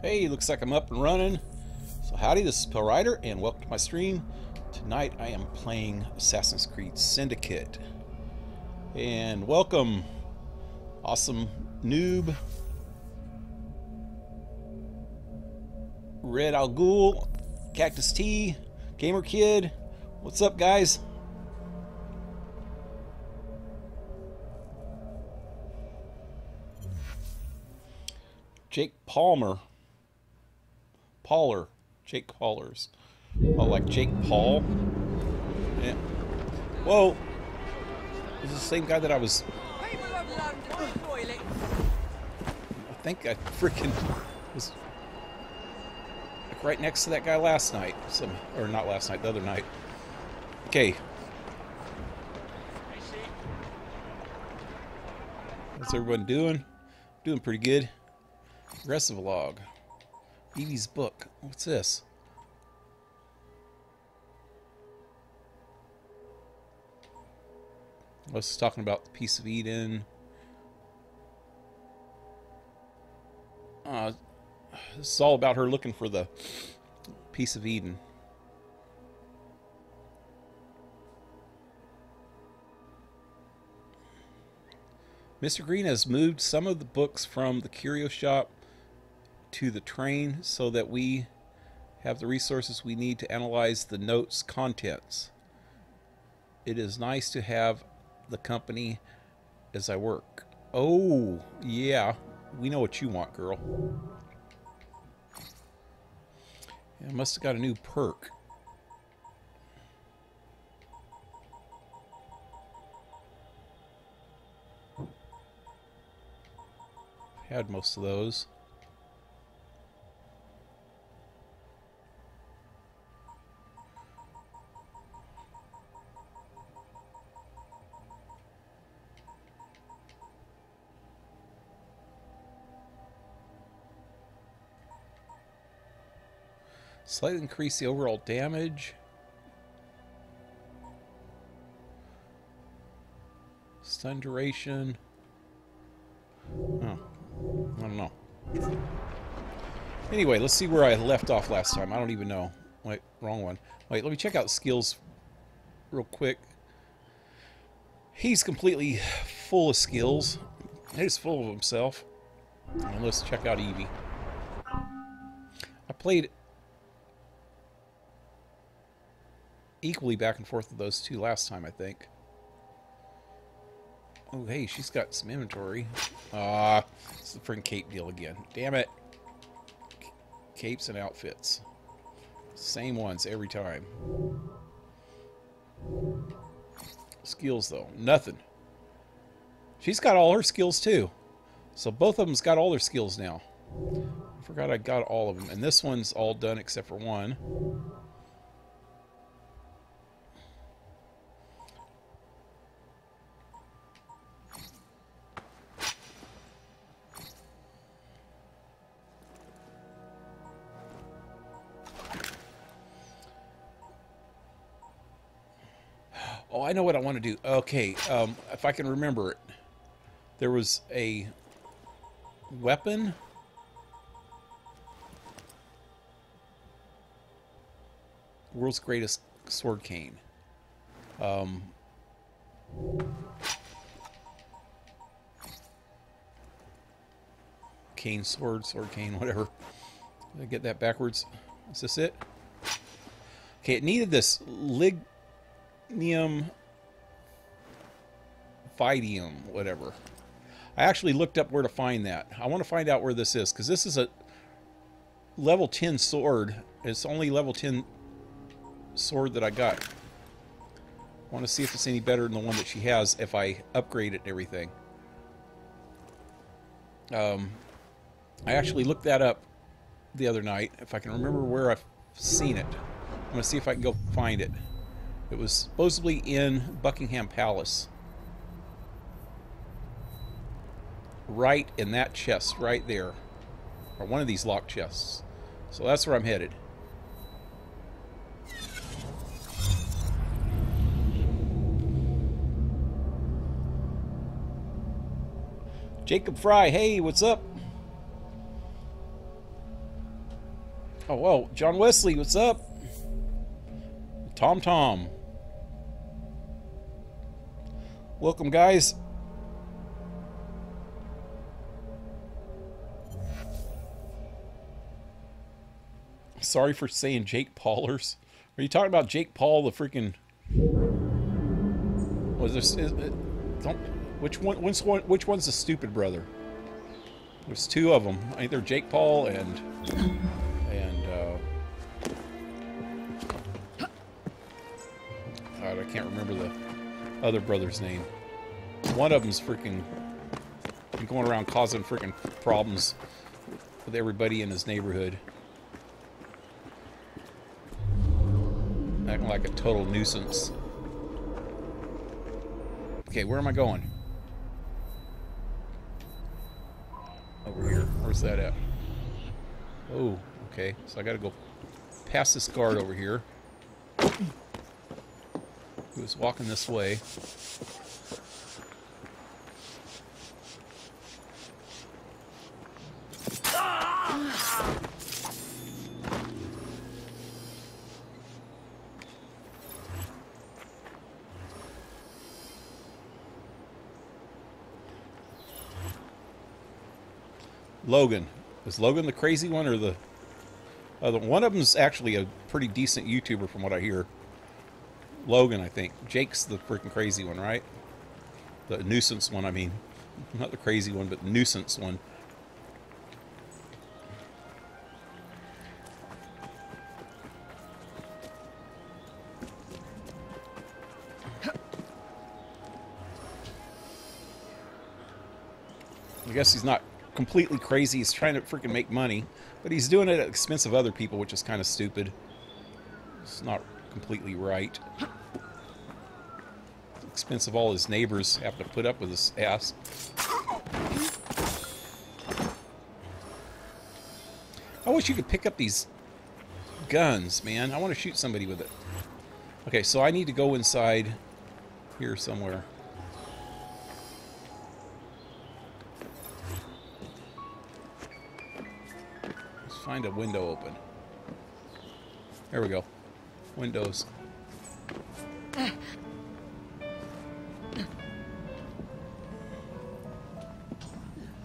Hey, looks like I'm up and running. So howdy, this is PaleRider, and welcome to my stream. Tonight I am playing Assassin's Creed Syndicate. And welcome, awesome noob, Red Al Ghul, Cactus T, Gamer Kid. What's up, guys? Jake Palmer. Jake Paulers. Oh, like Jake Paul? Yeah. Whoa! This is the same guy that I was... I think I freaking was like right next to that guy last night. Or not last night, the other night. Okay. How's everyone doing? Doing pretty good. Aggressive log. Evie's book. What's this? I was talking about the piece of Eden. This is all about her looking for the piece of Eden. Mr. Green has moved some of the books from the curio shop to the train so that we have the resources we need to analyze the notes' contents. It is nice to have the company as I work. Oh, yeah. We know what you want, girl. Yeah, I must have got a new perk. Had most of those. Slightly increase the overall damage. Stun duration. Oh, I don't know. Anyway, let's see where I left off last time. I don't even know. Wait, wrong one. Wait, let me check out skills real quick. He's completely full of skills. He's full of himself. And let's check out Evie. I played equally back and forth with those two last time, I think. Oh, hey, she's got some inventory. It's the freaking cape deal again. Damn it. Capes and outfits. Same ones every time. Skills, though. Nothing. She's got all her skills, too. So both of them's got all their skills now. I forgot I got all of them. And this one's all done except for one. Oh, I know what I want to do. Okay, if I can remember it. There was a weapon. World's greatest sword cane. Cane sword, cane, whatever. Did I get that backwards? Is this it? Okay, it needed this lignium Vidium, whatever. I actually looked up where to find that. I want to find out where this is, because this is a level 10 sword. It's only level 10 sword that I got. I want to see if it's any better than the one that she has if I upgrade it and everything. I actually looked that up the other night. If I can remember where I've seen it. I'm going to see if I can go find it. It was supposedly in Buckingham Palace. Right in that chest, right there. Or one of these locked chests. So that's where I'm headed. Jacob Fry, hey, what's up? Oh, well, John Wesley, what's up? Tom. Welcome, guys. Sorry for saying Jake Paulers. Are you talking about Jake Paul, the freaking... Was this... don't... Which one's the stupid brother? There's two of them. Either Jake Paul and God, I can't remember the other brother's name. One of them's freaking going around causing freaking problems with everybody in his neighborhood. Acting like a total nuisance. Okay, where am I going? Over here. Where's that at? Oh, okay. So I gotta go past this guard over here, who's walking this way. Logan. Is Logan the crazy one or the other? One of them's actually a pretty decent YouTuber from what I hear. Logan, I think. Jake's the freaking crazy one, right? The nuisance one, I mean. Not the crazy one, but the nuisance one. I guess he's not completely crazy. He's trying to freaking make money, but he's doing it at the expense of other people, which is kind of stupid. It's not completely right. At the expense of all his neighbors have to put up with his ass. I wish you could pick up these guns, man. I want to shoot somebody with it. Okay, so I need to go inside here somewhere. Find a window open. There we go. Windows.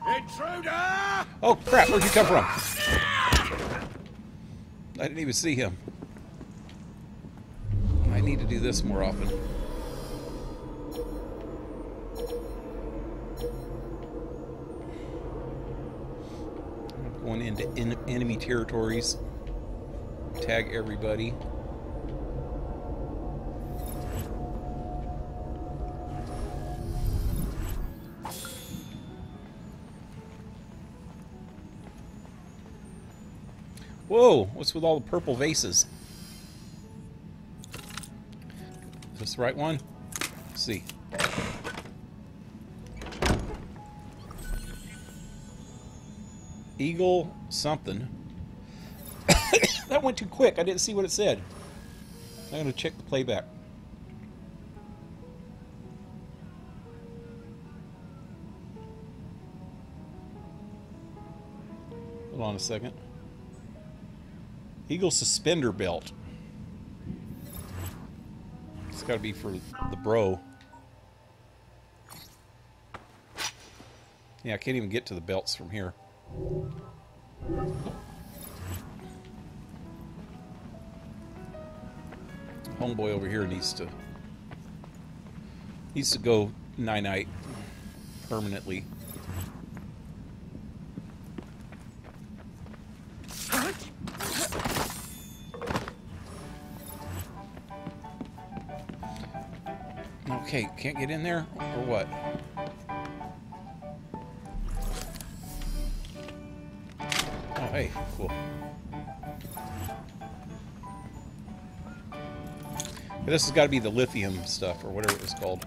Intruder! Oh crap, where'd you come from? I didn't even see him. I need to do this more often. Going into enemy territories. Tag everybody. Whoa, what's with all the purple vases? Is this the right one? Let's see. Eagle something. That went too quick. I didn't see what it said. I'm going to check the playback. Hold on a second. Eagle suspender belt. It's got to be for the bro. Yeah, I can't even get to the belts from here. Homeboy over here needs to go night-night permanently. Okay, can't get in there or what? Oh, hey, cool. This has got to be the lithium stuff, or whatever it was called.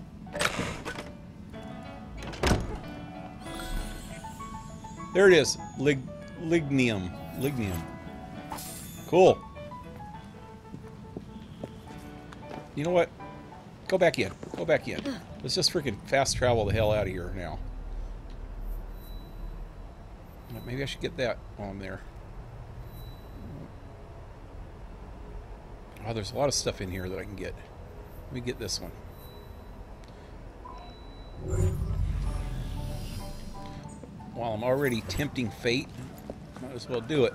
There it is. Lignium. Cool. You know what? Go back in. Go back in. Let's just freaking fast travel the hell out of here now. Maybe I should get that on there. Oh, there's a lot of stuff in here that I can get. Let me get this one. While I'm already tempting fate, might as well do it.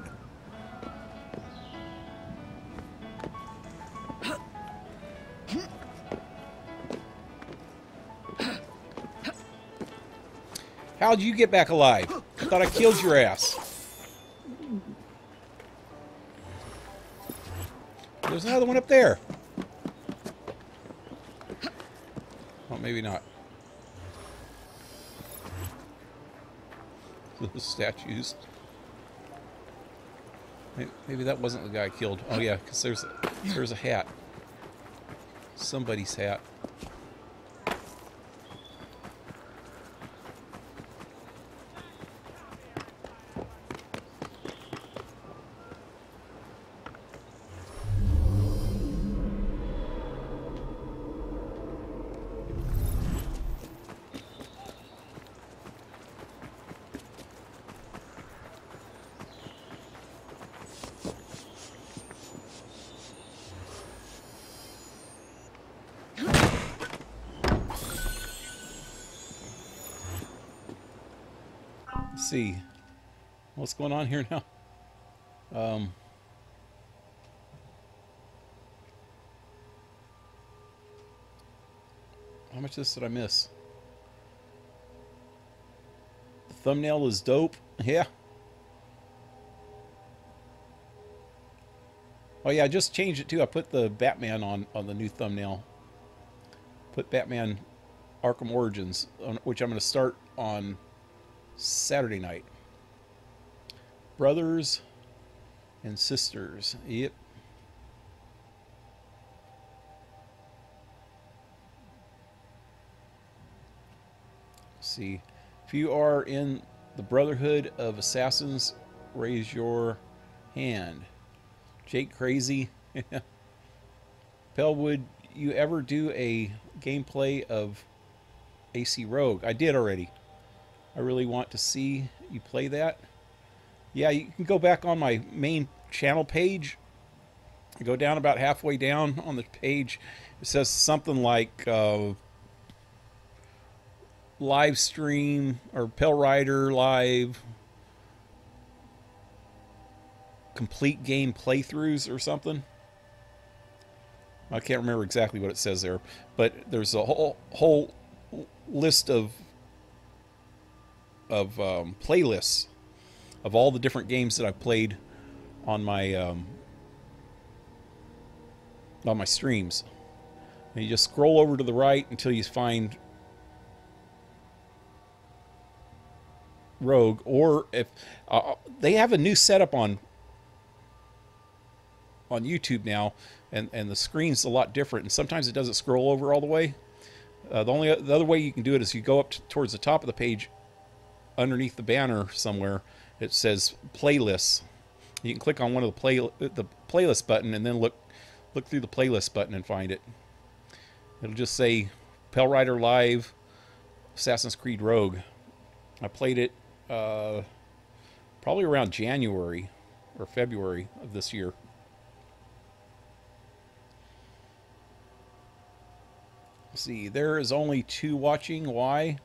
How'd you get back alive? I thought I killed your ass. There's another one up there. Oh, maybe not. Those statues. Maybe that wasn't the guy I killed. Oh yeah, because there's a hat. Somebody's hat. Let's see what's going on here now. How much of this did I miss? The thumbnail is dope. Yeah. Oh yeah, I just changed it too. I put the Batman on the new thumbnail. Put Batman Arkham Origins, which I'm going to start on Saturday night. Brothers and sisters. Yep. Let's see. If you are in the Brotherhood of Assassins, raise your hand. Jake Crazy. Pell, would you ever do a gameplay of AC Rogue? I did already. I really want to see you play that. Yeah, you can go back on my main channel page. Go down about halfway down on the page. It says something like live stream or PaleRider live complete game playthroughs or something. I can't remember exactly what it says there, but there's a whole list of playlists of all the different games that I've played on my streams. And you just scroll over to the right until you find Rogue, or if they have a new setup on YouTube now, and the screen's a lot different, and sometimes it doesn't scroll over all the way. The other way you can do it is you go up towards the top of the page, underneath the banner somewhere, it says playlists. You can click on one of the playlist button, and then look through the playlist button and find it. It'll just say PaleRider Live Assassin's Creed Rogue. I played it probably around January or February of this year. Let's see, there is only 2 watching. Why?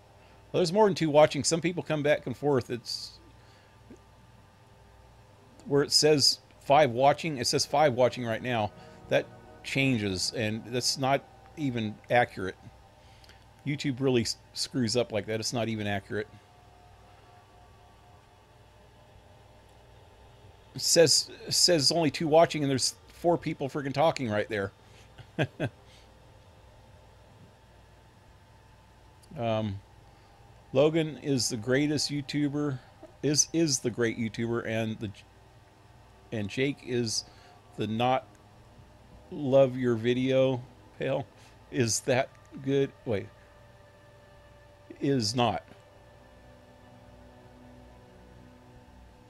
Well, there's more than 2 watching. Some people come back and forth. It's where it says 5 watching. It says 5 watching right now. That changes, and that's not even accurate. YouTube really screws up like that. It's not even accurate. It says only 2 watching, and there's 4 people freaking talking right there. Logan is the greatest YouTuber. Is the great YouTuber, and Jake is the not love your video. Pale, is that good? Wait, is not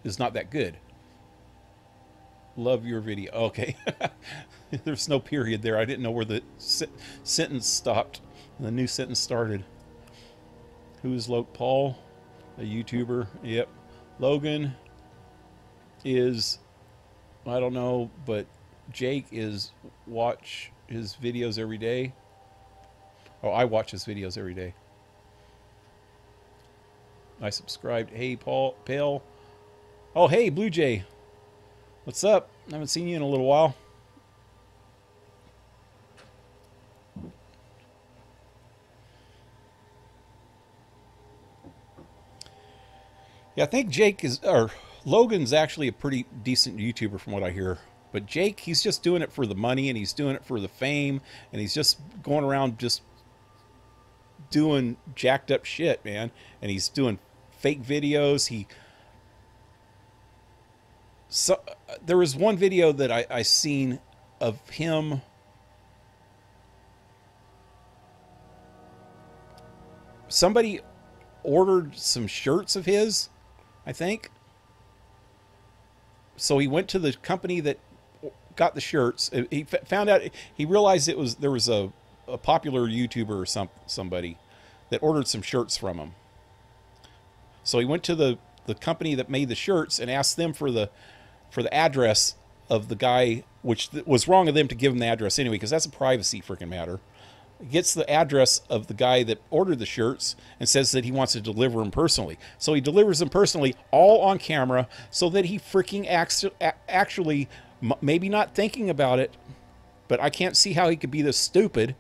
that good. Love your video. Okay. There's no period there. I didn't know where the sentence stopped and the new sentence started. Who is Paul? A YouTuber. Yep. Logan is, I don't know, but Jake is watch his videos every day. Oh, I watch his videos every day. I subscribed. Hey, Pale. Oh, hey, Blue Jay. What's up? I haven't seen you in a little while. Yeah, I think Logan's actually a pretty decent YouTuber from what I hear. But Jake, he's just doing it for the money, and he's doing it for the fame, and he's just going around just doing jacked up shit, man. And he's doing fake videos. There was one video that I seen of him. Somebody ordered some shirts of his, I think. So he went to the company that got the shirts. He found out, he realized there was a popular YouTuber or somebody that ordered some shirts from him. So he went to the company that made the shirts and asked them for the address of the guy, which was wrong of them to give him the address anyway, because that's a privacy freaking matter. Gets the address of the guy that ordered the shirts and says that he wants to deliver them personally. So he delivers them personally, all on camera, so that he freaking actually, maybe not thinking about it, but I can't see how he could be this stupid,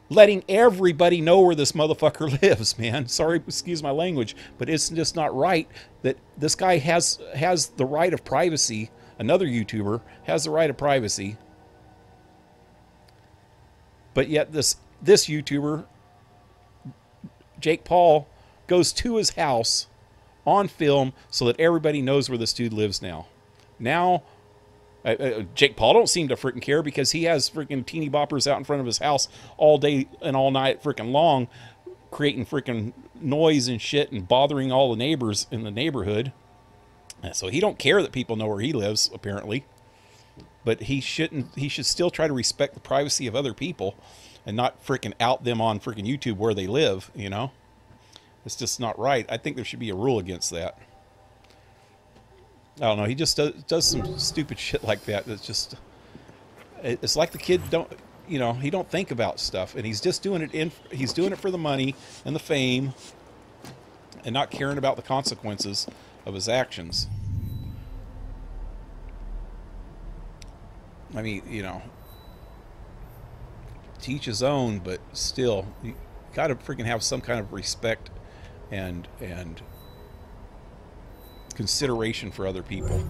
letting everybody know where this motherfucker lives, man. Sorry, excuse my language, but it's just not right that this guy has the right of privacy. Another YouTuber has the right of privacy. But yet this YouTuber, Jake Paul, goes to his house on film so that everybody knows where this dude lives now. Now, Jake Paul don't seem to freaking care, because he has freaking teeny boppers out in front of his house all day and all night freaking long, creating freaking noise and shit and bothering all the neighbors in the neighborhood. So he don't care that people know where he lives, apparently. But he should still try to respect the privacy of other people and not freaking out them on freaking YouTube where they live, you know? It's just not right. I think there should be a rule against that. I don't know. He just does some stupid shit like that. That's just, it's like the kid he don't think about stuff, and he's just doing it he's doing it for the money and the fame and not caring about the consequences of his actions. I mean, to each his own, but still, you got to freaking have some kind of respect and consideration for other people.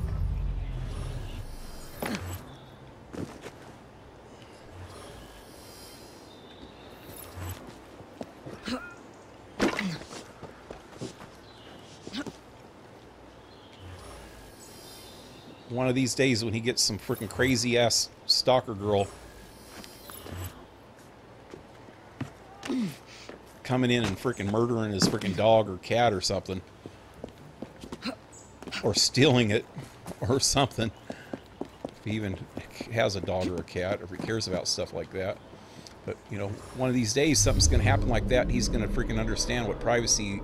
One of these days when he gets some freaking crazy ass stalker girl coming in and freaking murdering his freaking dog or cat or something, or stealing it or something, if he even has a dog or a cat, or if he cares about stuff like that. But one of these days something's going to happen like that, and he's going to freaking understand what privacy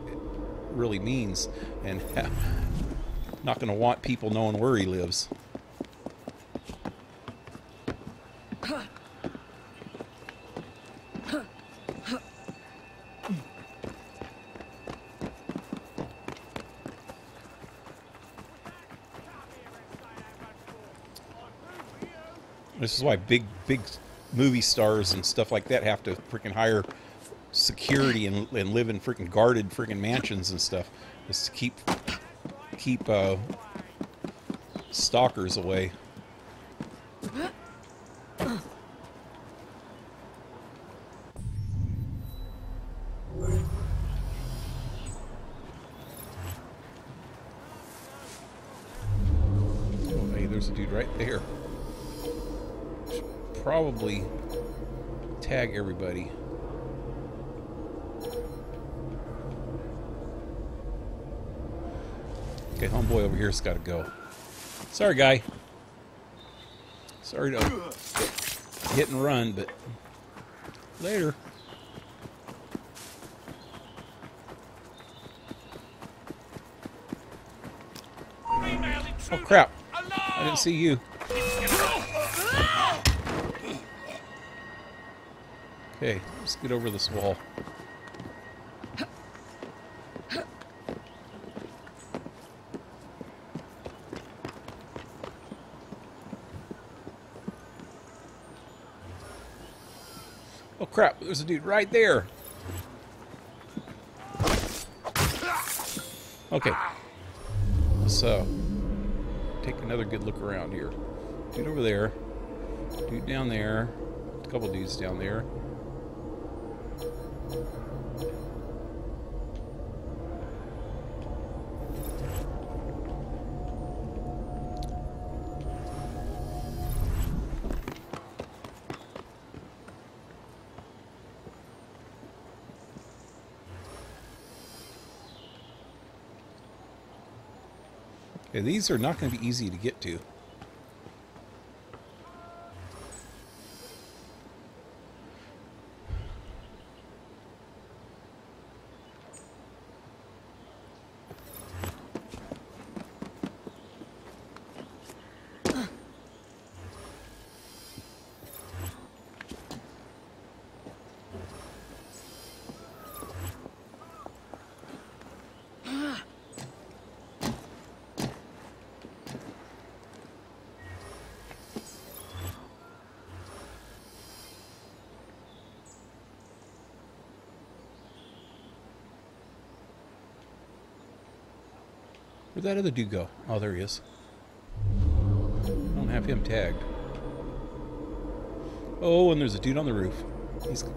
really means, and not going to want people knowing where he lives. This is why big movie stars and stuff like that have to freaking hire security and live in freaking guarded freaking mansions and stuff, is to keep stalkers away. Oh, hey, there's a dude right there. Should probably tag everybody. Okay, homeboy over here's got to go. Sorry, guy. Sorry to hit and run, but later. Oh, crap. I didn't see you. Okay, let's get over this wall. Oh crap, there's a dude right there. Okay. So, take another good look around here. Dude over there. Dude down there. A couple dudes down there. Okay, these are not going to be easy to get to. Where'd that other dude go? Oh, there he is. I don't have him tagged. Oh, and there's a dude on the roof. Is there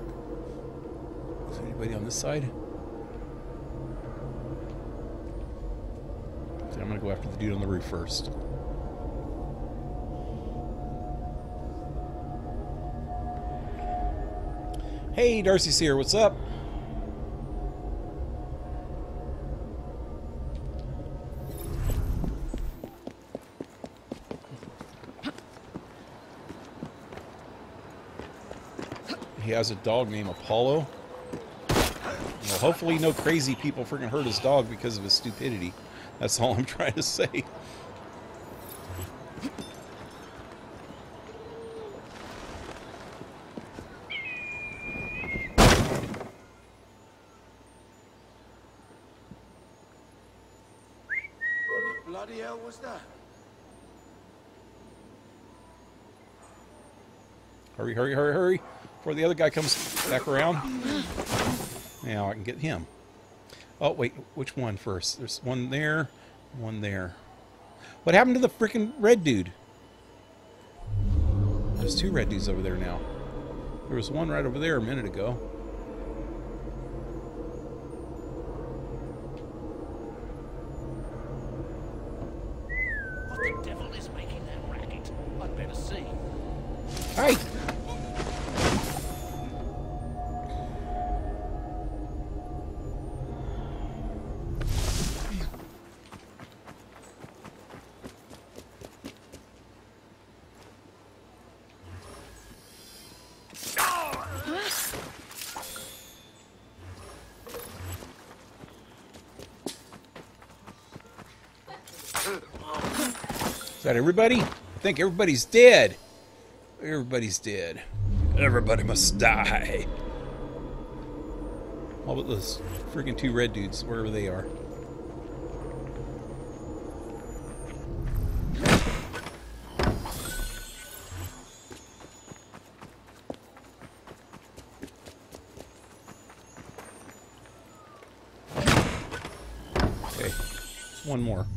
anybody on this side? So I'm gonna go after the dude on the roof first. Hey, Darcy's here. What's up? He has a dog named Apollo. Well, hopefully no crazy people freaking hurt his dog because of his stupidity. That's all I'm trying to say. What the bloody hell was that? Hurry, hurry, hurry, hurry. Before the other guy comes back around. Now I can get him. Oh, wait. Which one first? There's one there. One there. What happened to the freaking red dude? There's two red dudes over there now. There was one right over there a minute ago. What the devil is making that racket? I'd better see. Hi! Is that everybody? I think everybody's dead. Everybody's dead. Everybody must die. All but those freaking two red dudes, wherever they are. Okay, one more.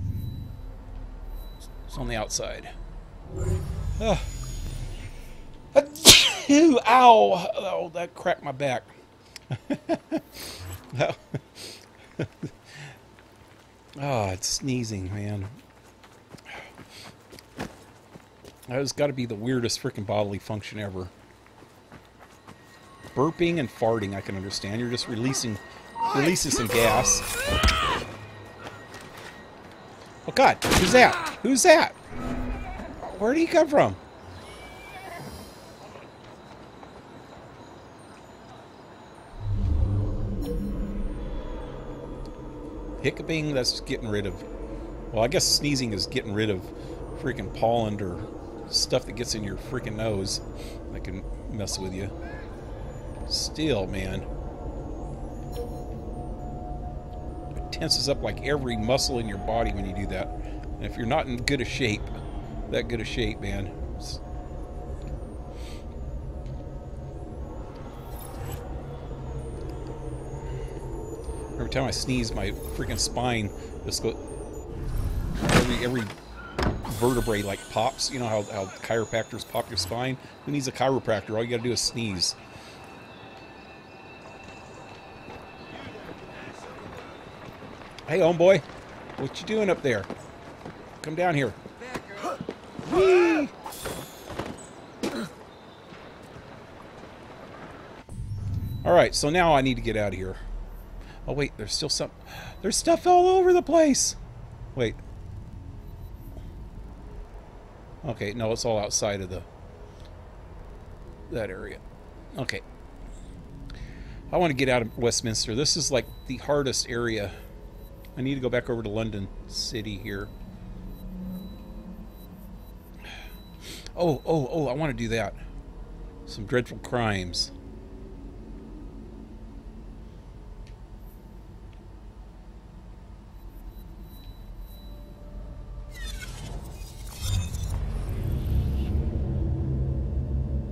It's on the outside. Oh. Ow! Oh, that cracked my back. Oh, it's sneezing, man. That has got to be the weirdest freaking bodily function ever. Burping and farting, I can understand. You're just releasing some gas. Oh God, who's that? Who's that? Where did he come from? Hiccuping, that's getting rid of... Well, I guess sneezing is getting rid of freaking pollen or stuff that gets in your freaking nose that can mess with you. Still, man. It tenses up like every muscle in your body when you do that. And if you're not in good a shape, that good a shape, man. Every time I sneeze, my freaking spine just goes. Every vertebrae like pops. You know how chiropractors pop your spine? Who needs a chiropractor? All you gotta do is sneeze. Hey, homeboy. What you doing up there? Come down here. Whee! Alright, so now I need to get out of here. Oh, wait, there's still some... There's stuff all over the place! Wait. Okay, no, it's all outside of that area. Okay. I want to get out of Westminster. This is like the hardest area. I need to go back over to London City here. Oh, I want to do that. Some dreadful crimes.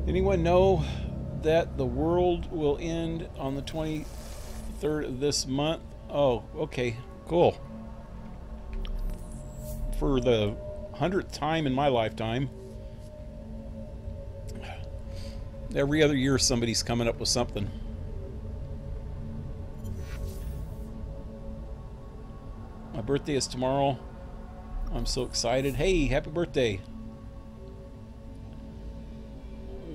Anyone know that the world will end on the 23rd of this month? Oh, okay, cool. For the 100th time in my lifetime. Every other year somebody's coming up with something. My birthday is tomorrow. I'm so excited. Hey, happy birthday.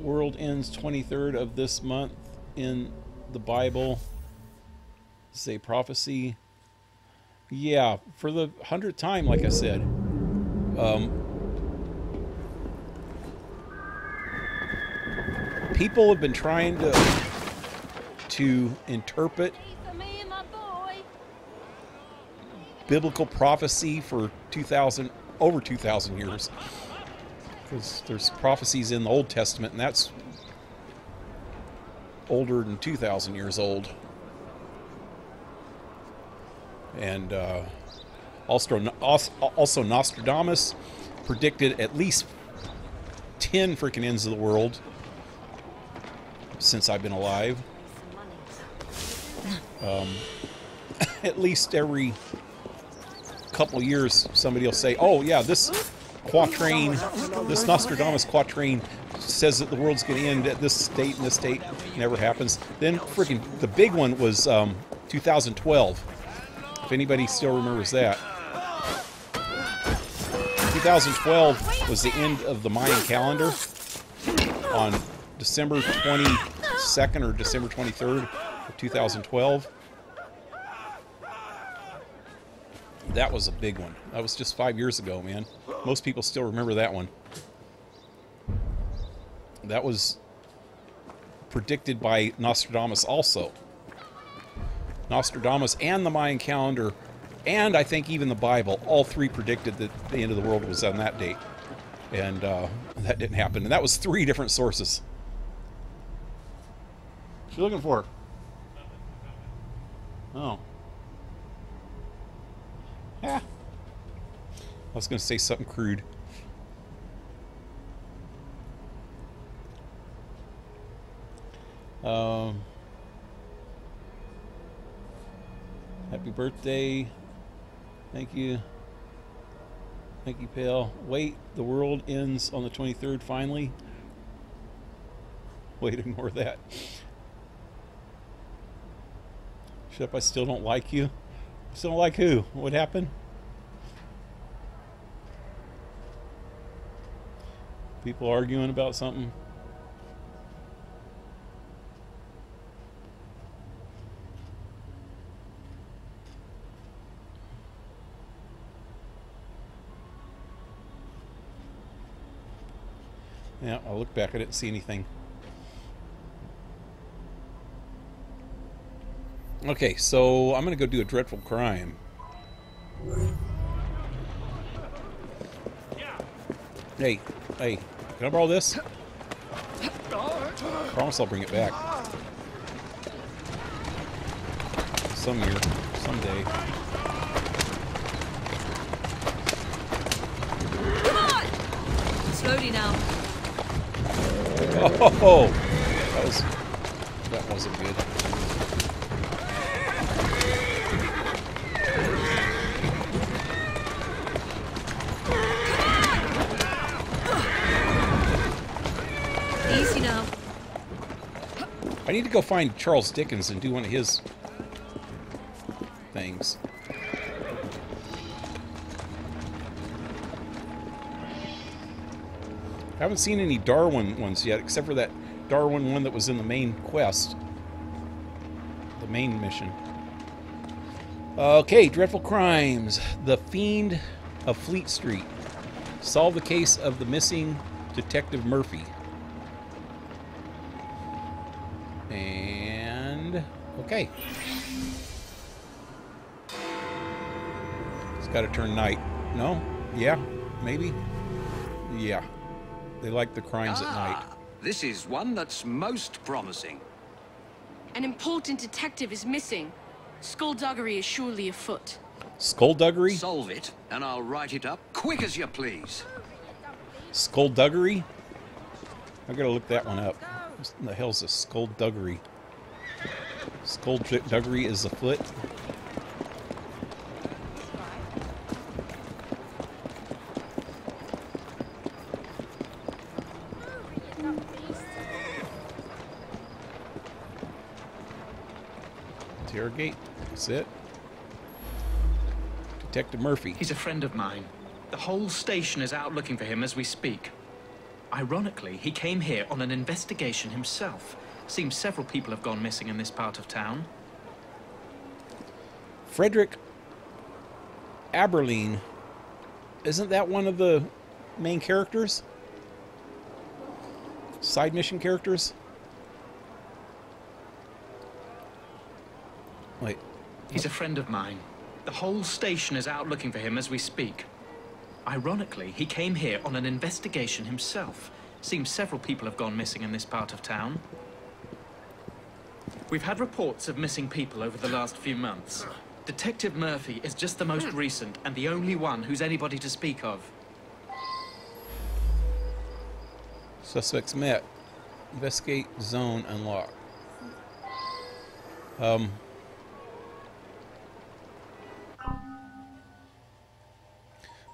World ends 23rd of this month in the Bible. Say prophecy. Yeah, for the 100th time, like I said. People have been trying to interpret biblical prophecy for over 2,000 years. Because there's prophecies in the Old Testament, and that's older than 2,000 years old. And also Nostradamus predicted at least 10 freaking ends of the world since I've been alive. At least every couple of years somebody will say, oh yeah, this quatrain, this Nostradamus quatrain says that the world's going to end at this date and this date. Never happens. Then freaking the big one was 2012. If anybody still remembers that. 2012 was the end of the Mayan calendar on December 22nd or December 23rd of 2012. That was a big one. That was just 5 years ago, man. Most people still remember that one. That was predicted by Nostradamus also. Nostradamus and the Mayan calendar, and I think even the Bible, all three predicted that the end of the world was on that date. And that didn't happen. And that was 3 different sources. What you looking for? Oh. Yeah. I was going to say something crude. Happy birthday. Thank you. Thank you, Pale. Wait, the world ends on the 23rd finally? Wait, ignore that. Shut up, I still don't like you. Still don't like who? What happened? People arguing about something? Yeah, I'll look back. I didn't see anything. Okay, so I'm going to go do a dreadful crime. Hey, can I borrow this? Promise I'll bring it back. some year, someday. Come on! Slowly now. Oh, that wasn't good. Easy now. I need to go find Charles Dickens and do one of his things. I haven't seen any Darwin ones yet, except for that Darwin one that was in the main quest. The main mission. Okay, Dreadful Crimes. The Fiend of Fleet Street. Solve the case of the missing Detective Murphy. And... okay. It's got to turn night. No? Yeah? Maybe? Yeah. They like the crimes at night. This is one that's most promising. An important detective is missing. Skullduggery is surely afoot. Skullduggery? Solve it, and I'll write it up quick as you please. Skullduggery? I gotta look that one up. What the hell's a skullduggery? Skullduggery is afoot. Interrogate. That's it. Detective Murphy. He's a friend of mine. The whole station is out looking for him as we speak. Ironically, he came here on an investigation himself. Seems several people have gone missing in this part of town. Frederick Aberline. Isn't that one of the main characters? Side mission characters? Wait. He's a friend of mine. The whole station is out looking for him as we speak. Ironically, he came here on an investigation himself. Seems several people have gone missing in this part of town. We've had reports of missing people over the last few months. Detective Murphy is just the most recent and the only one who's anybody to speak of. Suspects met. Investigate zone unlocked.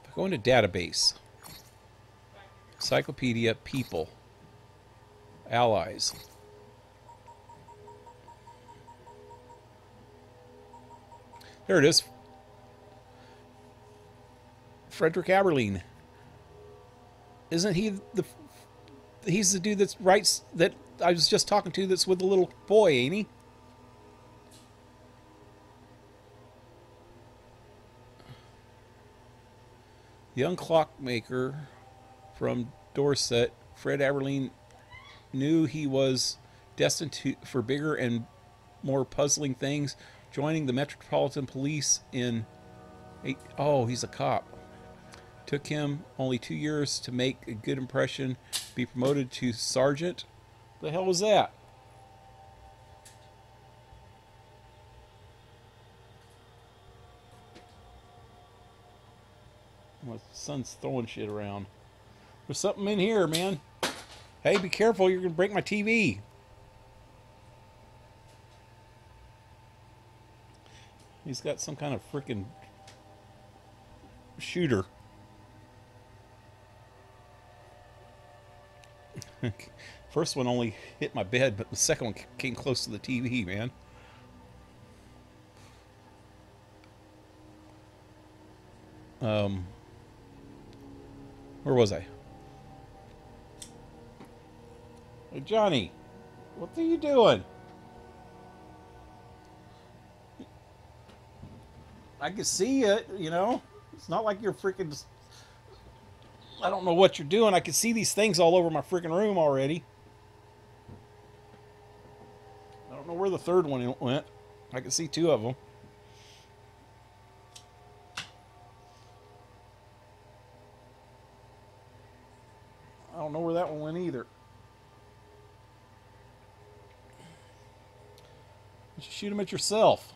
If I go into database, encyclopedia, people, allies. There it is. Frederick Aberline. Isn't he the... He's the dude that writes... that I was just talking to that's with the little boy, ain't he? Young clockmaker from Dorset, Fred Aberline knew he was destined for bigger and more puzzling things, joining the Metropolitan Police in... oh, he's a cop. Took him only 2 years to make a good impression, be promoted to sergeant. The hell was that? My son's throwing shit around. There's something in here, man. Hey, be careful, you're gonna break my TV. He's got some kind of freaking shooter. First one only hit my bed, but the second one came close to the TV, man. Where was I? Hey, Johnny, what are you doing? I can see it, you know. It's not like you're freaking... I don't know what you're doing. I can see these things all over my freaking room already. I don't know where the third one went. I can see two of them. I don't know where that one went either. You should shoot him at yourself.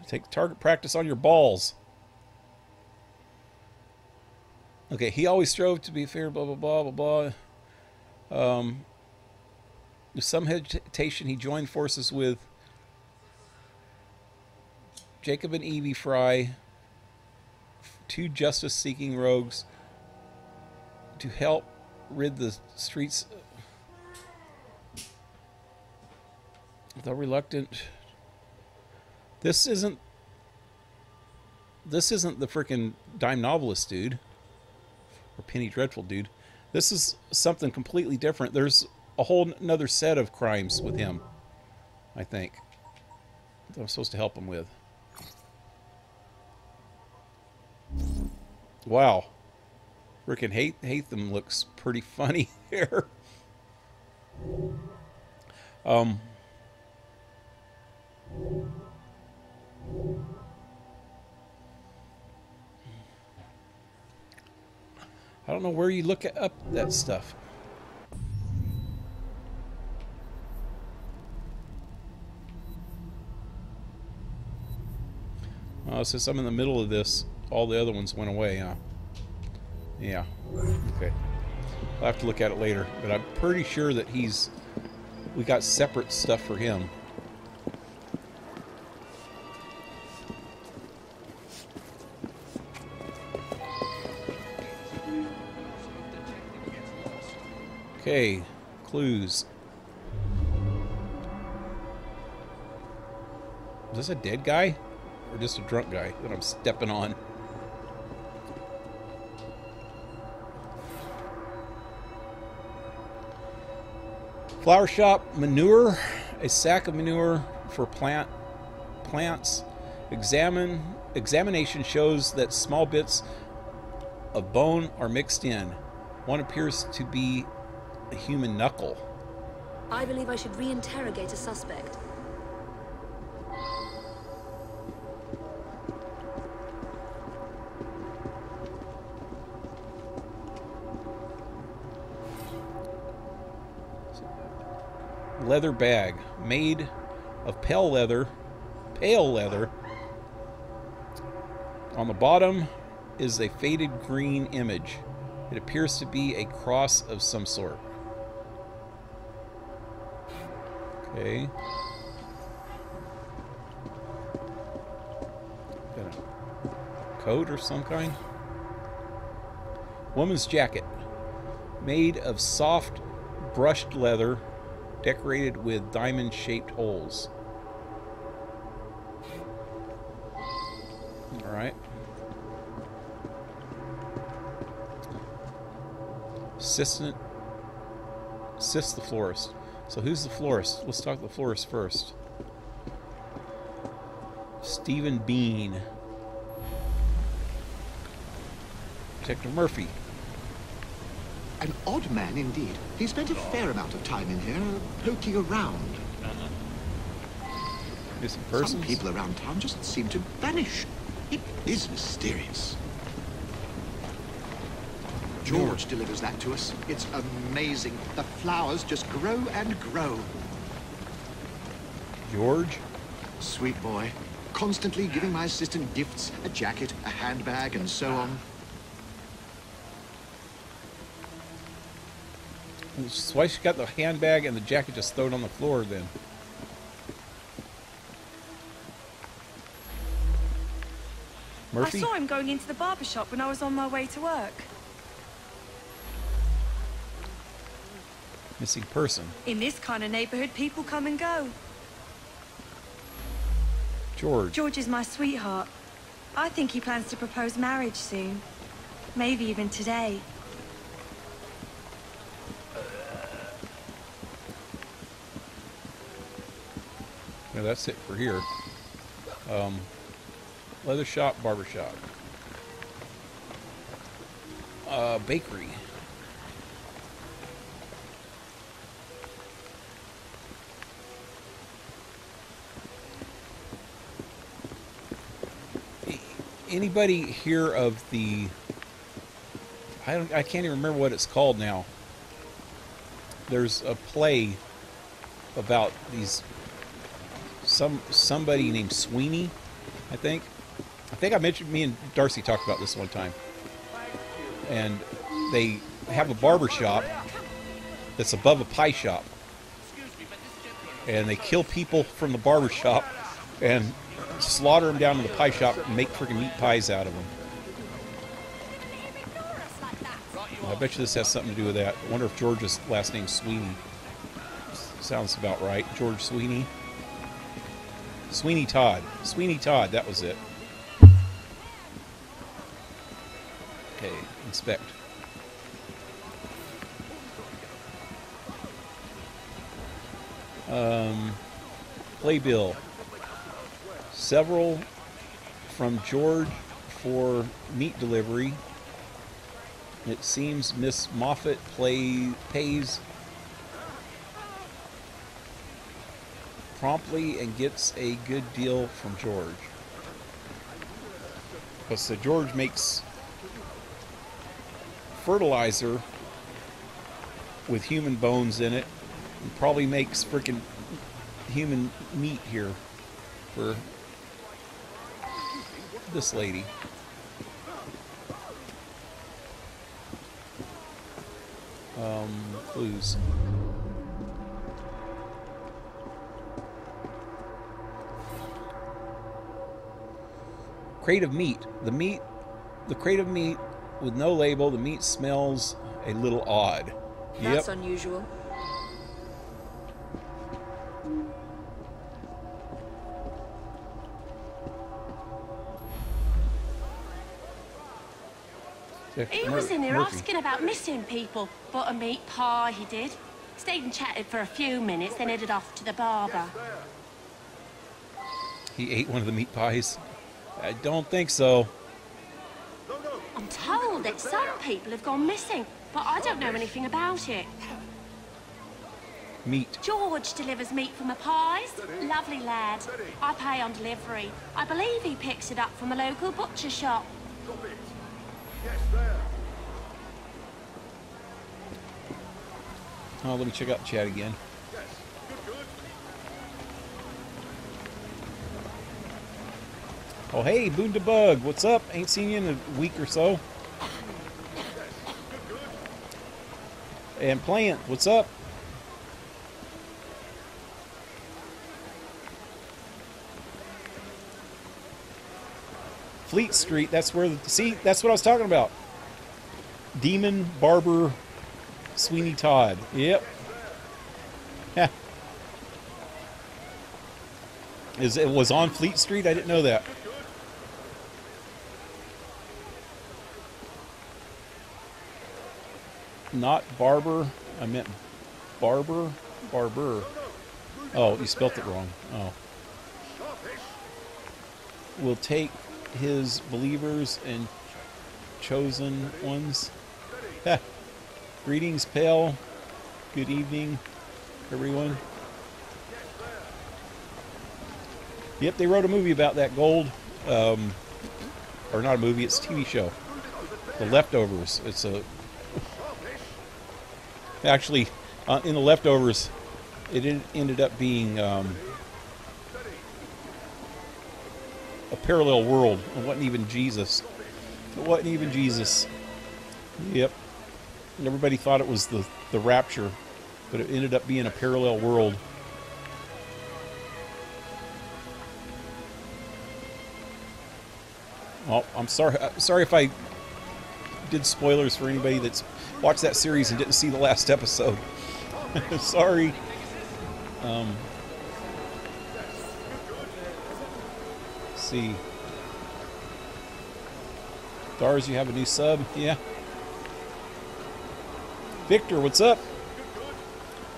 Take target practice on your balls. Okay, he always strove to be fair, blah, blah, blah, blah, blah. With some hesitation, he joined forces with Jacob and Evie Fry, two justice-seeking rogues, to help rid the streets. Though reluctant, this isn't the freaking dime novelist dude or Penny Dreadful dude. This is something completely different. There's a whole another set of crimes with him, I think, that I'm supposed to help him with. Wow, freaking Hatham looks pretty funny here. I don't know where you look up that stuff. Since I'm in the middle of this, all the other ones went away, huh? Yeah. Okay. I'll have to look at it later, but I'm pretty sure that we got separate stuff for him. Okay, clues. Is this a dead guy? Or just a drunk guy that I'm stepping on? Flower shop manure. A sack of manure for plants. Examination shows that small bits of bone are mixed in. One appears to be a human knuckle. I believe I should reinterrogate a suspect. Leather bag made of pale leather. On the bottom is a faded green image. It appears to be a cross of some sort. Okay. Got a coat or some kind. Woman's jacket made of soft brushed leather, decorated with diamond-shaped holes. All right. Assist the florist. So who's the florist? Let's talk to the florist first. Stephen Bean. Detective Murphy. An odd man indeed. He spent a fair amount of time in here, poking around. Missing persons? Some people around town just seem to vanish. It is mysterious. George delivers that to us. It's amazing. The flowers just grow and grow. George? Sweet boy. Constantly giving my assistant gifts, a jacket, a handbag, and so on. So why she got the handbag and the jacket just thrown on the floor then? Murphy? I saw him going into the barber shop when I was on my way to work. Missing person. In this kind of neighborhood, people come and go. George. George is my sweetheart. I think he plans to propose marriage soon. Maybe even today. Yeah, that's it for here. Leather shop, barber shop. Bakery. Anybody hear of the... I can't even remember what it's called now. There's a play about these... somebody named Sweeney I think I mentioned, me and Darcy talked about this one time. And they have a barber shop that's above a pie shop. And they kill people from the barber shop and slaughter them down to the pie shop and make freaking meat pies out of them. Well, I bet you this has something to do with that. I wonder if George's last name's Sweeney. Sounds about right. George Sweeney. Sweeney Todd. Sweeney Todd, that was it. Okay, inspect. Playbill. Several from George for meat delivery. It seems Miss Moffat pays promptly and gets a good deal from George. So George makes fertilizer with human bones in it, and probably makes freaking human meat here for this lady. Clues. Crate of meat. The crate of meat with no label. The meat smells a little odd. That's unusual. He was in there asking about missing people. Bought a meat pie, he did. Stayed and chatted for a few minutes, then headed off to the barber. He ate one of the meat pies? I don't think so. I'm told that some people have gone missing, but I don't know anything about it. Meat. George delivers meat from the pies. Lovely lad. I pay on delivery. I believe he picks it up from a local butcher shop. Oh, let me check out the chat again. Oh, hey, Boondabug, what's up? Ain't seen you in a week or so. And Plant, what's up? Fleet Street, that's where the... See, that's what I was talking about. Demon Barber Sweeney Todd. Yep. It was on Fleet Street? I didn't know that. Not Barber. I meant Barber. Barber. Oh, you spelt it wrong. Oh. We'll take his believers and chosen ones. Greetings, Pale. Good evening, everyone. Yep, they wrote a movie about that gold. Or not a movie, it's a TV show. The Leftovers. It's a... Actually, in The Leftovers, it ended up being a parallel world. It wasn't even Jesus. It wasn't even Jesus. Yep. And everybody thought it was the rapture, but it ended up being a parallel world. Oh, I'm sorry. Sorry if I did spoilers for anybody that's watched that series and didn't see the last episode. Sorry. Let's see. Dars, you have a new sub? Yeah. Victor, what's up?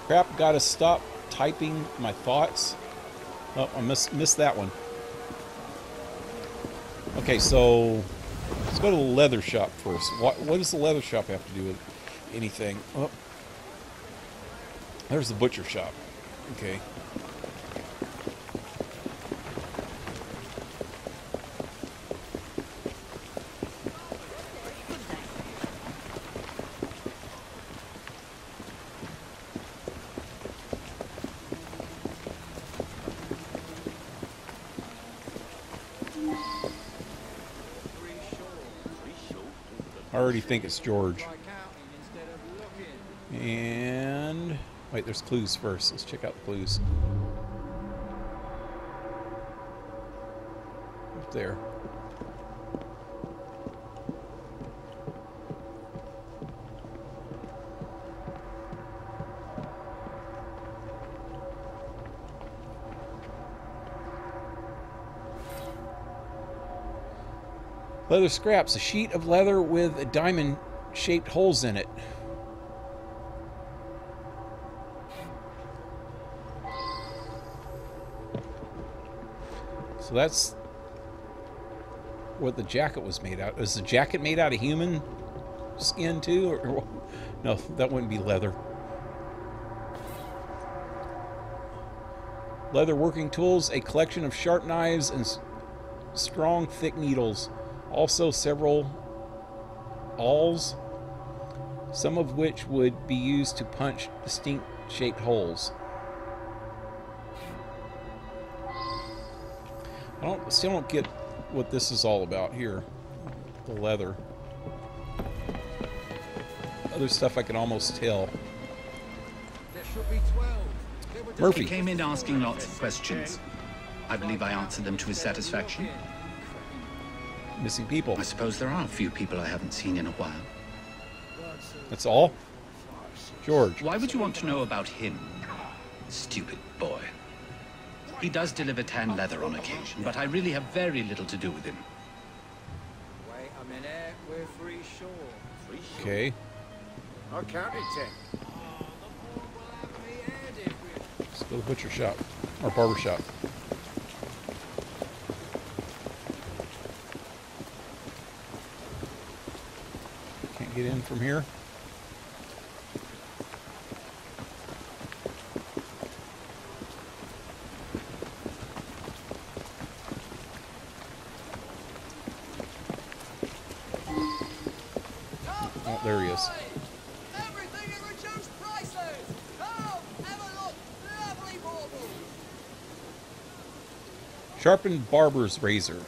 Crap, gotta stop typing my thoughts. Oh, I missed that one. Okay, so let's go to the leather shop first. What does the leather shop have to do with anything? Oh, there's the butcher shop. Okay. already think it's George. And wait, there's clues first. Let's check out the clues. Up there. Leather scraps, a sheet of leather with diamond-shaped holes in it. So that's what the jacket was made out. Is the jacket made out of human skin too? Or no, that wouldn't be leather. Leather working tools, a collection of sharp knives and strong, thick needles. Also several awls, some of which would be used to punch distinct shaped holes. Still don't get what this is all about here. The leather. Other stuff I can almost tell. Murphy He came in asking lots of questions. I believe I answered them to his satisfaction. Missing people. I suppose there are a few people I haven't seen in a while. That's all? George. Why would you want to know about him? Stupid boy. He does deliver tan leather on occasion, but I really have very little to do with him. Wait a minute, we're free short. Okay. I counted 10. Let's go to the butcher shop. Or barber shop. Can't get in from here. Oh, there he is. Everything at reduced prices. Come, have a look. Lovely baubles. Sharpened barber's razor.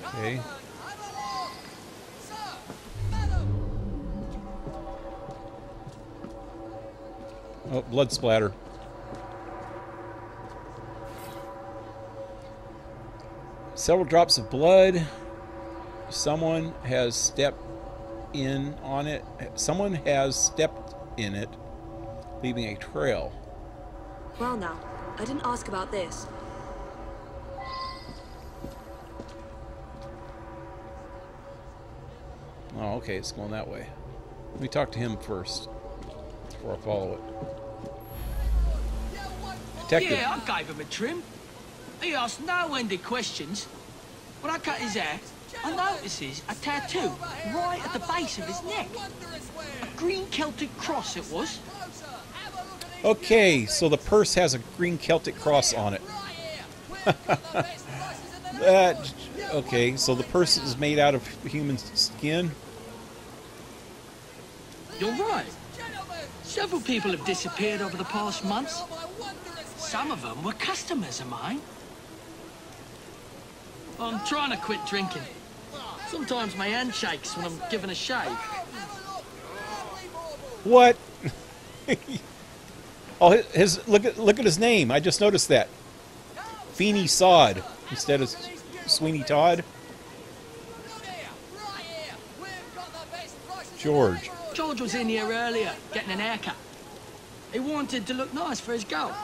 Okay. Oh, blood splatter. Several drops of blood. Someone has stepped in on it. Someone has stepped in it, leaving a trail. Well now, I didn't ask about this. Oh, okay, it's going that way. Let me talk to him first before I follow it. Detective. Yeah, I gave him a trim. He asked no-ended questions. When I cut his hair, I notices a tattoo right at the base of his neck. A green Celtic cross it was. Okay, so the purse has a green Celtic cross on it. Okay, so the purse is made out of human skin. You're right. Several people have disappeared over the past months. Some of them were customers of mine. I'm trying to quit drinking. Sometimes my hand shakes when I'm given a shave. What? Oh, look at his name. I just noticed that. Feeney Sod instead of Sweeney Todd. George. George was in here earlier, getting an haircut. He wanted to look nice for his girl.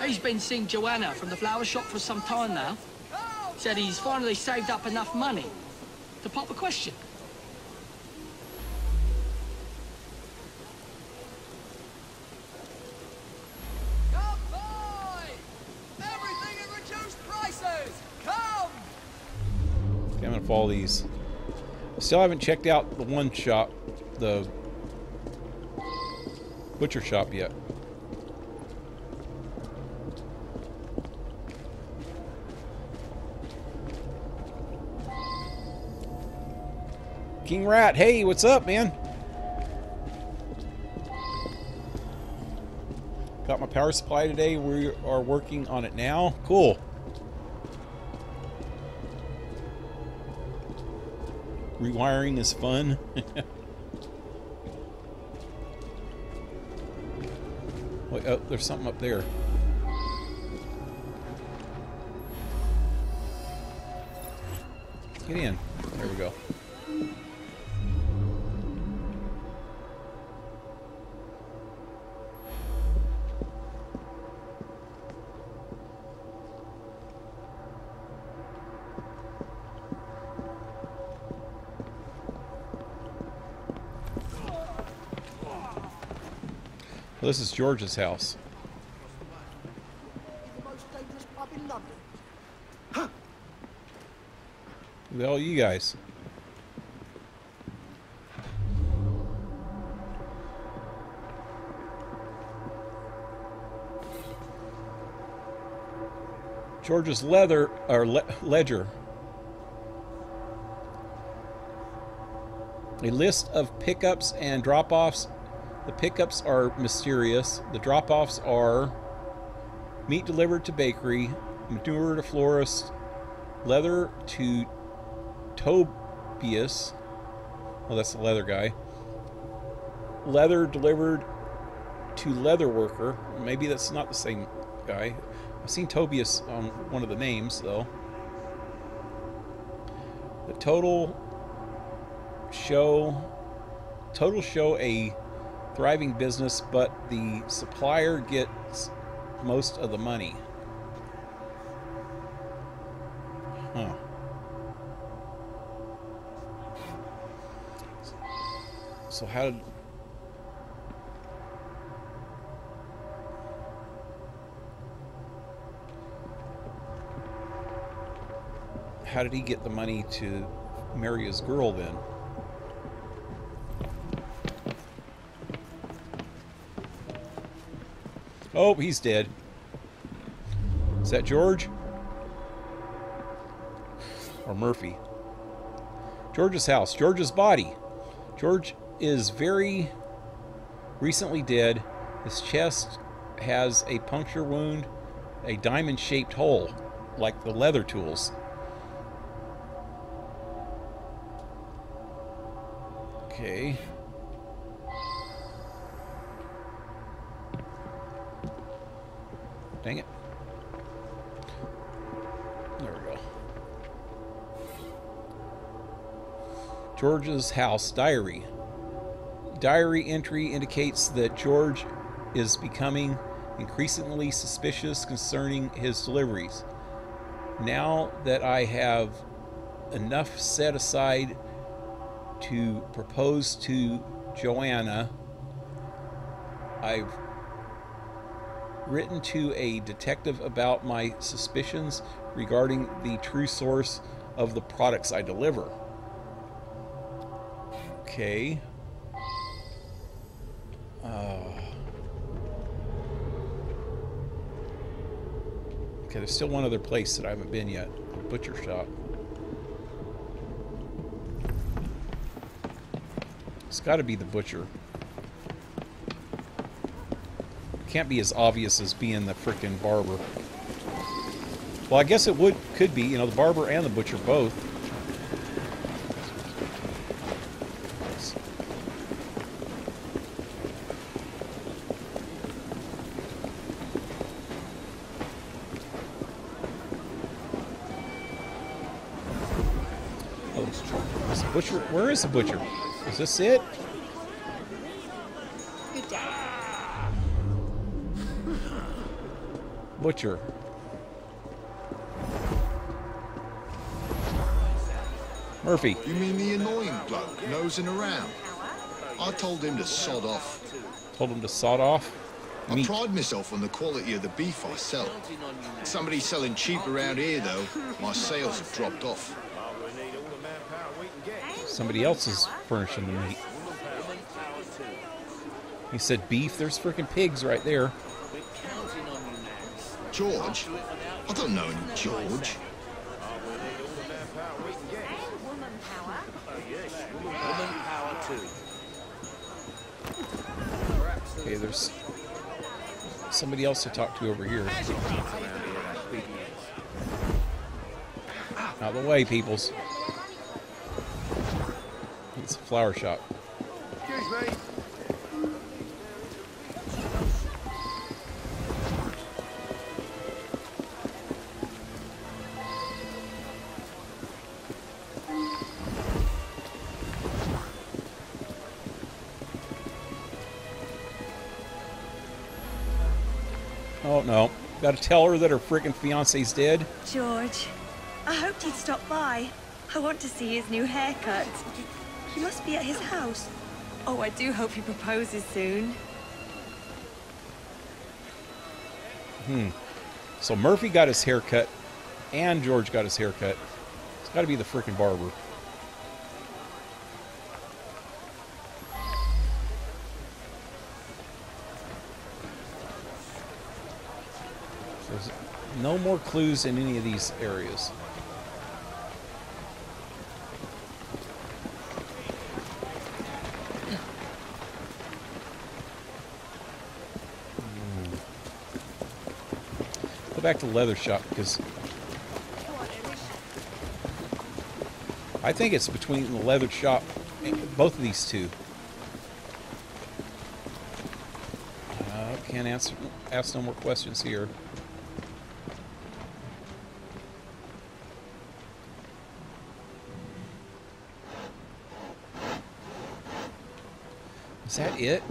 He's been seeing Joanna from the flower shop for some time now. Said he's finally saved up enough money to pop a question. Come buy! Everything at reduced prices! Come! Okay, I'm gonna follow these. Still haven't checked out the one shop, the butcher shop yet. KingRat, hey, what's up, man? Got my power supply today. We are working on it now. Cool. Rewiring is fun. Wait, oh, there's something up there. Get in. There we go. Well, this is George's house. Who the hell are you guys? George's ledger. A list of pickups and drop-offs. The pickups are mysterious. The drop-offs are meat delivered to bakery, manure to florist, leather to Tobias. Oh, that's the leather guy. Leather delivered to leather worker. Maybe that's not the same guy. I've seen Tobias on one of the names, though. The total show a thriving business, but the supplier gets most of the money. Huh. So how did he get the money to marry his girl then? Oh, he's dead. Is that George? Or Murphy? George's house. George's body. George is very recently dead. His chest has a puncture wound, a diamond-shaped hole, like the leather tools. Okay. Dang it. There we go. George's house diary. Diary entry indicates that George is becoming increasingly suspicious concerning his deliveries. Now that I have enough set aside to propose to Joanna, I've written to a detective about my suspicions regarding the true source of the products I deliver. Okay. Okay, there's still one other place that I haven't been yet. A butcher shop. It's got to be the butcher. Can't be as obvious as being the frickin' barber. Well, I guess it could be, you know, the barber and the butcher both. Oh, is the butcher? Where is the butcher? Is this it? Good day. Butcher. Murphy. You mean the annoying bloke nosing around? I told him to sod off. Told him to sod off? I pride myself on the quality of the beef I sell. Somebody's selling cheap around here, though. My sales have dropped off. Somebody else is furnishing the meat. He said beef. There's freaking pigs right there. George? I don't know any George. Okay, there's somebody else to talk to over here. Out of the way, peoples. It's a flower shop. Excuse me. Oh no. Gotta tell her that her freaking fiance's dead. George, I hoped he'd stop by. I want to see his new haircut. He must be at his house. Oh, I do hope he proposes soon. So Murphy got his haircut and George got his haircut. It's gotta be the freaking barber. There's no more clues in any of these areas. Go back to the leather shop because I think it's between the leather shop and both of these two. Can't ask no more questions here. Is that it?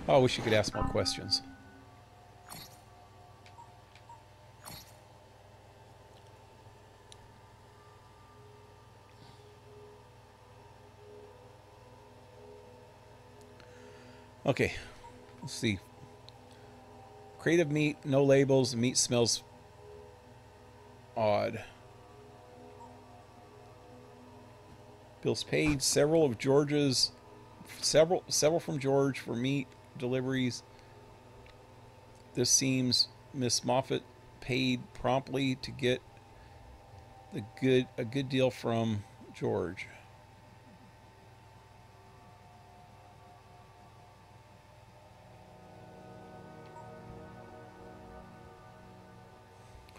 Oh, I wish you could ask more questions. Okay, let's see. Creative meat, no labels. The meat smells odd. Bills paid. Several from George for meat deliveries. This seems Miss Moffat paid promptly to get a good deal from George.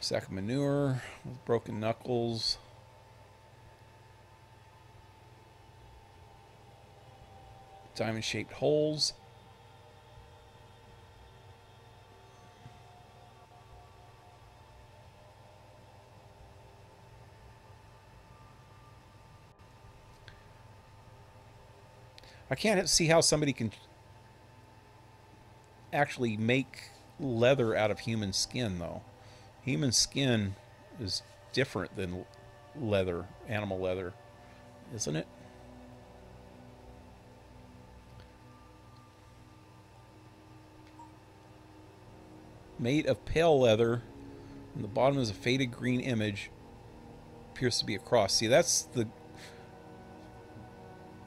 Sack of manure with broken knuckles. Diamond-shaped holes. I can't see how somebody can actually make leather out of human skin, though. Human skin is different than leather, animal leather, isn't it? Made of pale leather, and the bottom is a faded green image. Appears to be a cross. See, that's the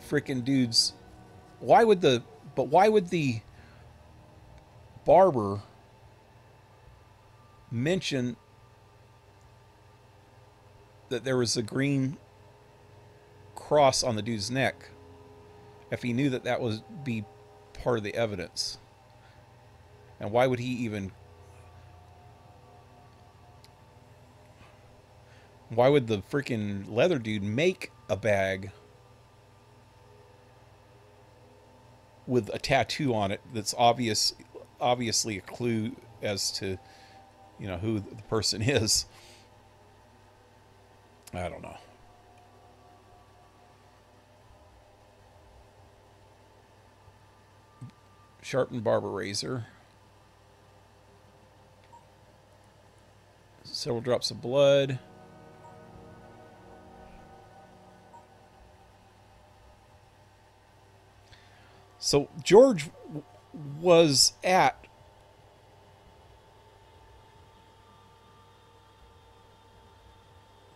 frickin' dude's. Why would the barber mention that there was a green cross on the dude's neck if he knew that that would be part of the evidence? And why would he even... Why would the freaking leather dude make a bag with a tattoo on it that's obviously a clue as to, you know, who the person is? I don't know. Sharpened barber razor. Several drops of blood. So George was at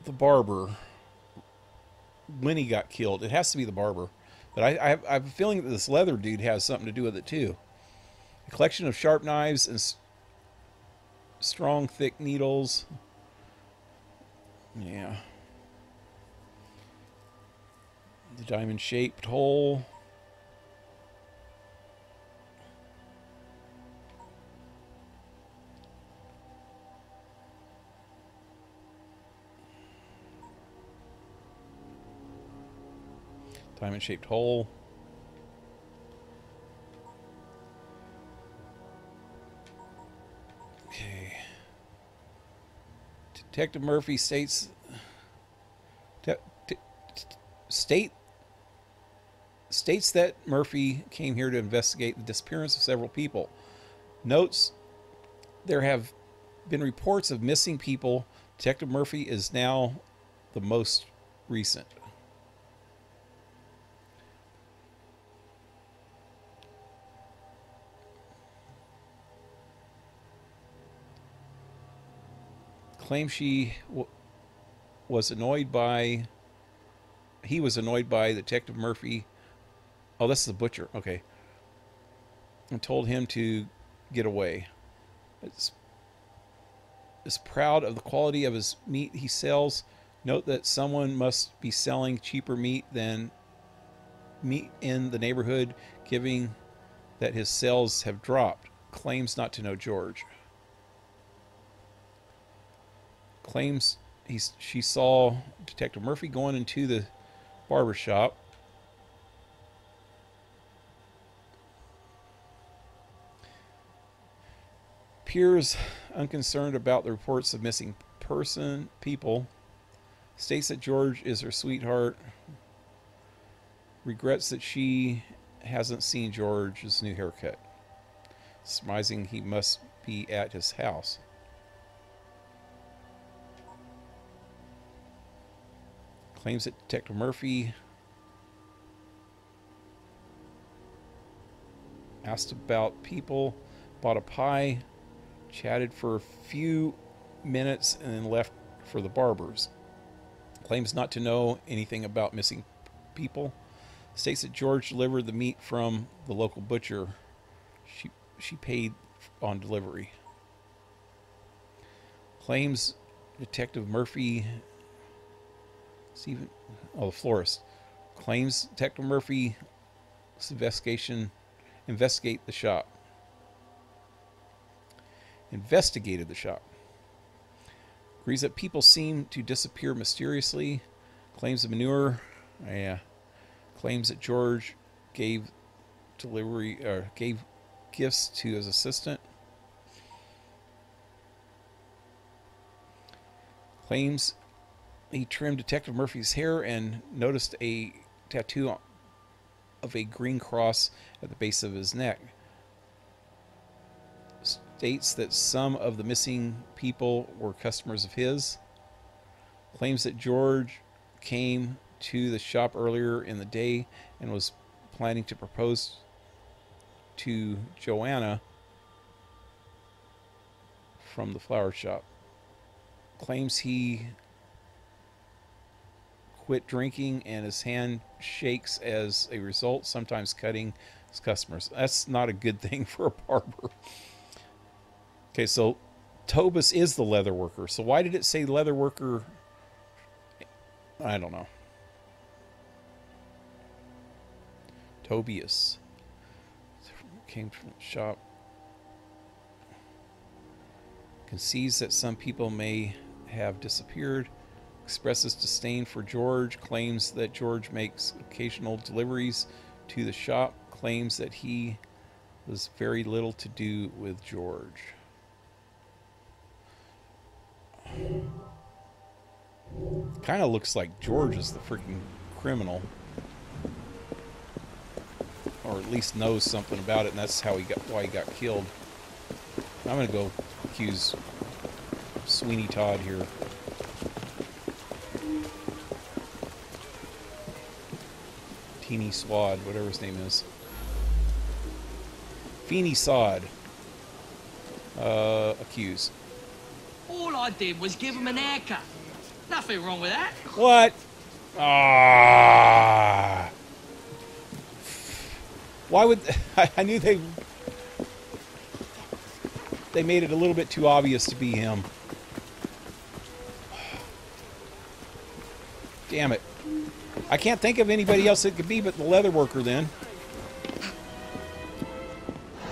the barber when he got killed. It has to be the barber. But I have a feeling that this leather dude has something to do with it too. A collection of sharp knives and strong, thick needles. Yeah. The diamond-shaped hole. Diamond-shaped hole. Okay. Detective Murphy states that Murphy came here to investigate the disappearance of several people. Notes, there have been reports of missing people. Detective Murphy is now the most recent. Claims he was annoyed by Detective Murphy. Oh, this is the butcher. Okay. And told him to get away. Is proud of the quality of his meat he sells. Note that someone must be selling cheaper meat than meat in the neighborhood, given that his sales have dropped. Claims not to know George. Claims she saw Detective Murphy going into the barber shop. Appears unconcerned about the reports of missing people. States that George is her sweetheart. Regrets that she hasn't seen George's new haircut. Surmising he must be at his house. Claims that Detective Murphy asked about people, bought a pie, chatted for a few minutes, and then left for the barber's. Claims not to know anything about missing people. States that George delivered the meat from the local butcher. She paid on delivery. Claims Detective Murphy... the florist. Claims Detective Murphy's investigate the shop. Investigated the shop. Agrees that people seem to disappear mysteriously. Claims the manure. Claims that George gave gifts to his assistant. Claims he trimmed Detective Murphy's hair and noticed a tattoo of a green cross at the base of his neck. States that some of the missing people were customers of his. Claims that George came to the shop earlier in the day and was planning to propose to Joanna from the flower shop. Claims he quit drinking and his hand shakes as a result, sometimes cutting his customers. That's not a good thing for a barber. Okay, so Tobus is the leather worker. So why did it say leather worker? I don't know. Tobias came from the shop. Concedes that some people may have disappeared. Expresses disdain for George. Claims that George makes occasional deliveries to the shop. Claims that he was very little to do with George. Kind of looks like George is the freaking criminal, or at least knows something about it, and that's how why he got killed. I'm gonna go accuse Sweeney Todd here. Teeny Swad, whatever his name is. Feeny Sod. Accuse. All I did was give him an haircut. Nothing wrong with that. What? Ah. Why would... I knew they made it a little bit too obvious to be him. Damn it. I can't think of anybody else it could be but the leather worker then.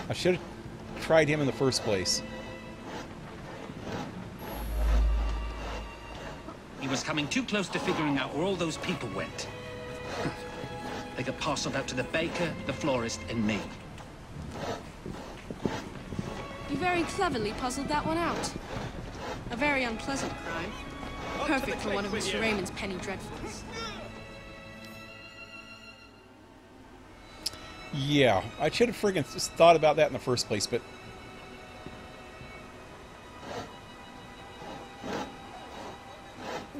I should have tried him in the first place. He was coming too close to figuring out where all those people went. They get parceled out to the baker, the florist, and me. You very cleverly puzzled that one out. A very unpleasant crime. Perfect for one of Mr. Raymond's penny dreadfuls. Yeah, I should have friggin' thought about that in the first place, but...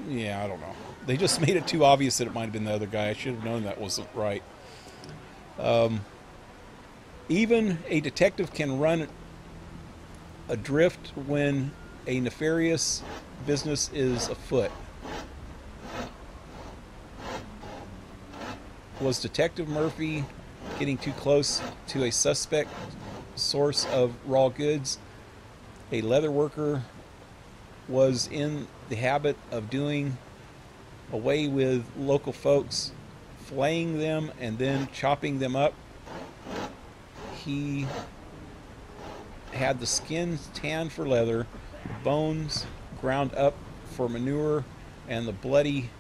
yeah, I don't know. They just made it too obvious that it might have been the other guy. I should have known that wasn't right. Even a detective can run adrift when a nefarious business is afoot. Was Detective Murphy getting too close to a suspect source of raw goods? A leather worker was in the habit of doing away with local folks, flaying them and then chopping them up. He had the skin tanned for leather, the bones ground up for manure, and the bloody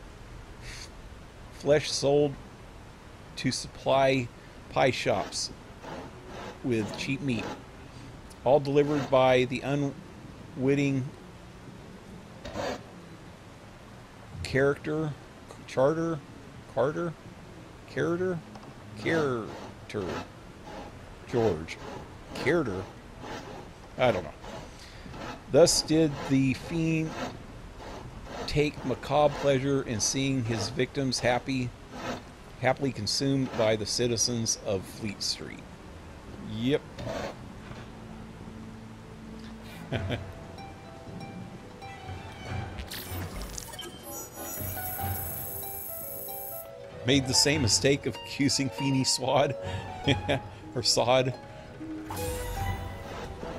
flesh sold to supply pie shops with cheap meat. All delivered by the unwitting character George Carter. I don't know. Thus did the fiend take macabre pleasure in seeing his victims happily consumed by the citizens of Fleet Street. Yep. Made the same mistake of accusing Feeny Swad or Sod.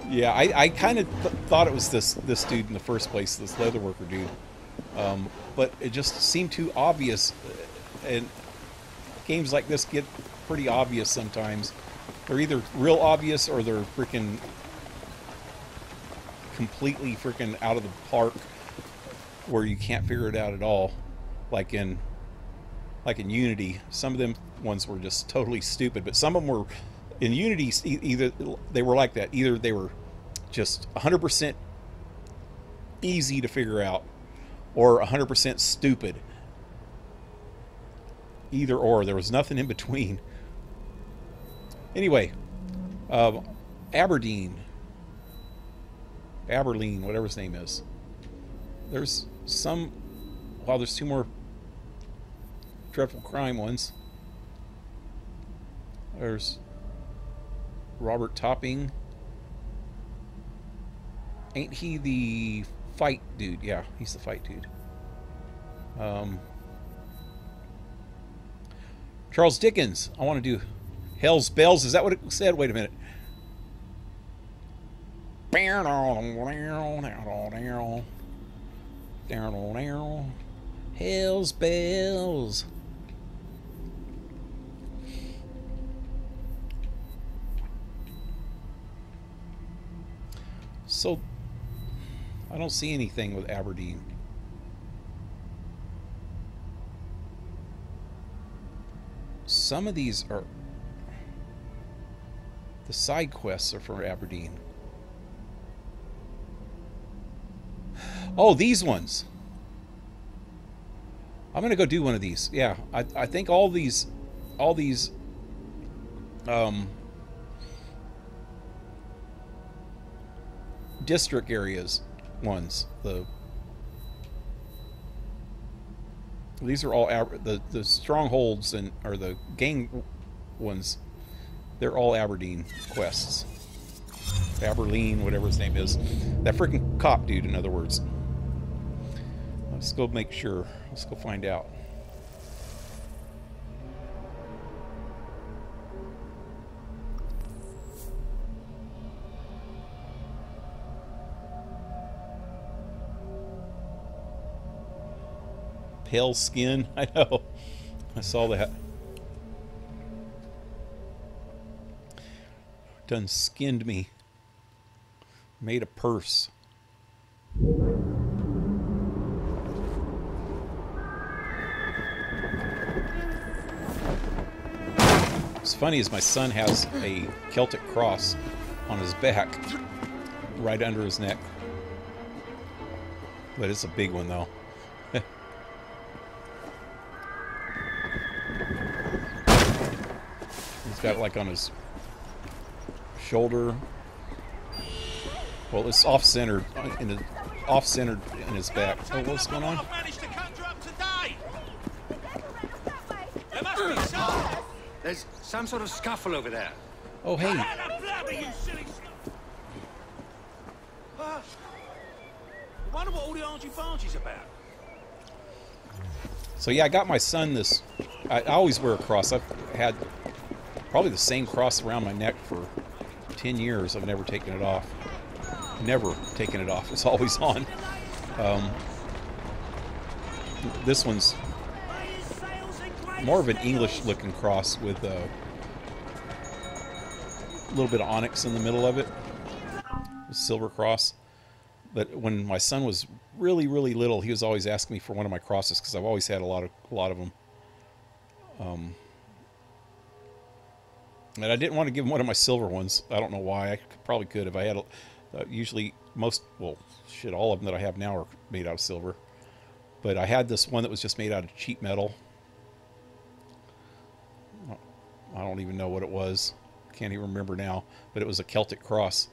Yeah, I kind of thought it was this dude in the first place, this leatherworker dude, but it just seemed too obvious. And games like this get pretty obvious sometimes. They're either real obvious or they're freaking completely freaking out of the park, where you can't figure it out at all. Like in Unity, some of them ones were just totally stupid, but some of them were in Unity. Either they were like that, either they were just 100% easy to figure out, or 100% stupid. Either or, there was nothing in between. Anyway, Aberleen, whatever his name is. There's some. Well, there's two more dreadful crime ones. There's Robert Topping. Ain't he the fight dude? Yeah, he's the fight dude. Charles Dickens. I want to do Hell's Bells. Is that what it said? Wait a minute. Hell's Bells. So, I don't see anything with Aberdeen. Some of these are... the side quests are for Aberdeen. Oh, these ones. I'm gonna go do one of these. Yeah, I think all these district areas ones. These are all the strongholds and or the gang ones. They're all Aberdeen quests. Aberleen, whatever his name is. That freaking cop dude, in other words. Let's go make sure. Let's go find out. Pale skin. I know. I saw that. Done skinned me. Made a purse. What's funny is my son has a Celtic cross on his back, right under his neck. But it's a big one, though. He's got it like on his shoulder. Well, it's off-centered in his back. Oh, what's going on? There's some sort of scuffle over there. Oh, hey. Wonder what all the argy-bargy's about. So yeah, I got my son this. I always wear a cross. I've had probably the same cross around my neck for 10 years. I've never taken it off. Never taken it off. It's always on. This one's more of an English-looking cross with a little bit of onyx in the middle of it. A silver cross. But when my son was really, really little, he was always asking me for one of my crosses because I've always had a lot of them. And I didn't want to give him one of my silver ones. I don't know why. I probably could if I had. Usually, all of them that I have now are made out of silver. But I had this one that was just made out of cheap metal. I don't even know what it was. Can't even remember now. But it was a Celtic cross.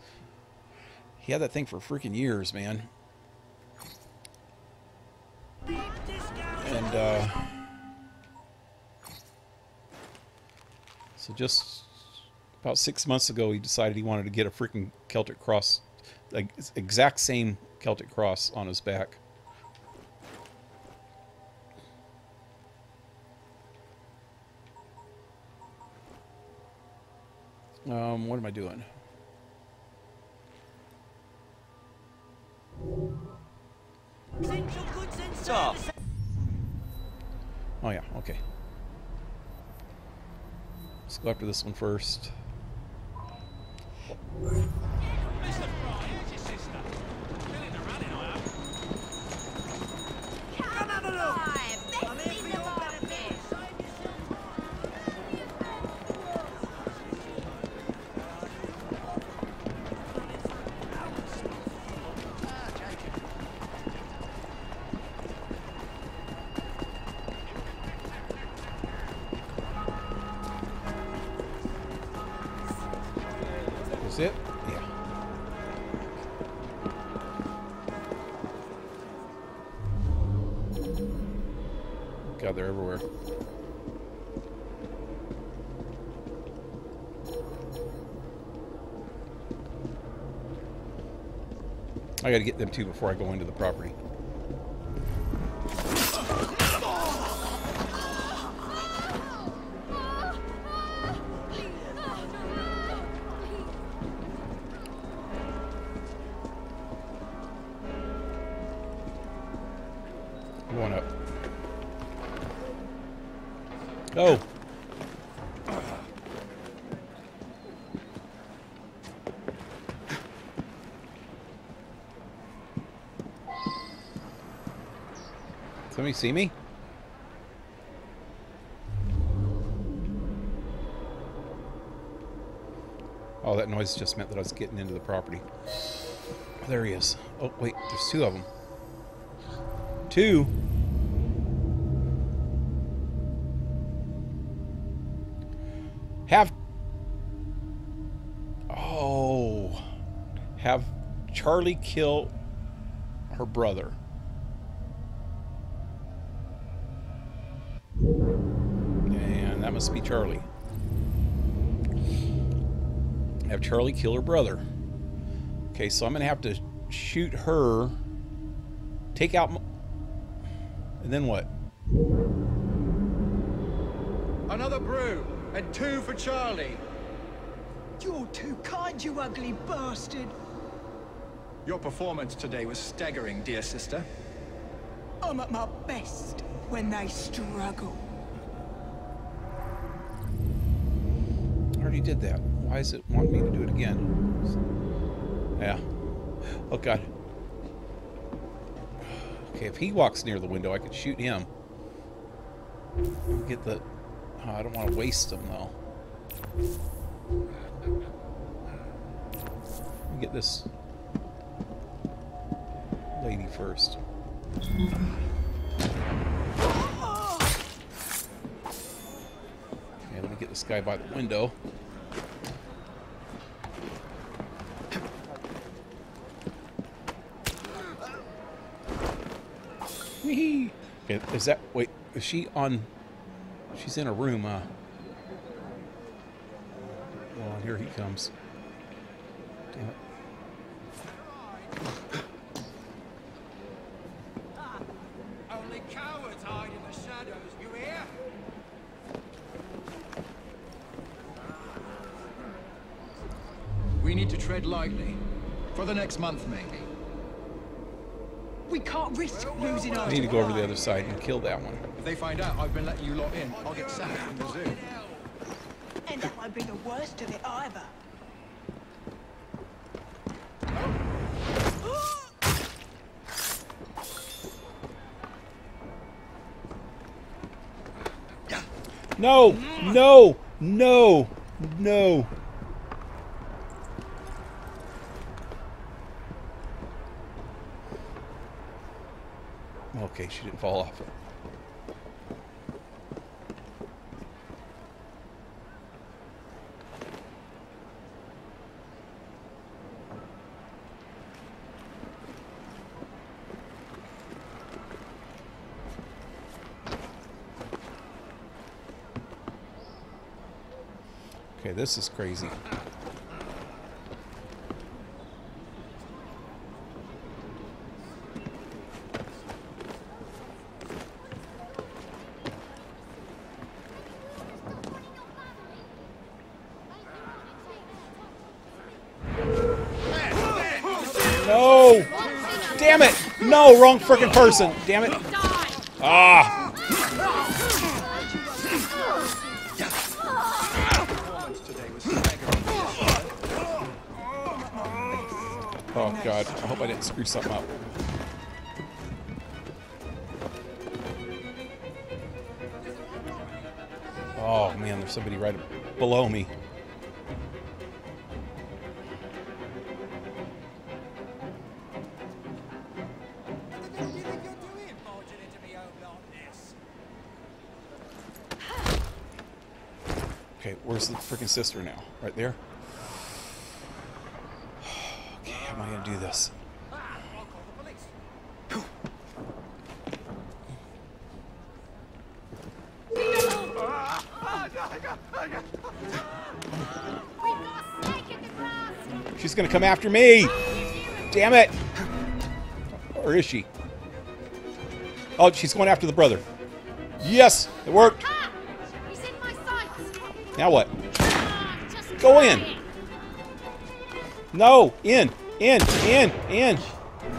He had that thing for freaking years, man. And so just about 6 months ago, he decided he wanted to get a freaking Celtic cross, like exact same Celtic cross on his back. What am I doing? Stop. Oh yeah, okay. Let's go after this one first. Is it? Yeah. God, they're everywhere. I gotta get them too before I go into the property. Going up. Go. Somebody see me? Oh, that noise just meant that I was getting into the property. There he is. Oh, wait, there's two of them. Two? Have Charlie kill her brother. And that must be Charlie. Have Charlie kill her brother. Okay, so I'm going to have to shoot her, take out, and then what? Another brew, and 2 for Charlie. You're too kind, you ugly bastard. Your performance today was staggering, dear sister. I'm at my best when they struggle. I already did that. Why does it want me to do it again? Yeah. Oh, God. Okay, if he walks near the window, I could shoot him. Get the... Oh, I don't want to waste him, though. Let me get this lady first. Okay, let me get this guy by the window. Whee! Okay, is that... Wait, is she on... She's in a room, huh? Oh, here he comes. Damn it. Only cowards hide in the shadows, you hear? We need to tread lightly. For the next month, maybe. We can't risk losing our... I need to go over to the other side and kill that one. If they find out I've been letting you lot in, I'll get sacked from the zoo. And that won't be the worst of it either. No! No! No! No! Okay, she didn't fall off. Okay, this is crazy. No! Damn it! No, wrong frickin' person. Damn it. Ah! Oh god, I hope I didn't screw something up. Oh man, there's somebody right below me. Okay, where's the freaking sister now? Right there? Okay, how am I gonna do this? She's gonna come after me! Damn it! Or is she? Oh, she's going after the brother. Yes! It worked! Now what? Go in! No! In! In! In! In!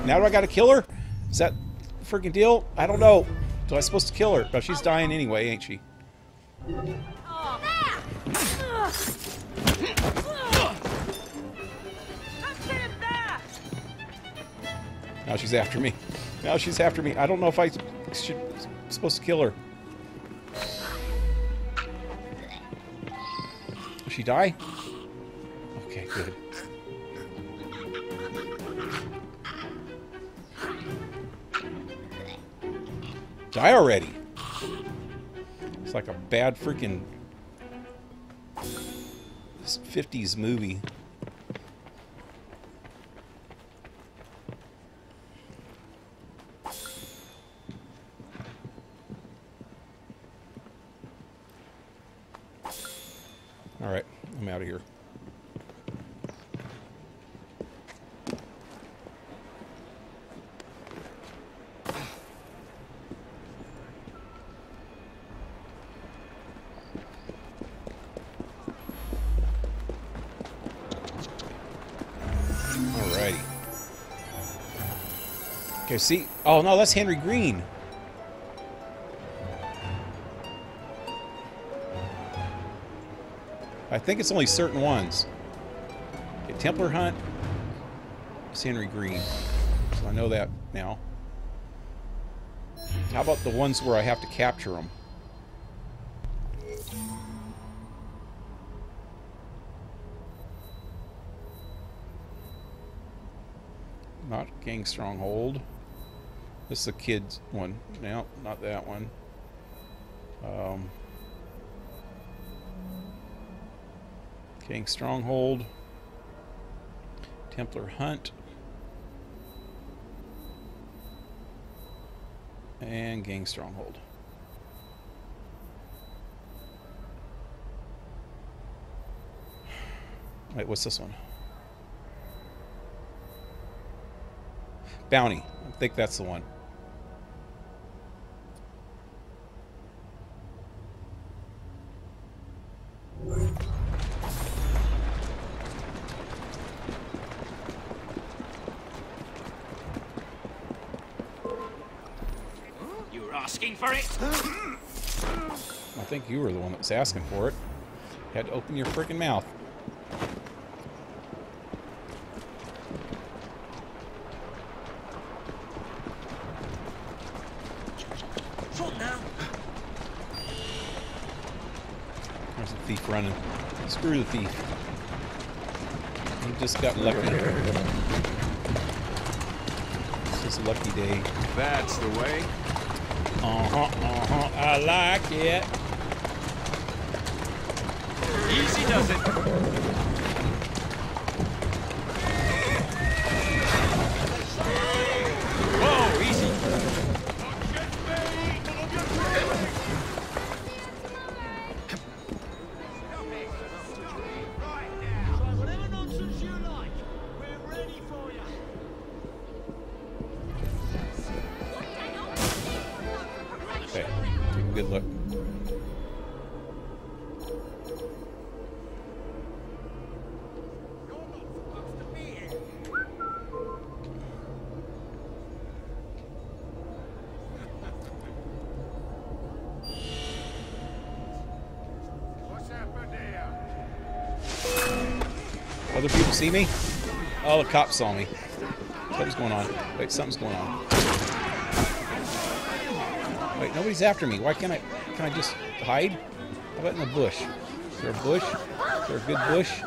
Now do I gotta kill her? Is that the freaking deal? I don't know. So I'm supposed to kill her? But she's dying anyway, ain't she? Now she's after me. Now she's after me. I don't know if I should supposed to kill her. Did she die? Okay, good. Die already. It's like a bad freaking 50s movie. All right, I'm out of here. Alrighty. Okay, see? Oh, no, that's Henry Green. I think it's only certain ones. Okay, Templar Hunt. It's Henry Green. So I know that now. How about the ones where I have to capture them? Not Gang Stronghold. This is a kid's one. No, not that one. Gang Stronghold. Templar Hunt. And Gang Stronghold. Wait, what's this one? Bounty. I think that's the one. You were asking for it? I think you were the one that was asking for it. You had to open your freaking mouth. There's a thief running. Screw the thief. He just got lucky. It's just a lucky day. That's the way. I like it. Easy does it. Whoa, easy. Okay, take a good look. Other people see me? Oh, the cops saw me. Something's going on. Wait, something's going on. Wait, nobody's after me. Why can't I? Can I just hide? How about in the bush? Is there a bush? Is there a good bush?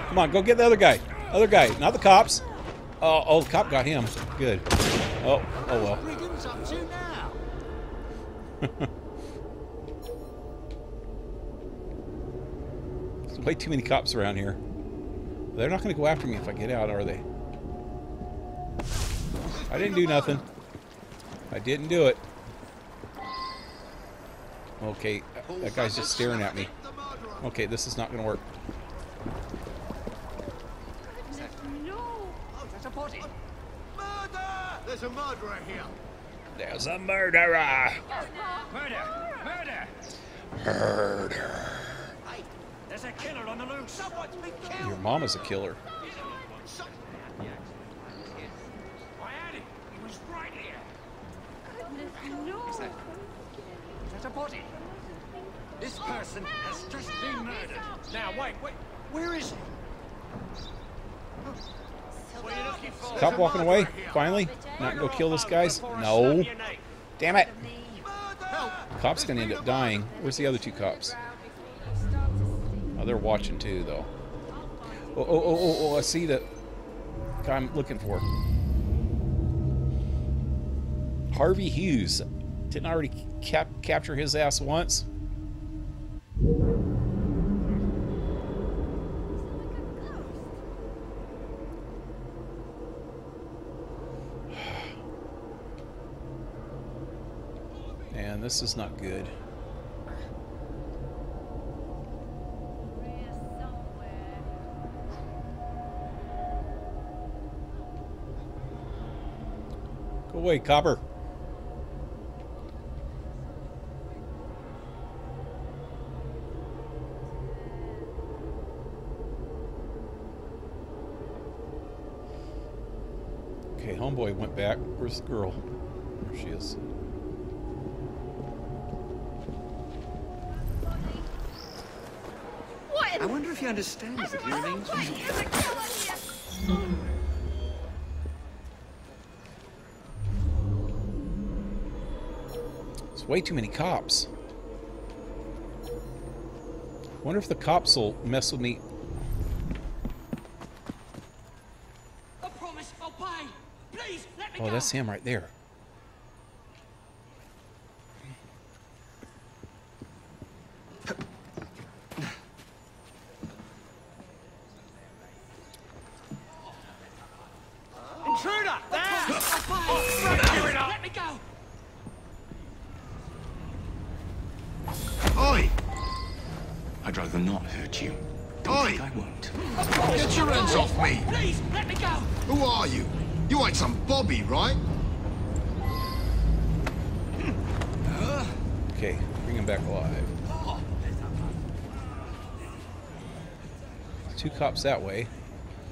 Come on, go get the other guy. Other guy, not the cops. Oh, the cop got him. Good. Oh well. There's way too many cops around here. They're not going to go after me if I get out, are they? I didn't do nothing. I didn't do it. Okay, that guy's just staring at me. Okay, this is not going to work. There's a murderer here. There's a murderer. Murder! Murder. Hey, there's a killer on the loose. Someone's been killed. Your mom is a killer. I had him. He was right here. Goodness, no. Is that a body? This person has just been murdered. Now, wait. Where is he? What are you looking for? Cop walking away, finally. Not go kill this guys? No. Damn it. Cop's gonna end up dying. Where's the other two cops? Oh, they're watching too, though. Oh, I see the guy I'm looking for. Harvey Hughes. Didn't I already capture his ass once? Man, this is not good. Go away, copper. Okay, homeboy went back. Where's the girl? There she is. I wonder if he understands that he remains. There's way too many cops. Wonder if the cops will mess with me. I promise I'll pay. Please, let me go. Oh, that's him right there. Intruder! There! Let me go! Oi! I'd rather not hurt you. Oi! I won't. Get your hands off me! Please, let me go! Who are you? You ain't some Bobby, right? Okay, bring him back alive. Two cops that way.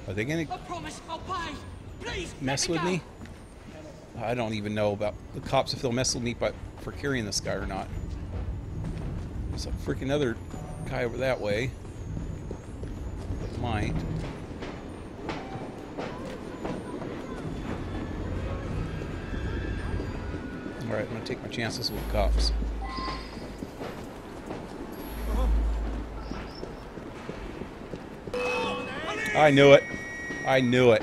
Are they gonna I promise I'll pay. Please, mess with me? I don't even know about the cops if they'll mess with me for carrying this guy or not. There's a freaking other guy over that way. That might. Alright, I'm gonna take my chances with the cops. I knew it. I knew it.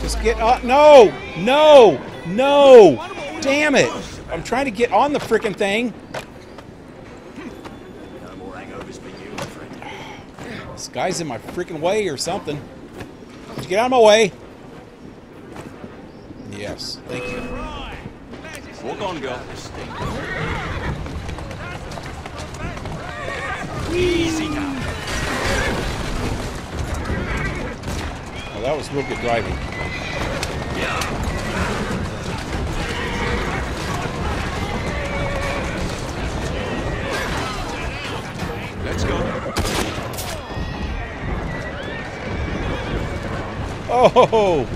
Just get on. No! No! No! Damn it! I'm trying to get on the frickin' thing. This guy's in my frickin' way or something. Would you get out of my way? Yes, thank you. Walk on, girl. Easy now. Well, that was real good driving. Let's go. Oh!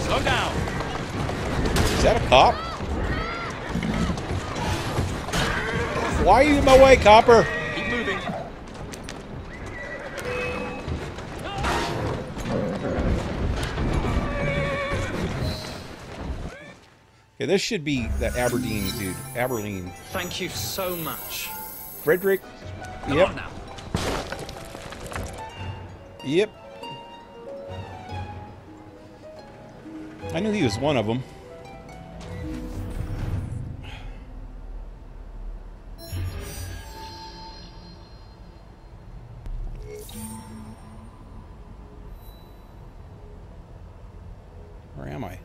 Slow down. Is that a cop? Why are you in my way, copper? Keep moving. Okay, this should be that Aberdeen dude. Aberline. Thank you so much. Frederick. Come Yep. on now. Yep. I knew he was one of them. Where am I?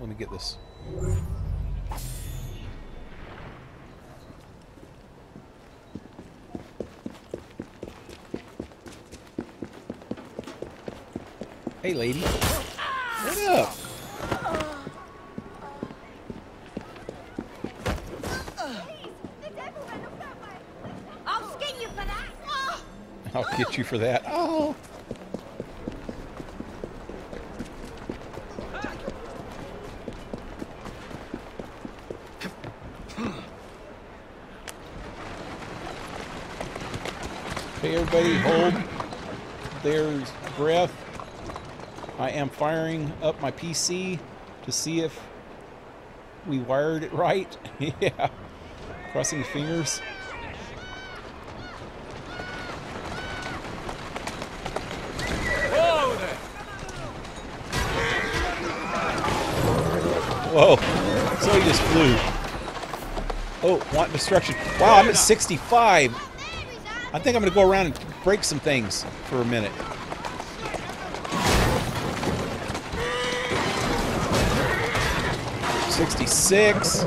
Let me get this. Hey, lady. What up? I'll skin you for that. I'll get you for that. Oh. Okay, everybody, hold their breath. I am firing up my PC to see if we wired it right. Yeah. Crossing fingers. Whoa. So he just flew. Oh, want destruction. Wow, I'm at 65. I think I'm going to go around and break some things for a minute. $66.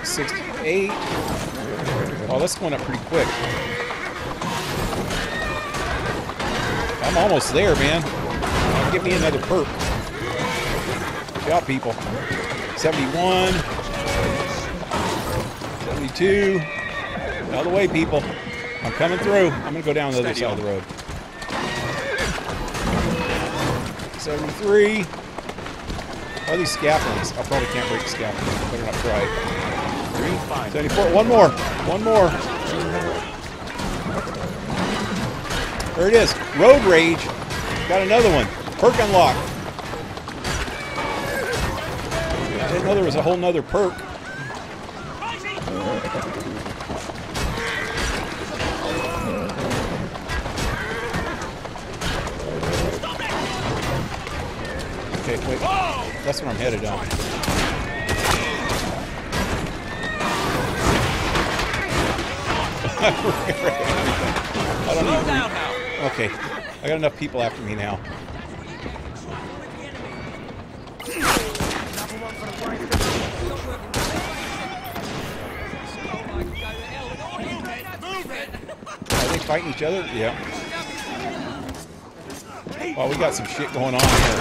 68. Oh, that's going up pretty quick. I'm almost there, man. Give me another perk. Good job, people. 71. 72. Out of the way, people. I'm coming through. I'm going to go down the other side of the road. 73. What are these scaffoldings? I probably can't break the scaffoldings. Better not try. 74. One more. One more. There it is. Road Rage. Got another one. Perk unlock. I didn't know there was a whole nother perk. Okay, wait. That's where I'm headed on. I don't need to. Okay, I got enough people after me now. Are they fighting each other? Yeah. Oh, we got some shit going on here.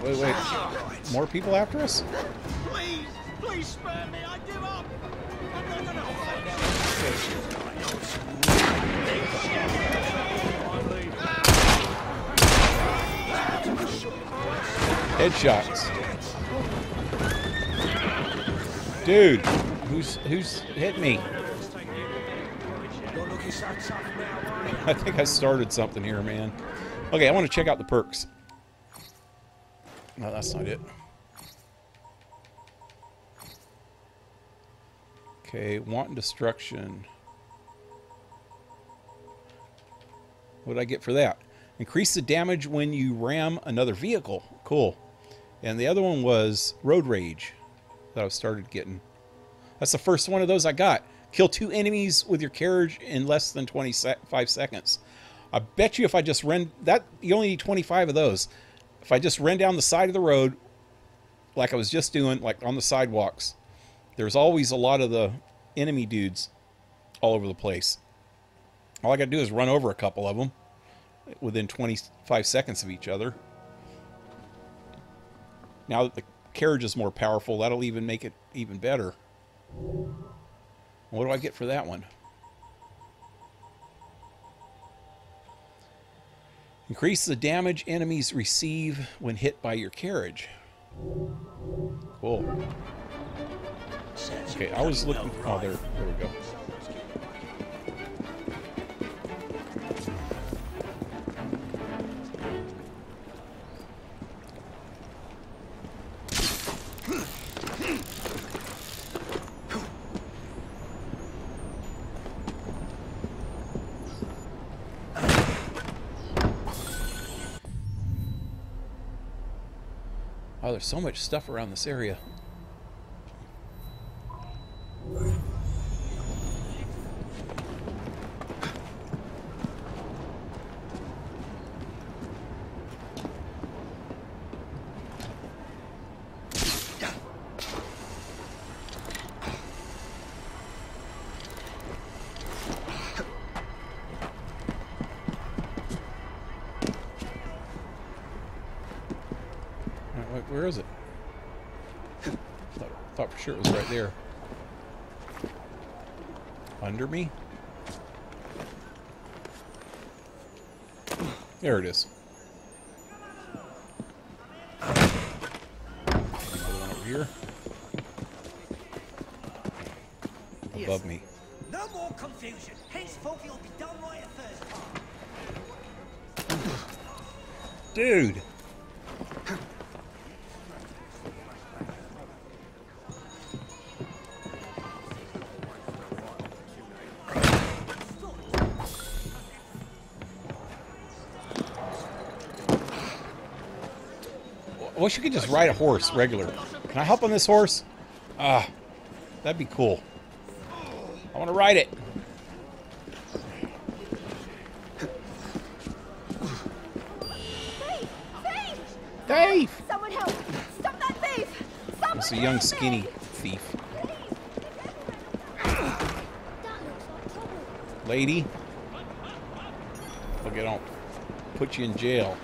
Wait. More people after us? Please spare me. I give up. I'm not gonna Headshots. Dude, who's hit me? I think I started something here, man. Okay, I want to check out the perks. No, that's not it. Okay, wanton destruction. What did I get for that? Increase the damage when you ram another vehicle. Cool. And the other one was Road Rage that I started getting. That's the first one of those I got. Kill 2 enemies with your carriage in less than 25 seconds. I bet you if I just ran that, you only need 25 of those. If I just ran down the side of the road, like I was just doing, like on the sidewalks, there's always a lot of the enemy dudes all over the place. All I got to do is run over a couple of them within 25 seconds of each other. Now that the carriage is more powerful, that'll even make it even better. What do I get for that one? Increase the damage enemies receive when hit by your carriage. Cool. Okay, I was looking. Oh, there we go. Oh, there's so much stuff around this area. Where is it? Thought for sure it was right there. Under me? There it is. Another one over here. above me. No more confusion. Henceforth, you'll be done right at first part. Dude! I wish you could just ride a horse, regular. Can I hop on this horse? Ah, that'd be cool. I want to ride it. Thief! Someone help! Stop that thief! Someone It's a young, skinny thief. Lady. Look, I don't put you in jail.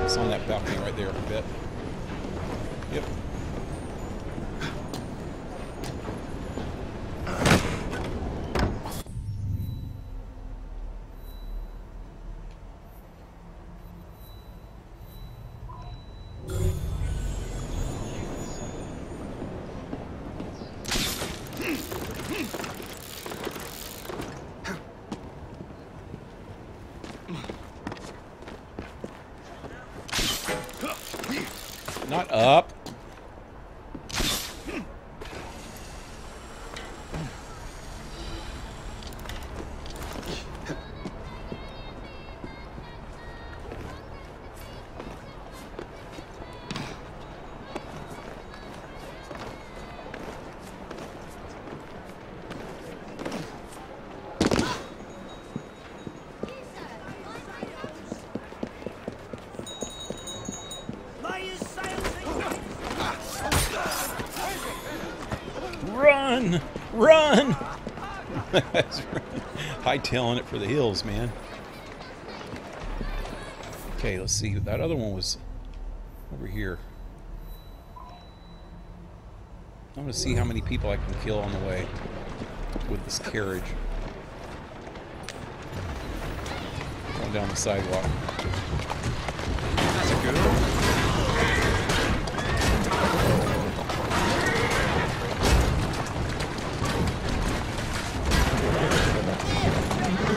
It's on that balcony right there, I bet. Yep. Not up. Run! Run! Hightailing it for the hills, man. Okay, let's see. That other one was over here. I'm going to see how many people I can kill on the way with this carriage. Going down the sidewalk. That's a good one.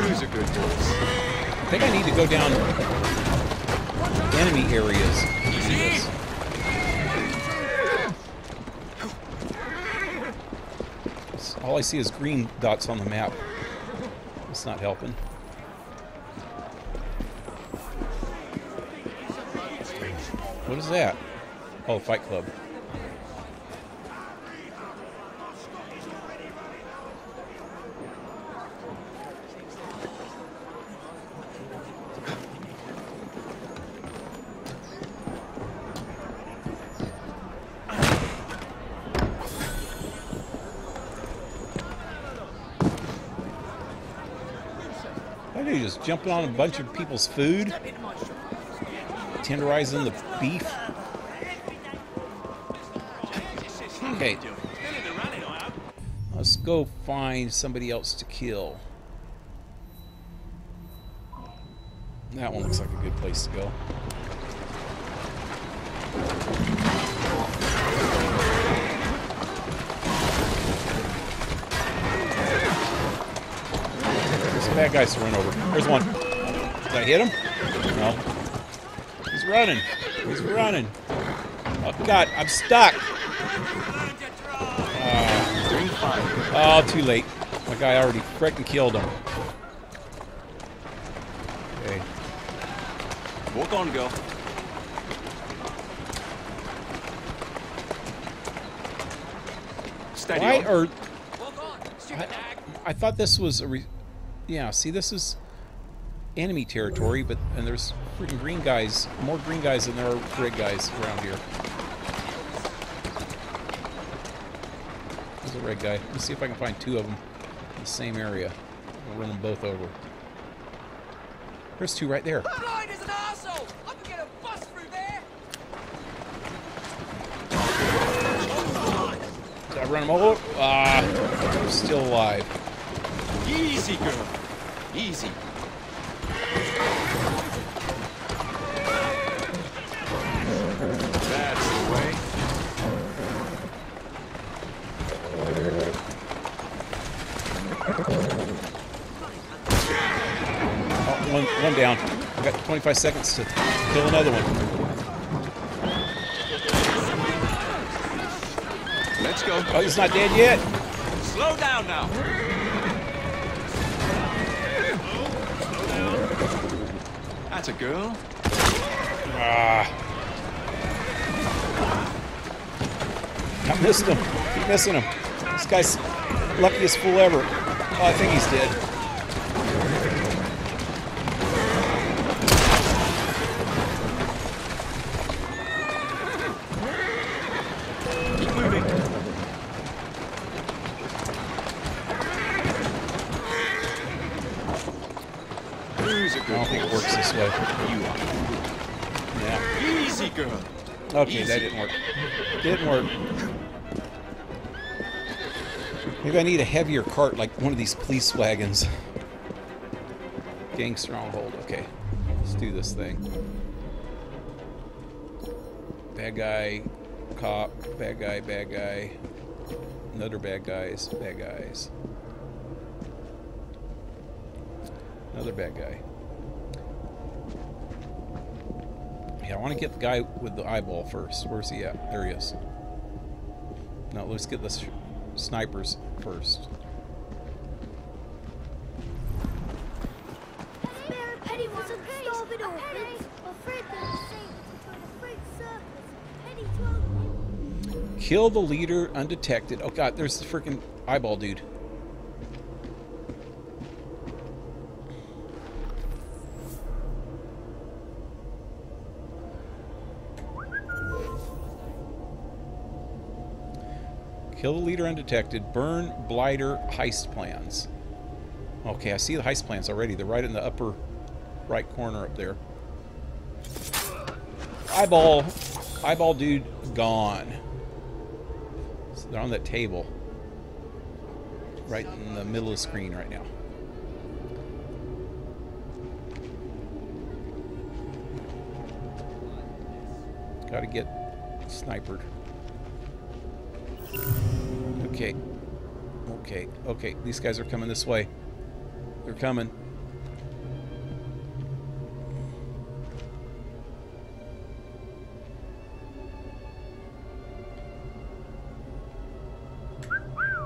Who's a good horse? I think I need to go down enemy areas to do this. All I see is green dots on the map. It's not helping. What is that? Oh, Fight Club. You're just jumping on a bunch of people's food, tenderizing the beef. Okay, let's go find somebody else to kill. That one looks like a good place to go. Bad guys to run over. There's one. Did I hit him? No. He's running. He's running. Oh, God, I'm stuck. Oh, too late. My guy already frickin' killed him. Okay. Walk on, girl. Steady Why on. are... I thought this was a... Yeah, see, this is enemy territory, and there's freaking green guys, more green guys than there are red guys around here. There's a red guy. Let's see if I can find two of them in the same area. I'll run them both over. There's two right there. PaleRider's an arsehole! I can get a bus through there! Did I run them over? Ah, I'm still alive. Easy, girl. Easy. That's the way. Oh, one down. I got 25 seconds to kill another one. Let's go. Oh, he's not dead yet. Slow down now. That's a girl. Ah. I missed him. Keep missing him. This guy's luckiest fool ever. Oh, I think he's dead. Keep moving. Who's a I good don't think it works this way. You are. Yeah. Easy, girl. Okay, Easy. that didn't work. Didn't work. Maybe I need a heavier cart like one of these police wagons. Gang stronghold. Okay. Let's do this thing. Bad guy, cop, bad guy, bad guy. Another bad guys, bad guys. Another bad guy. Yeah, I want to get the guy with the eyeball first. Where's he at? There he is. No, let's get the snipers first. Penny wasn't starving orphans. Afraid they were safe between a freak circus. Penny told me. Kill the leader undetected. Oh god, there's the freaking eyeball dude. Kill the leader undetected. Burn blighter heist plans. Okay, I see the heist plans already. They're right in the upper right corner up there. Eyeball dude gone. So they're on that table. Right in the middle of the screen right now. Gotta get snipered. Okay. Okay. Okay. These guys are coming this way. They're coming.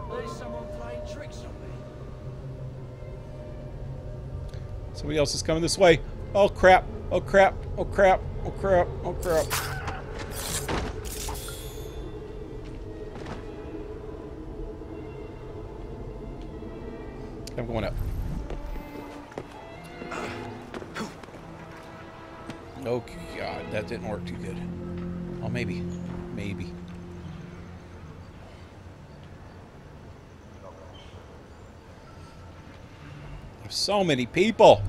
There's someone playing tricks on me. Somebody else is coming this way. Oh crap. Oh crap. Oh crap. Oh crap. Oh crap. I'm going up. Oh god, that didn't work too good. Oh, maybe. Maybe. There's so many people.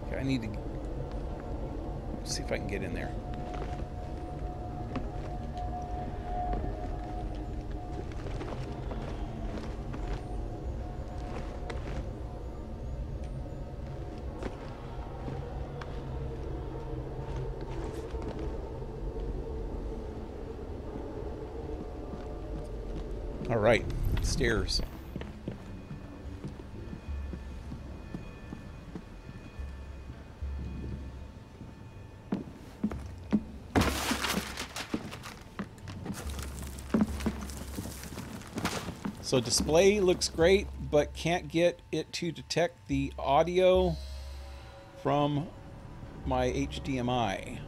Okay, I need to see if I can get in there. All right, stairs. So display looks great, but can't get it to detect the audio from my HDMI.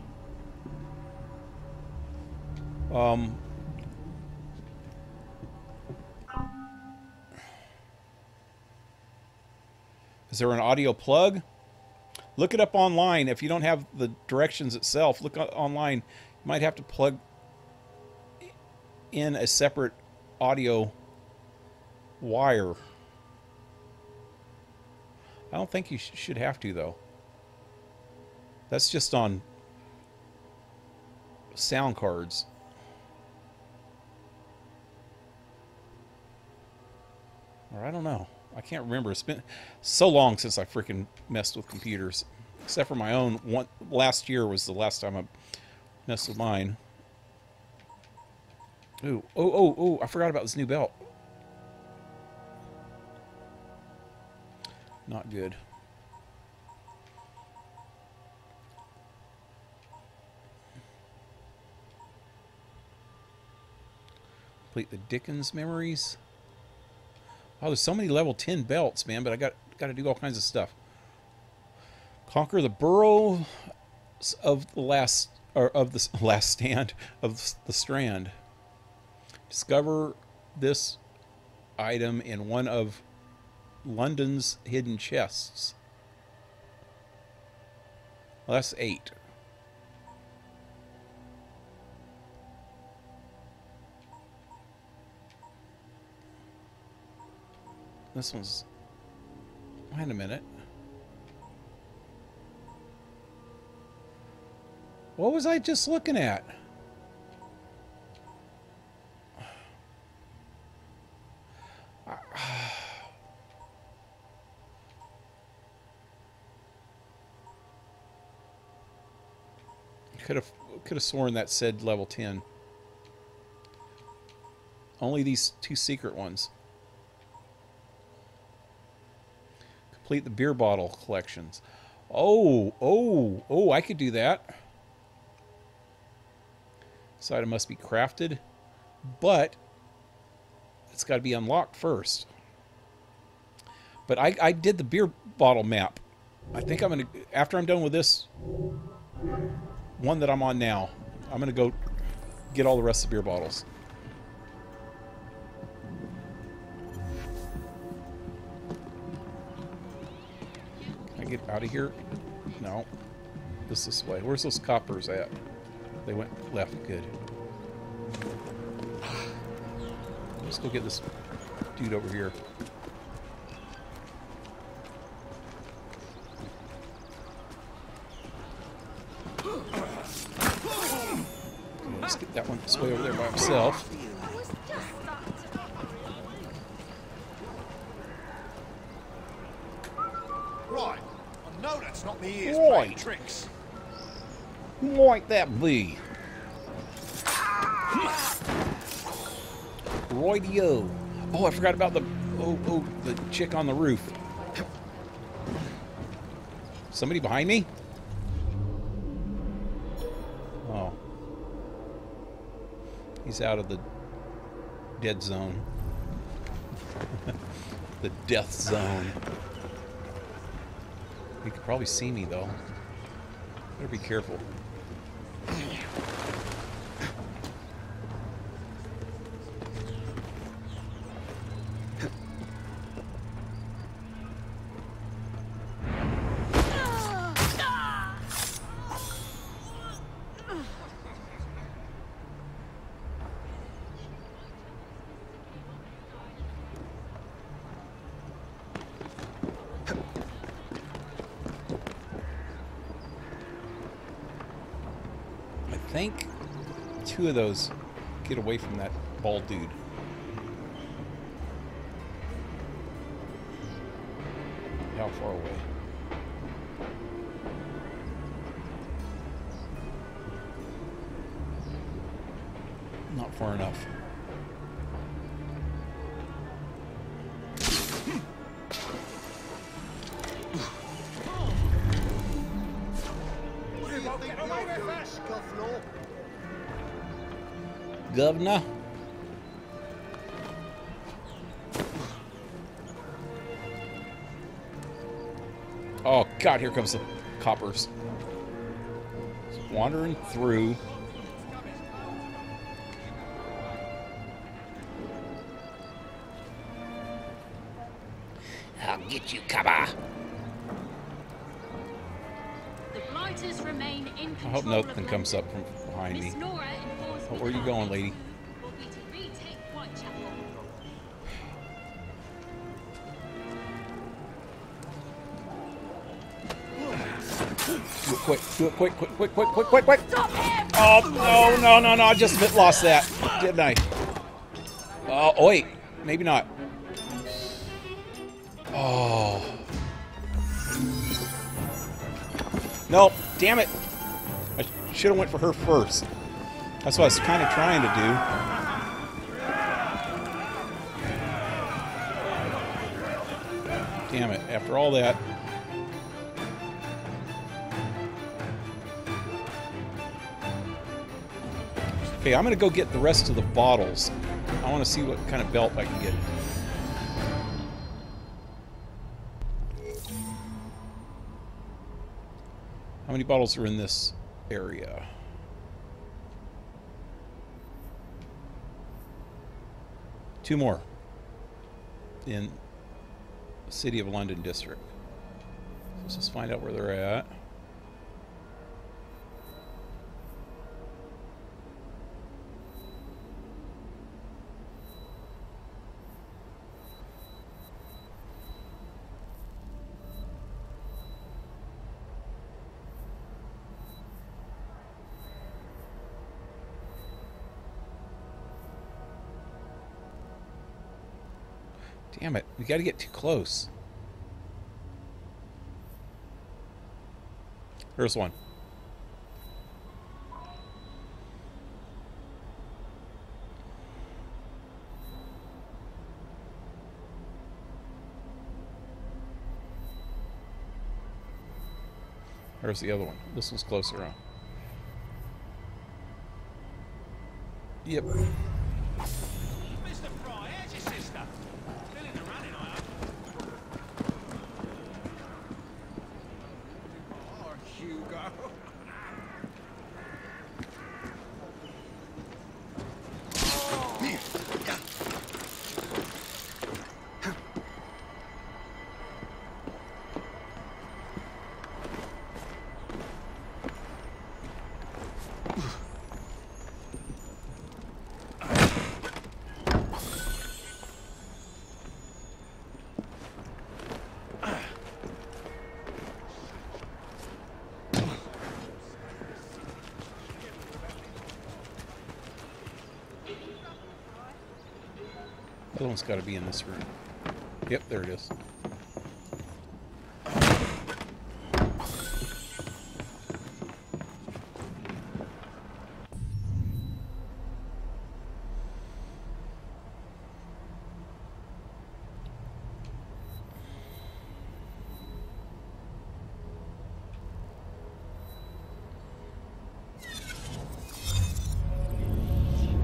Is there an audio plug? Look it up online. If you don't have the directions itself, look online. You might have to plug in a separate audio wire. I don't think you should have to, though. That's just on sound cards. Or I don't know. I can't remember. It's been so long since I freaking messed with computers. Except for my own. Last year was the last time I messed with mine. Ooh. Oh, I forgot about this new belt. Not good. Complete the Dickens memories. Oh, there's so many level 10 belts, man, but I got to do all kinds of stuff. Conquer the burrow of the last stand of the Strand. Discover this item in one of London's hidden chests. Well, that's 8. This one's... Wait a minute. What was I just looking at? Could have sworn that said level 10. Only these 2 secret ones. Complete the beer bottle collections. Oh, I could do that. This item must be crafted, but it's got to be unlocked first. But I did the beer bottle map. I think I'm going to, after I'm done with this one that I'm on now, I'm going to go get all the rest of the beer bottles. Can I get out of here? No. This way. Where's those coppers at? They went left. Good. Let's go get this dude over here. Let's get that one this way over there by himself. Right. I know that's not me ears Right. playing tricks. Who might that be? Roy-dio. Oh, I forgot about the the chick on the roof. Somebody behind me? Oh. He's out of the dead zone. The death zone. He could probably see me though. Better be careful. I think 2 of those get away from that bald dude. How far away? Not far enough. Governor. Oh God, here comes the coppers. Just wandering through. I'll get you, copper. The blighters remain in control. I hope nothing comes up from behind me. Oh, where are you going, lady? Do it quick. Do it quick. Quick. Oh, no. I just lost that, didn't I? Oh, wait. Maybe not. Oh. No, damn it. I should have went for her first. That's what I was kind of trying to do. Damn it, after all that. Okay, I'm going to go get the rest of the bottles. I want to see what kind of belt I can get. How many bottles are in this area? Two more in the City of London district. Let's just find out where they're at. Damn it, we gotta get too close. Here's one. There's the other one. This one's closer, huh? Yep. The other one's got to be in this room. Yep, there it is.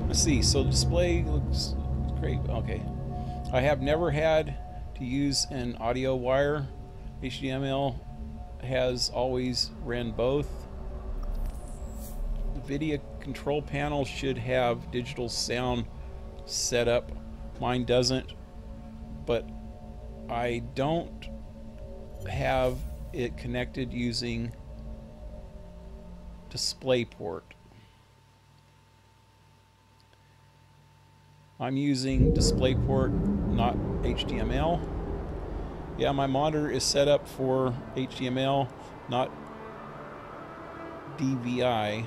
Let's see, so display looks great. Okay. I have never had to use an audio wire. HDMI has always ran both. The video control panel should have digital sound set up. Mine doesn't, but I don't have it connected using DisplayPort. I'm using DisplayPort, not HDMI. Yeah, my monitor is set up for HDMI, not DVI.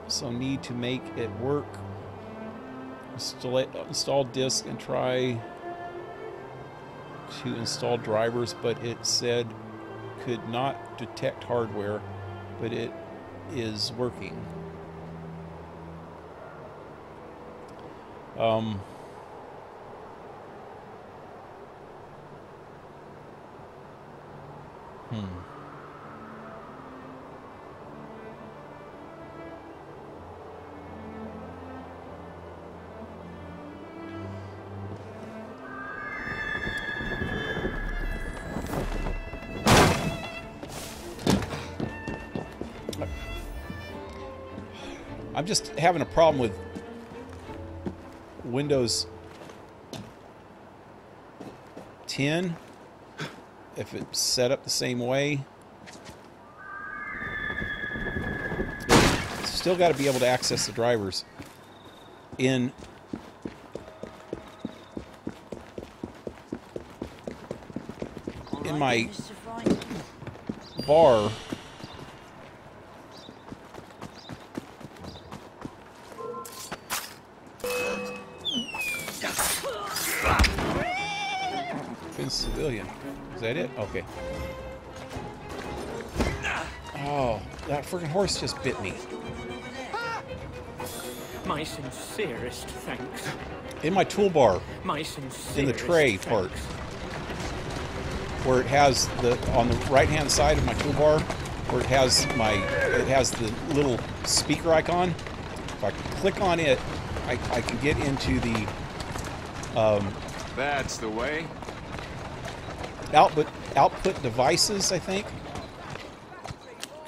So need to make it work. Install disk and try to install drivers, but it said could not detect hardware, but it is working. I'm just having a problem with Windows 10 if it's set up the same way. Still got to be able to access the drivers in my bar. Been civilian. Is that it? Okay. Oh, that freaking horse just bit me. My sincerest thanks. In my toolbar. My sincerest in the tray thanks. part. Where it has the, on the right hand side of my toolbar, where it has the little speaker icon. If I click on it, I can get into the That's the way. output devices, I think.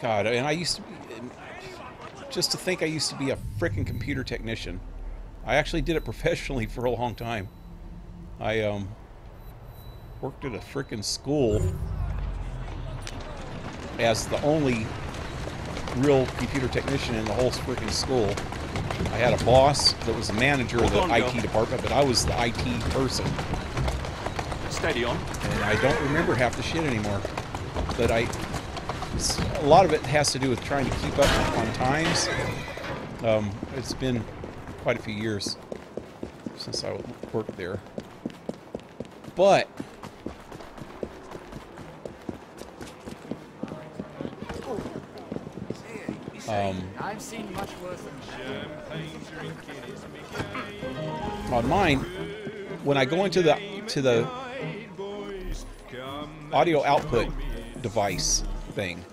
God, and I used to be, just to think I used to be a frickin' computer technician. I actually did it professionally for a long time. I worked at a frickin' school as the only real computer technician in the whole frickin' school. I had a boss that was the manager of the IT department, but I was the IT person. Steady on. And I don't remember half the shit anymore. But a lot of it has to do with trying to keep up on times. It's been quite a few years since I worked there. But I've seen much worse than on mine, when I go into the audio output device thing,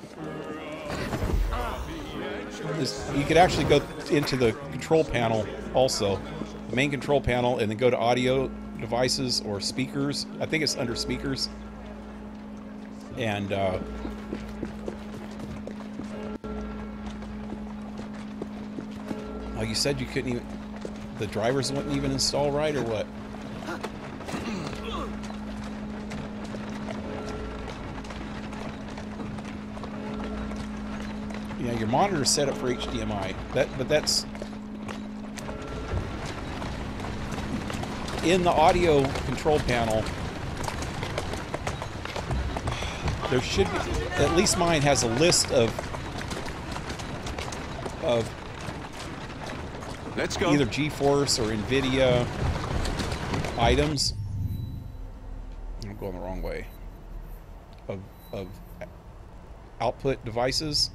you could actually go into the control panel also, the main control panel, and then go to audio devices or speakers. I think it's under speakers. And oh, you said you couldn't even, the drivers wouldn't even install right, or what? Yeah, your monitor is set up for HDMI. But that's in the audio control panel. There should be, at least mine has a list of Let's go. Either GeForce or NVIDIA items. I'm going the wrong way. Of output devices.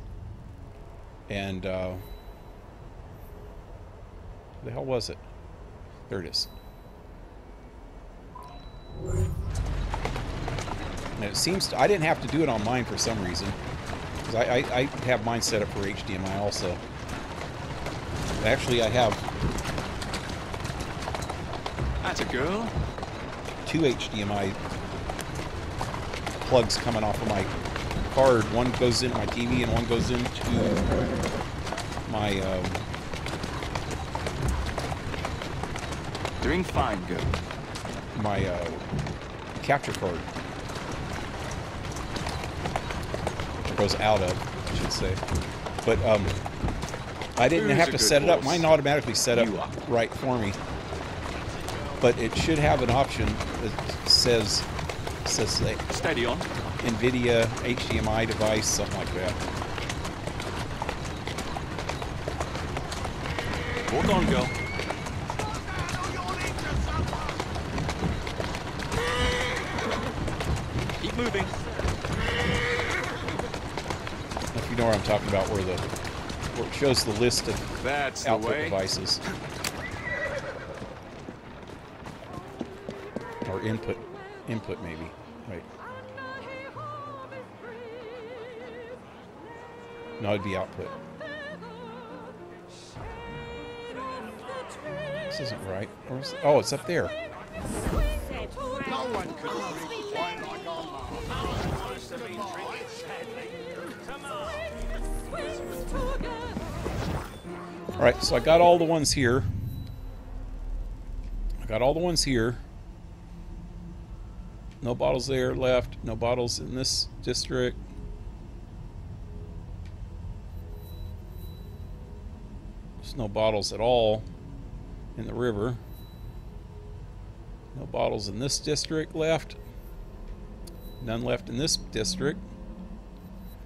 And the hell was it? There it is. And it seems to, I didn't have to do it on mine for some reason, because I have mine set up for HDMI also. Actually, I have. That's a girl. 2 HDMI plugs coming off of my card. One goes into my TV and one goes into my doing fine, girl. My capture card. It goes out of, I should say. But I didn't have to set it up. Mine automatically set up right for me. But it should have an option that says steady on. NVIDIA HDMI device, something like that. Hold on, girl. Keep moving. If you know what I'm talking about, where it shows the list of output devices. Or input maybe, right. No, it'd be output. This isn't right. Oh, it's up there. Alright, so I got all the ones here. No bottles there left. No bottles in this district. There's no bottles at all in the river. No bottles in this district left. None left in this district.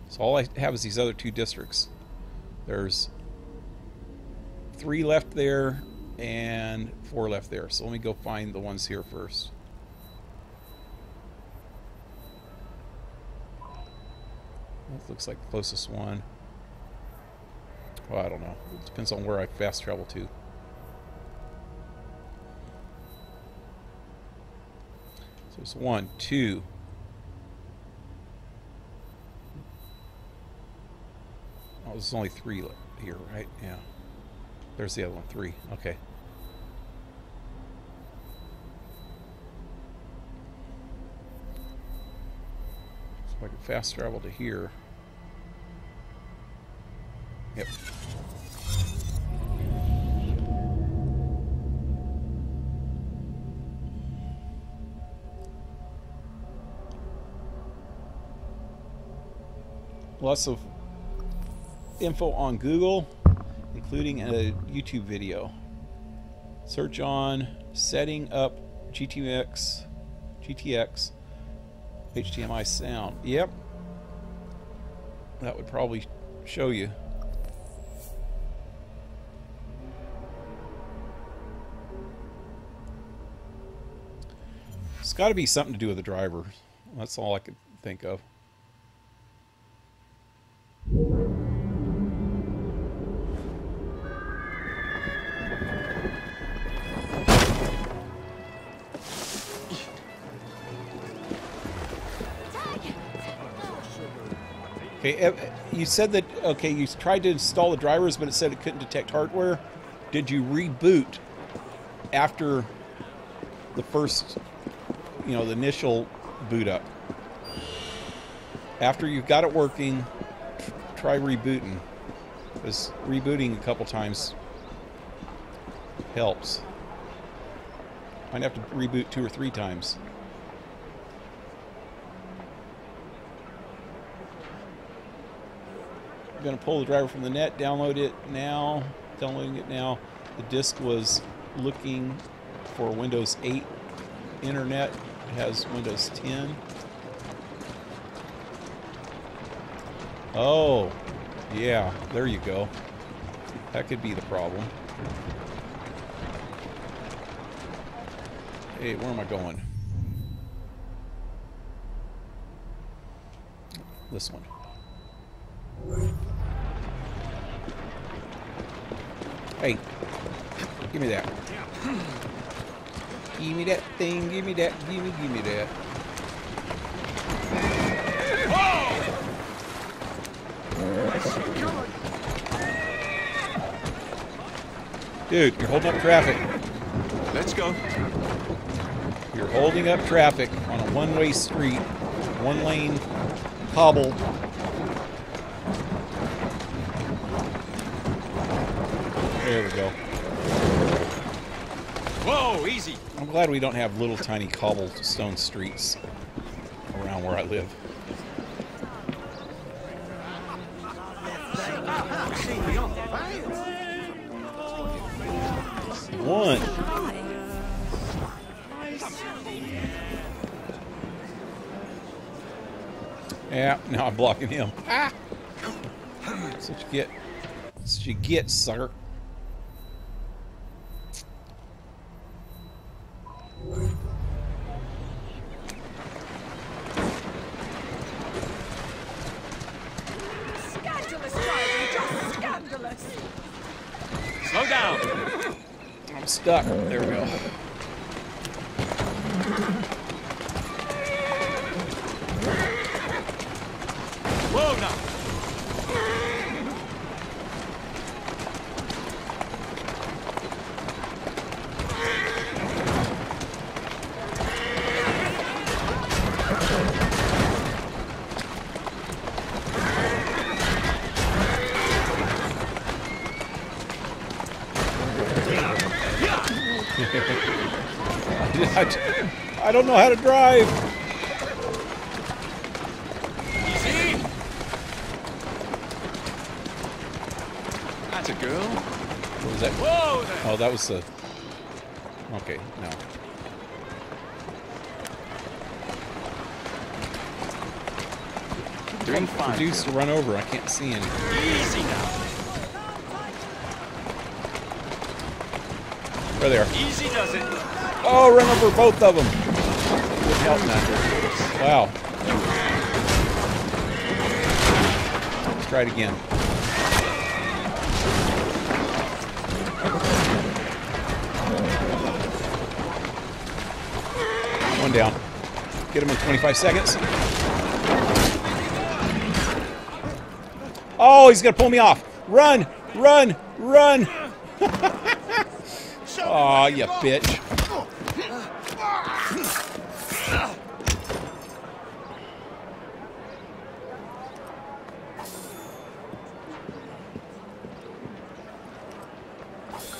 So all I have is these other 2 districts. There's 3 left there and 4 left there. So let me go find the ones here first. That looks like the closest one. Well, I don't know. It depends on where I fast travel to. So there's 1, 2. Oh, there's only 3 here, right? Yeah. There's the other one, 3. Okay. So I can fast travel to here. Yep. Lots of info on Google, including a YouTube video. Search on setting up GTX HDMI sound. Yep. That would probably show you. It's got to be something to do with the driver. That's all I could think of. Okay, you said that, okay, you tried to install the drivers, but it said it couldn't detect hardware. Did you reboot after the first, you know, the initial boot up? After you've got it working, try rebooting. Because rebooting a couple times helps. Might have to reboot 2 or 3 times. I'm going to pull the driver from the net, download it now. Downloading it now. The disk was looking for Windows 8 internet. It has Windows 10. Oh, yeah, there you go. That could be the problem. Hey, where am I going? This one. Hey, give me that. Give me that thing, give me that, give me that. Dude, you're holding up traffic. Let's go. You're holding up traffic on a one-way street, 1-lane cobble. There we go. Whoa, easy. I'm glad we don't have little tiny cobblestone streets around where I live. One. Yeah, now I'm blocking him. Ah! That's what you get. That's what you get, sucker. Scandalous driving, just scandalous. Slow down. I'm stuck. There we go. Whoa, now. I don't know how to drive. Easy. That's a girl. What was that? Whoa there. Oh, that was the... Okay, no. Someone produced a run over. I can't see any. Easy now. There they are. Easy does it. Oh, run over both of them. Wouldn't help none. Wow. Let's try it again. One down. Get him in 25 seconds. Oh, he's going to pull me off. Run, run, run. Aw, you bitch.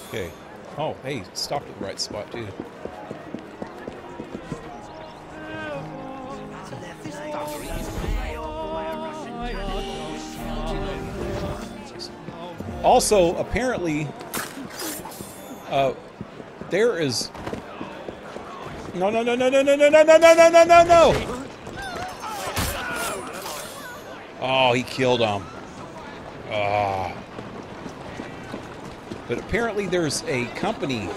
Okay. Oh, hey, stopped at the right spot, too. Also, apparently, there is... No, no, no, no, no, no, no, no, no, no, no, no, no, no! Oh, he killed him. Ah. But apparently there's a company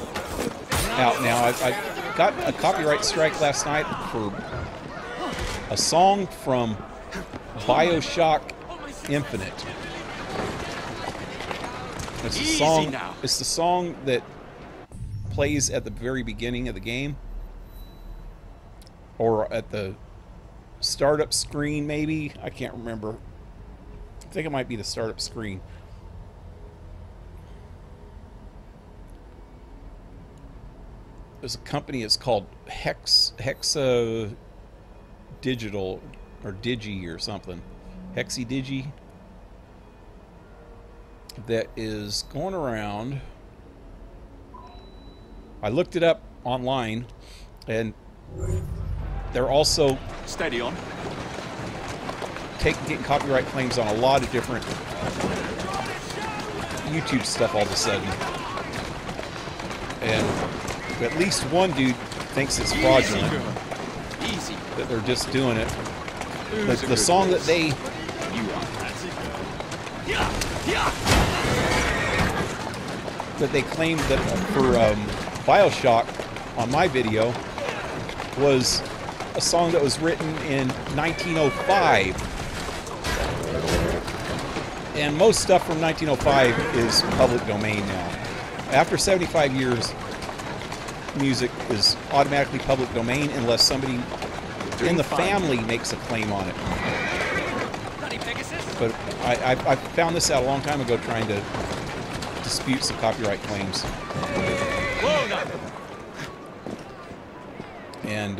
out now. I got a copyright strike last night for a song from BioShock Infinite. It's a song. It's the song that plays at the very beginning of the game, or at the startup screen, maybe. I can't remember. I think it might be the startup screen. There's a company. It's called Hexa Digital or Digi or something. Hexy Digi. That is going around. I looked it up online, and they're also steady on getting copyright claims on a lot of different YouTube stuff all of a sudden. And at least one dude thinks it's fraudulent. Easy. That they're just doing it. The song that they claimed that for BioShock on my video was a song that was written in 1905. And most stuff from 1905 is public domain now. After 75 years, music is automatically public domain unless somebody in the family makes a claim on it. But I found this out a long time ago trying to dispute some copyright claims. And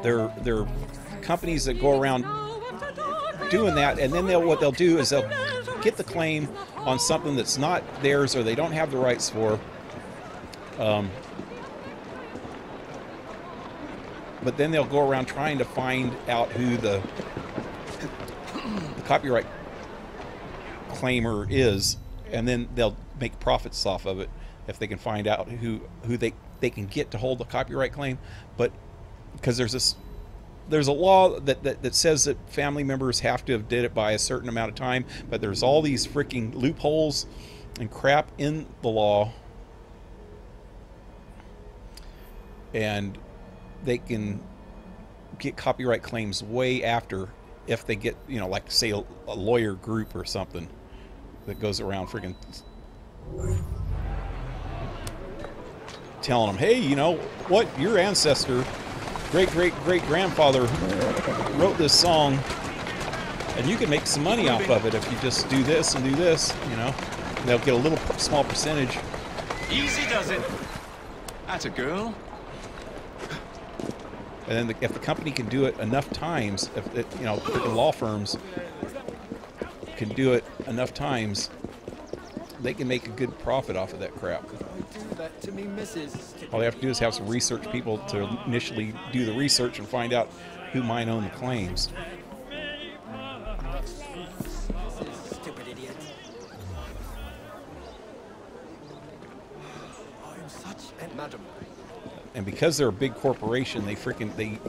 there are companies that go around doing that, and then what they'll do is they'll get the claim on something that's not theirs or they don't have the rights for. But then they'll go around trying to find out who the copyright claimer is, and then they'll make profits off of it if they can find out who they can get to hold the copyright claim. But because there's a law that says that family members have to have did it by a certain amount of time, but there's all these freaking loopholes and crap in the law, and they can get copyright claims way after if they get, you know, like say a lawyer group or something that goes around freaking telling them, hey, you know what, your ancestor, great-great-great-grandfather wrote this song, and you can make some money off of it if you just do this and do this, you know. And they'll get a little small percentage. Easy does it. That's a girl. And then if the company can do it enough times, if it, you know, freaking law firms can do it enough times, they can make a good profit off of that crap. All they have to do is have some research people to initially do the research and find out who might own the claims. Stupid idiot. I'm such an madam. And because they're a big corporation, they freaking the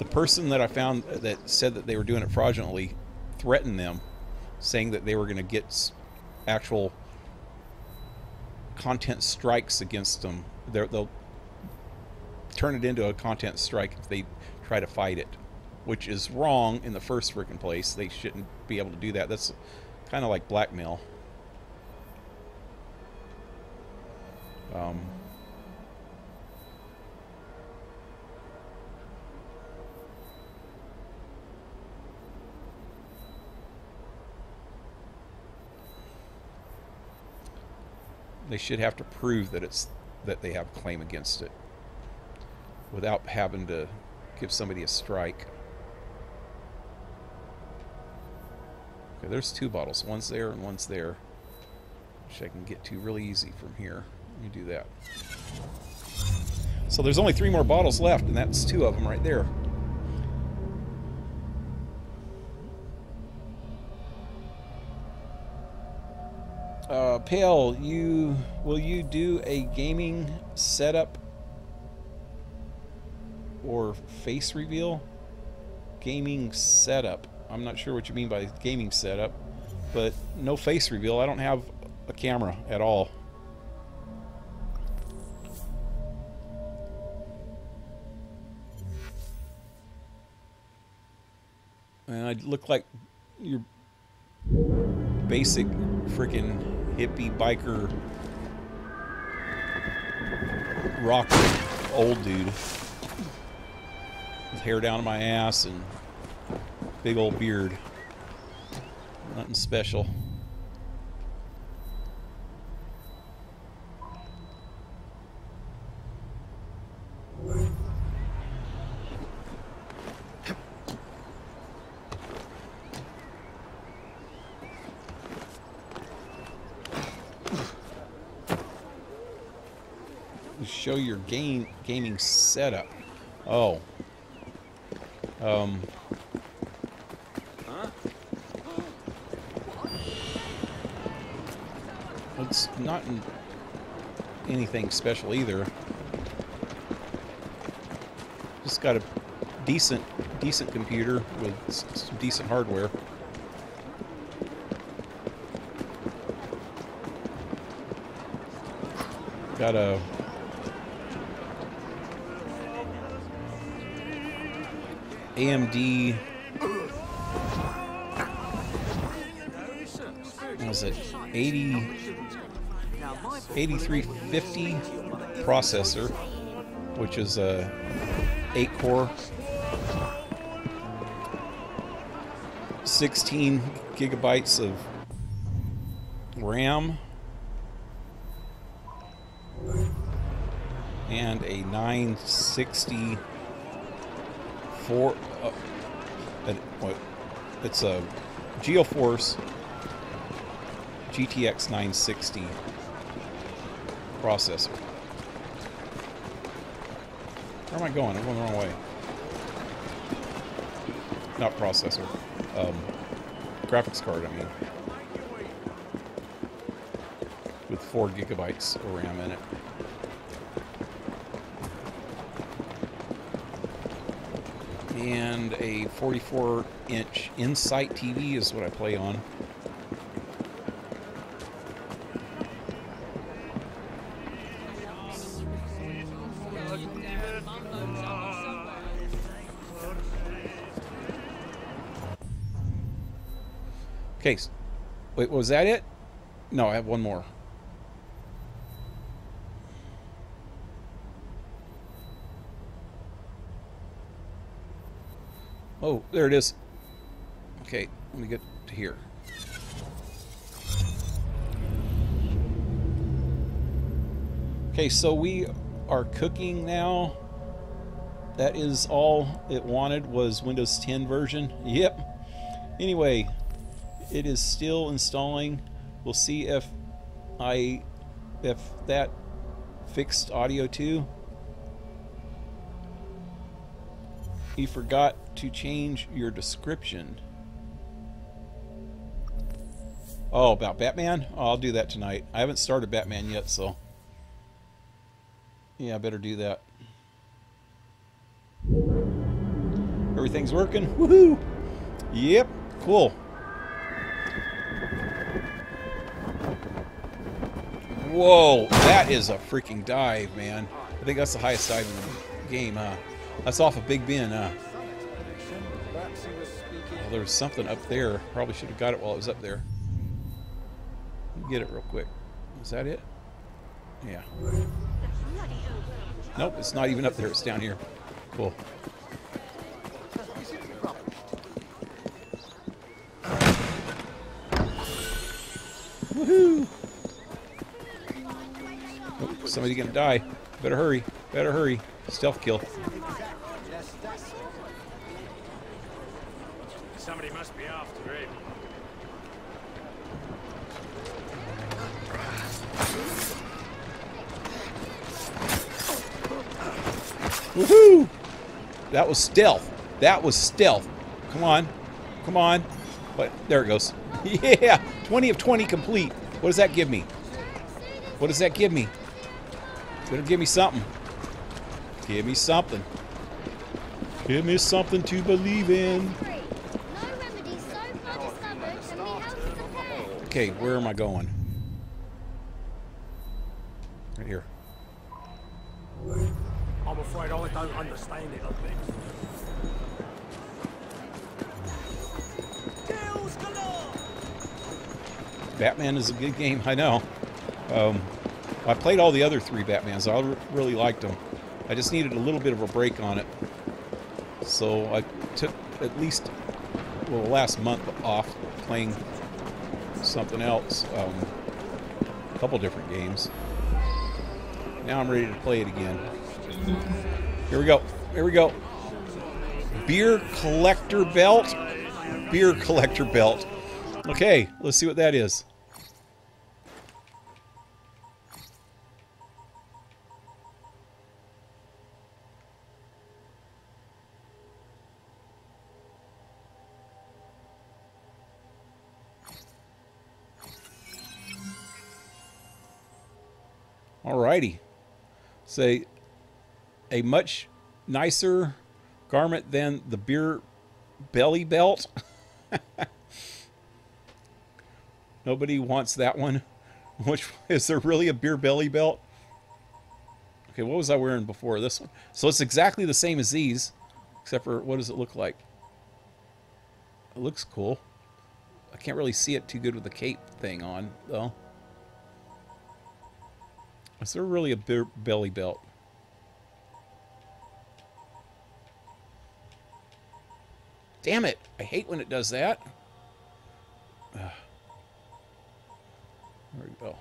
person that I found that said that they were doing it fraudulently threatened them, saying that they were going to get actual content strikes against them. They'll turn it into a content strike if they try to fight it, which is wrong in the first freaking place. They shouldn't be able to do that. That's kind of like blackmail. They should have to prove that they have a claim against it without having to give somebody a strike. Okay, there's 2 bottles. One's there and one's there, which I can get to really easy from here. Let me do that. So there's only 3 more bottles left, and that's 2 of them right there. Pale, will you do a gaming setup or face reveal? Gaming setup. I'm not sure what you mean by gaming setup, but no face reveal. I don't have a camera at all. And I look like your basic freaking hippie biker rocker old dude with hair down to my ass and big old beard. Nothing special. Show your gaming setup. Oh. It's not anything special either. Just got a decent computer with some decent hardware. Got a AMD, what was it, 8350 processor, which is a 8-core, 16 gigabytes of RAM, and a 960 it's a GeoForce GTX 960 processor. Where am I going? I'm going the wrong way. Not processor. Graphics card, I mean. With 4 gigabytes of RAM in it. And a 44-inch Insight TV is what I play on. Okay, wait, was that it? No, I have one more. Oh, there it is. Okay, let me get to here. Okay, so we are cooking now. That is all it wanted, was Windows 10 version. Yep. Anyway, it is still installing. We'll see if that fixed audio too. You forgot to change your description. Oh, about Batman? Oh, I'll do that tonight. I haven't started Batman yet, so Yeah, I better do that. Everything's working. Woohoo! Yep, cool. Whoa, that is a freaking dive, man. I think that's the highest dive in the game, huh? That's off of Big Ben, huh? Well, there was something up there. Probably should have got it while it was up there. Get it real quick. Is that it? Yeah. Nope, it's not even up there. It's down here. Cool. Woohoo! Oh, somebody's gonna die. Better hurry. Better hurry. Stealth kill. Somebody must be after him. Woohoo! That was stealth. That was stealth. Come on. Come on. But there it goes. Yeah! 20 of 20 complete. What does that give me? What does that give me? Better give me something. Give me something. Give me something to believe in. Okay, where am I going? Right here. I'm afraid I don't understand it a bit. Batman is a good game, I know. I played all the other 3 Batmans. I really liked them. I just needed a little bit of a break on it. So I took at least, well, the last month off playing something else. A couple different games. Now I'm ready to play it again. Here we go. Here we go. Beer collector belt. Beer collector belt. Okay, let's see what that is. Alrighty. Say a much nicer garment than the beer belly belt. Nobody wants that one. Which is there really a beer belly belt? Okay, what was I wearing before this one? So it's exactly the same as these, except for what does it look like? It looks cool. I can't really see it too good with the cape thing on, though. Is there really a beer belly belt? Damn it! I hate when it does that. There we go.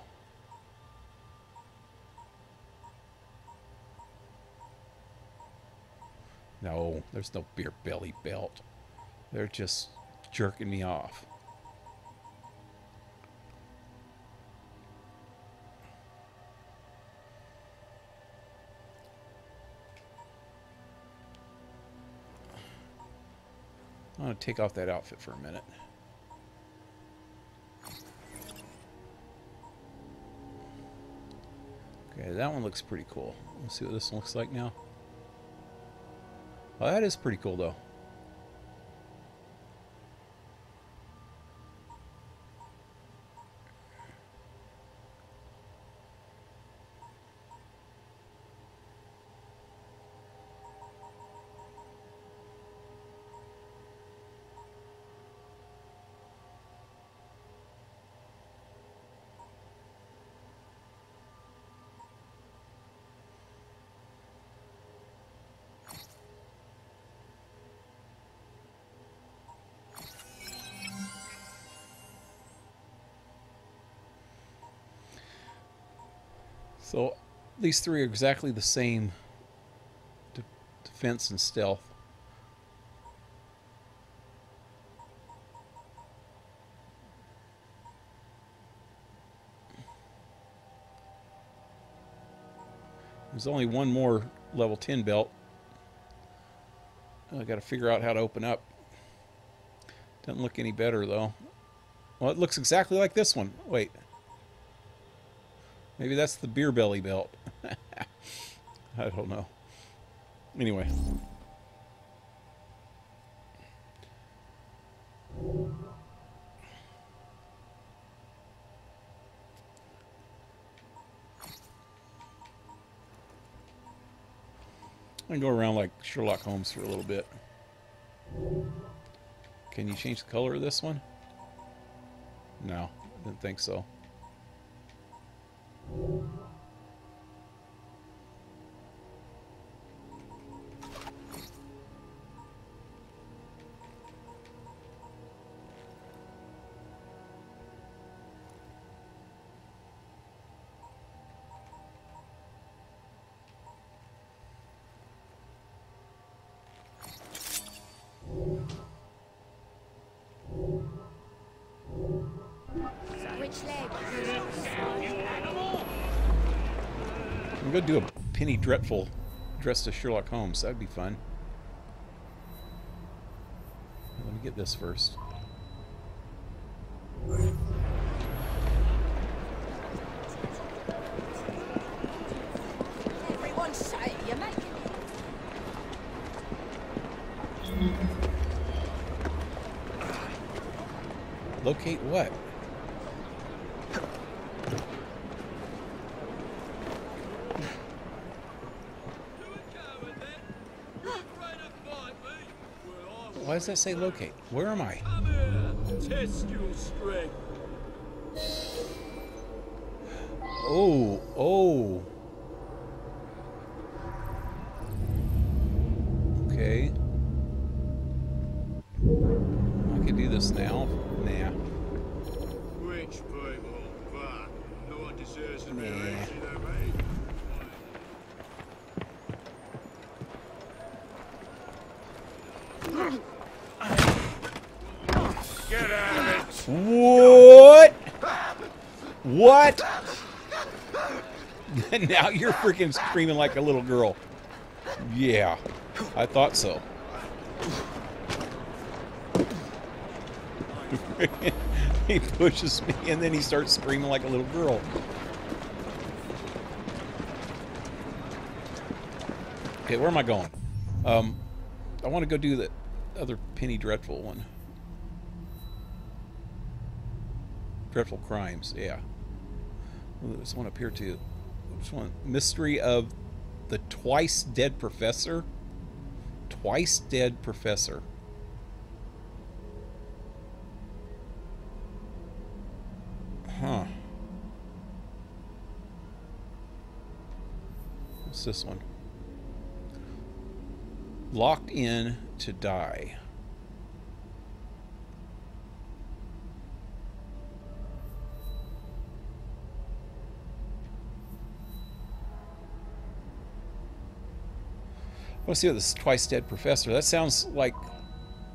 No, there's no beer belly belt. They're just jerking me off. I'm going to take off that outfit for a minute. Okay, that one looks pretty cool. Let's see what this one looks like now. Well, that is pretty cool, though. So these 3 are exactly the same defense and stealth. There's only one more level 10 belt. I got to figure out how to open up. Doesn't look any better though. Well, it looks exactly like this one. Wait. Maybe that's the beer belly belt. I don't know. Anyway. I'm going to go around like Sherlock Holmes for a little bit. Can you change the color of this one? No, didn't think so. I'm going to do a Penny Dreadful dressed as Sherlock Holmes. That'd be fun. Let me get this first. Everyone say you make it. Locate what? Why does that say locate? Where am I? Test your strength. Oh, oh. Okay. I can do this now. Nah. Rich people, but no one deserves to be Nah. rich, you know, mate. Get out of it! What? What? Now you're freaking screaming like a little girl. Yeah, I thought so. He pushes me and then he starts screaming like a little girl. Okay, where am I going? I want to go do the other Penny Dreadful one. Dreadful Crimes, yeah. Ooh, there's one up here too. Which one? Mystery of the Twice Dead Professor. Twice Dead Professor. Huh. What's this one? Locked in to die. Let's see what this Twice Dead Professor. That sounds like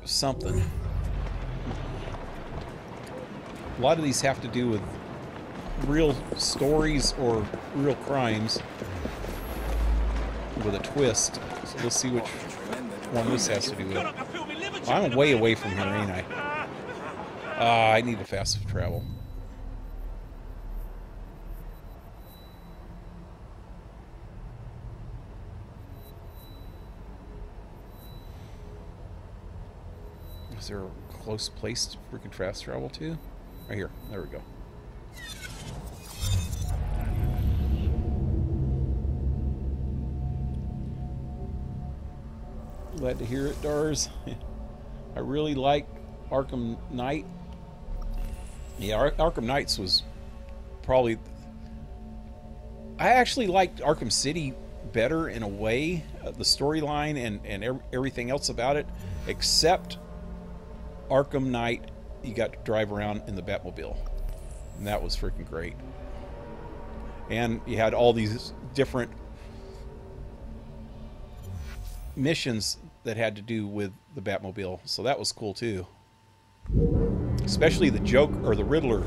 something. A lot of these have to do with real stories or real crimes with a twist. So let's see which one this has to do with. I'm way away from here, ain't I? I need to fast travel. Is there a close place to freaking fast travel to? Right here. There we go. Glad to hear it, Dars. I really like Arkham Knight. Yeah, Arkham Knights was probably... I actually liked Arkham City better in a way, the storyline and everything else about it, except Arkham Knight, you got to drive around in the Batmobile. And that was freaking great. And you had all these different missions that had to do with the Batmobile. So that was cool too. Especially the Joker or the Riddler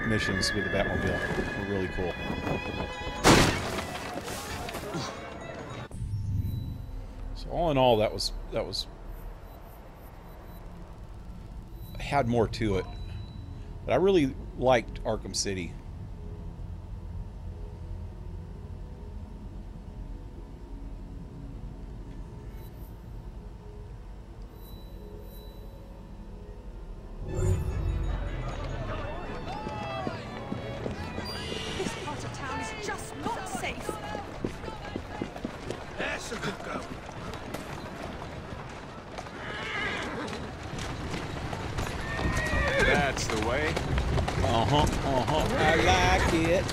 missions with the Batmobile were really cool. So all in all, that was had more to it. But I really liked Arkham City. I like it.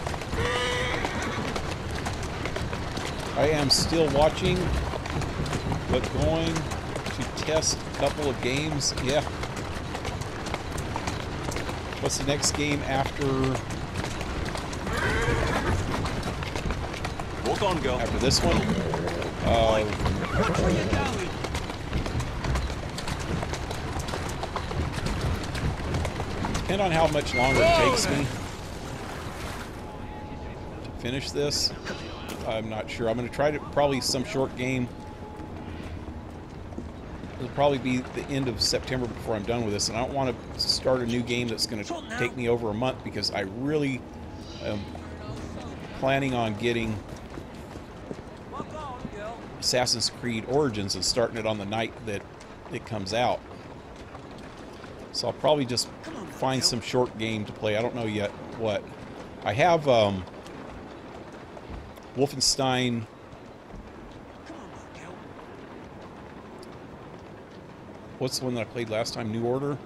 I am still watching, but going to test a couple of games. Yeah. What's the next game after? Walk on, girl. After this one? Watch where you're going. Depend on how much longer it takes me to finish this. I'm not sure. I'm going to try to probably some short game. It'll probably be the end of September before I'm done with this, and I don't want to start a new game that's going to take me over a month because I really am planning on getting Assassin's Creed Origins and starting it on the night that it comes out. So I'll probably just find some short game to play. I don't know yet what. I have Wolfenstein. What's the one that I played last time? New Order?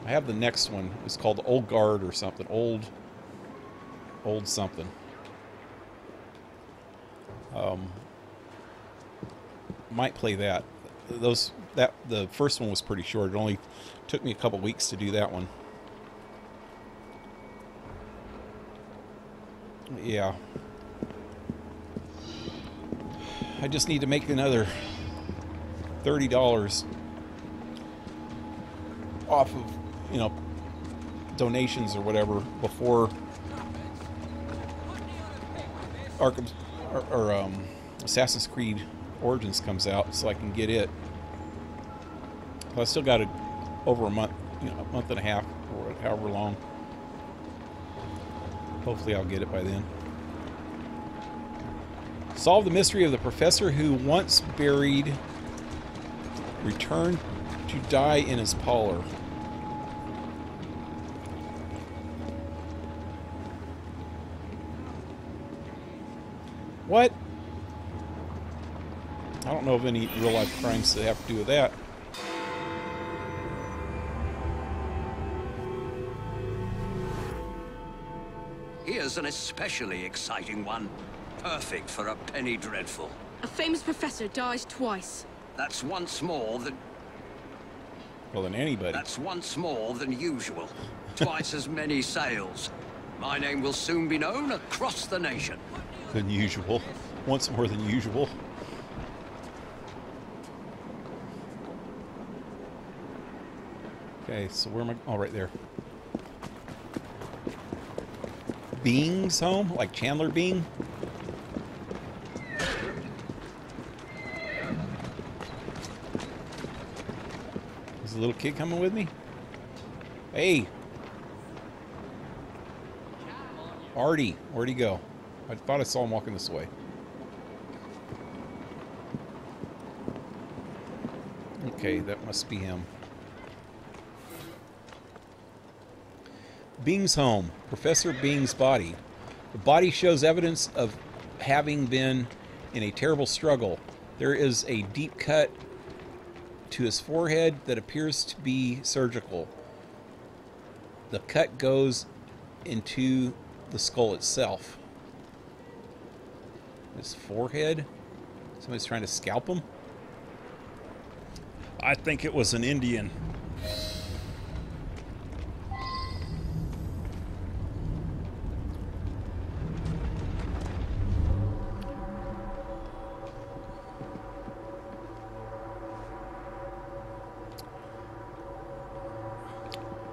I have the next one. It's called Old Guard or something. Old something. Might play that. The first one was pretty short. It only took me a couple weeks to do that one. Yeah. I just need to make another $30 off of, you know, donations or whatever before Arkham or Assassin's Creed Origins comes out, so I can get it. But I still got it over a month, you know, a month and a half or however long. Hopefully I'll get it by then. Solve the mystery of the professor who once buried returned to die in his parlor. What? I don't know of any real-life crimes that have to do with that. Here's an especially exciting one. Perfect for a penny dreadful. A famous professor dies twice. That's once more than... Well, than anybody. That's once more than usual. Twice as many sales. My name will soon be known across the nation. Than usual. Once more than usual. Okay, so where am I? Oh, right there. Bing's home? Like Chandler Bing? Is the little kid coming with me? Hey! Artie, where'd he go? I thought I saw him walking this way. Okay, that must be him. Bing's home. Professor Bing's body. The body shows evidence of having been in a terrible struggle. There is a deep cut to his forehead that appears to be surgical. The cut goes into the skull itself. His forehead? Somebody's trying to scalp him? I think it was an Indian.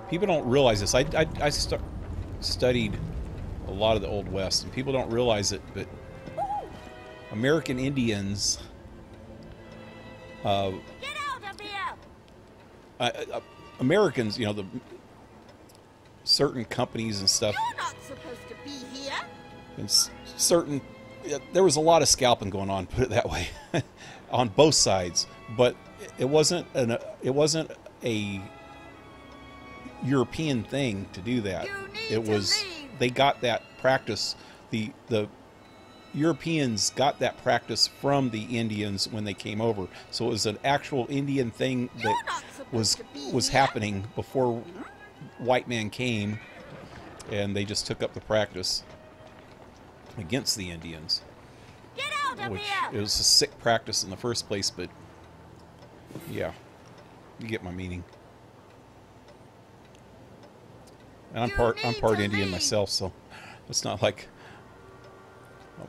People don't realize this. I studied a lot of the Old West, and people don't realize it, but American Indians, Get out of here! Americans, you know, the certain companies and stuff. You're not supposed to be here. And certain, there was a lot of scalping going on. Put it that way, on both sides. But it wasn't a European thing to do that. It was they got that practice. The Europeans got that practice from the Indians when they came over. So it was an actual Indian thing that was happening before white man came. and they just took up the practice against the Indians. Get out of Which here! it was a sick practice in the first place, but yeah, you get my meaning. And I'm part Indian myself, so it's not like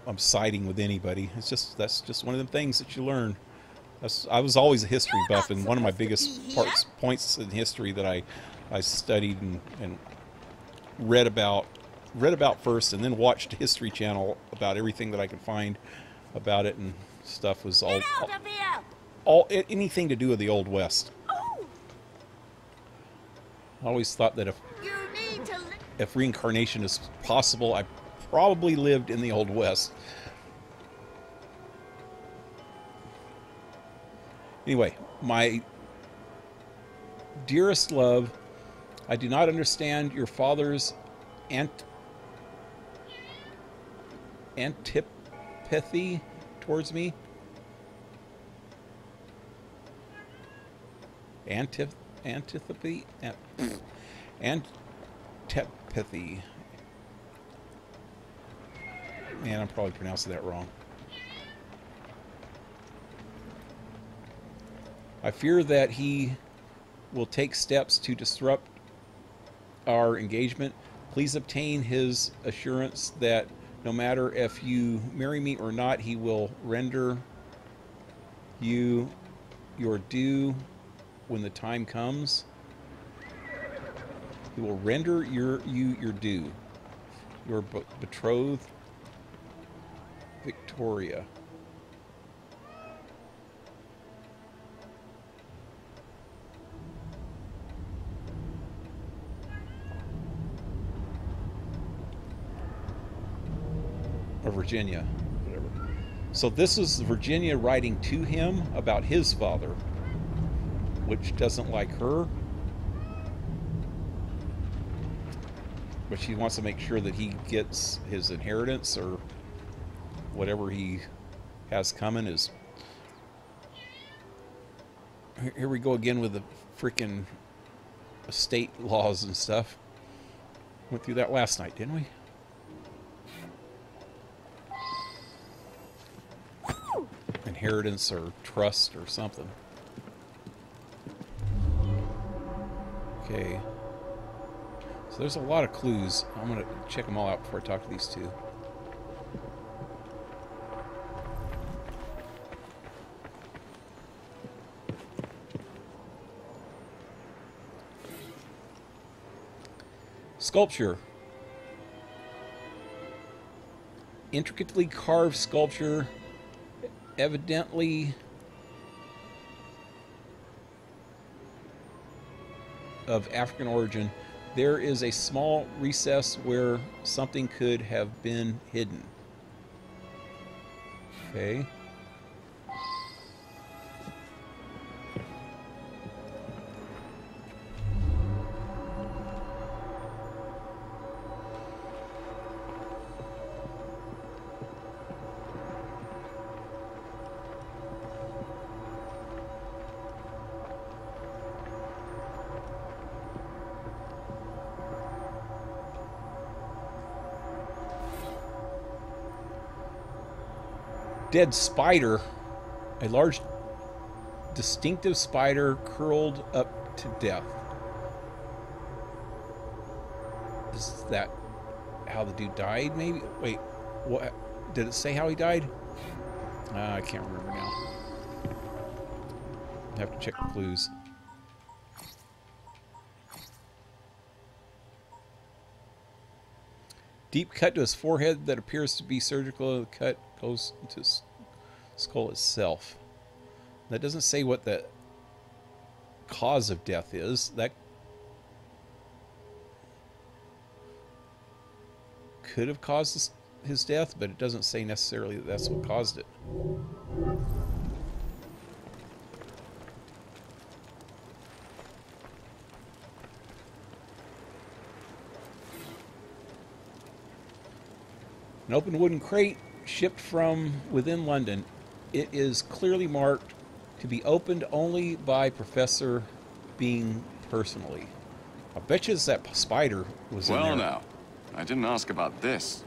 I'm siding with anybody. It's just that's just one of them things that you learn. I was always a history buff, and one of my biggest points in history that I studied and read about first, and then watched the History Channel about everything that I could find about it and stuff was all anything to do with the Old West. I always thought that if reincarnation is possible, I probably lived in the Old West. Anyway, my dearest love, I do not understand your father's antipathy towards me. Antipathy. Man, I'm probably pronouncing that wrong. I fear that he will take steps to disrupt our engagement. Please obtain his assurance that no matter if you marry me or not, he will render you your due when the time comes. He will render you your due. Your betrothed, Victoria. Or Virginia, whatever. So this is Virginia writing to him about his father, which doesn't like her. But she wants to make sure that he gets his inheritance or whatever he has coming. Is here we go again with the freaking estate laws and stuff. Went through that last night, didn't we? Inheritance or trust or something. Okay. So there's a lot of clues. I'm going to check them all out before I talk to these two. Sculpture. Intricately carved sculpture, evidently of African origin. There is a small recess where something could have been hidden. Okay. Dead spider, a large distinctive spider curled up to death. Is that how the dude died, maybe? Wait, what? Did it say how he died? I can't remember now. I have to check the clues. Deep cut to his forehead that appears to be surgical. The cut goes into his skull itself. That doesn't say what the cause of death is. That could have caused his death, but it doesn't say necessarily that that's what caused it. An open wooden crate shipped from within London. It is clearly marked to be opened only by Professor Bean personally. I bet you that spider was in there. Well, now, I didn't ask about this.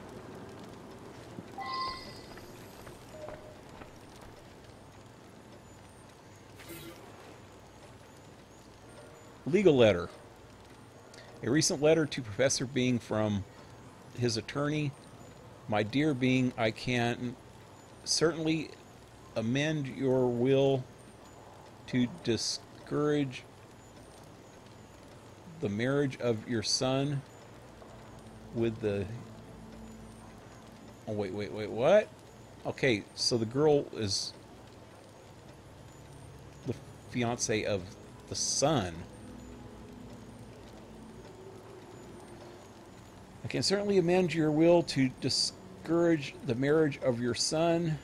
Legal letter. A recent letter to Professor Bing from his attorney. My dear Bing, I can certainly amend your will to discourage the marriage of your son with the... Oh, wait, what? Okay, so the girl is the fiance of the son. I can certainly amend your will to discourage the marriage of your son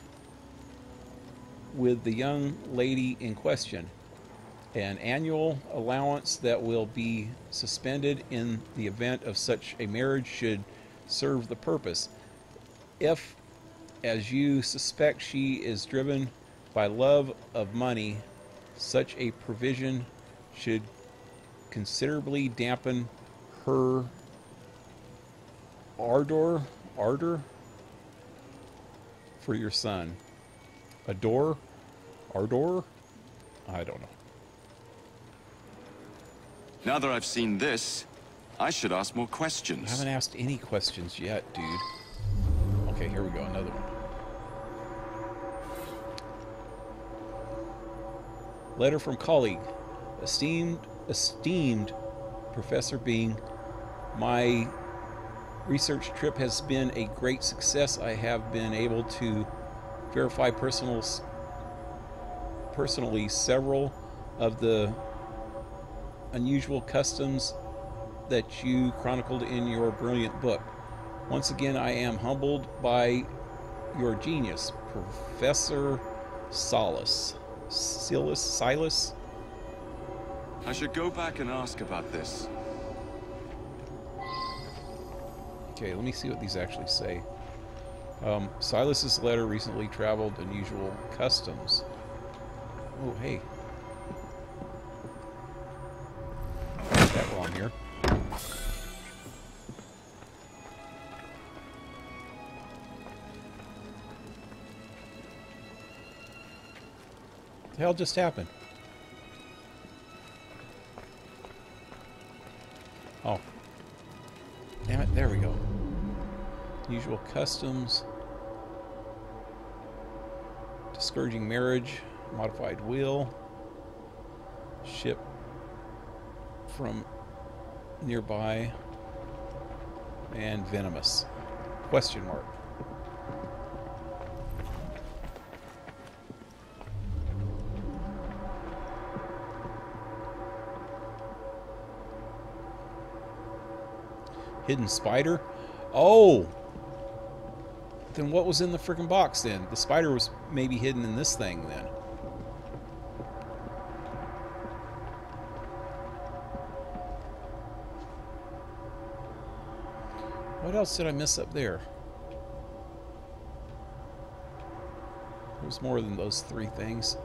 with the young lady in question. An annual allowance that will be suspended in the event of such a marriage should serve the purpose. If, as you suspect, she is driven by love of money, such a provision should considerably dampen her ardor for your son. Ardor? I don't know. Now that I've seen this, I should ask more questions. I haven't asked any questions yet, dude. Okay, here we go, another one. Letter from colleague. Esteemed Professor Bing, my research trip has been a great success. I have been able to verify personally several of the unusual customs that you chronicled in your brilliant book. Once again, I am humbled by your genius, Professor Silas. I should go back and ask about this. Okay, let me see what these actually say. Silas's letter recently traveled unusual customs. Oh, hey. That wrong here. What the hell just happened? Oh. Damn it, there we go. Usual customs. Discouraging marriage. Modified will. Ship from nearby. And venomous. Question mark. Hidden spider? Oh! Then what was in the freaking box then? The spider was maybe hidden in this thing then. What else did I miss up there? There's more than those three things.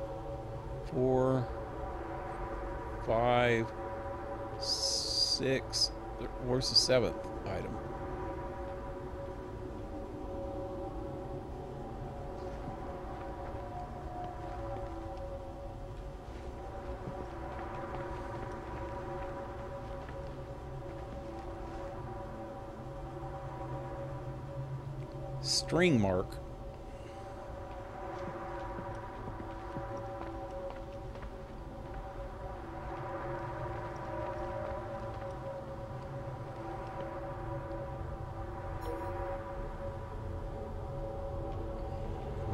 4, 5, 6. Where's the 7th item? String mark.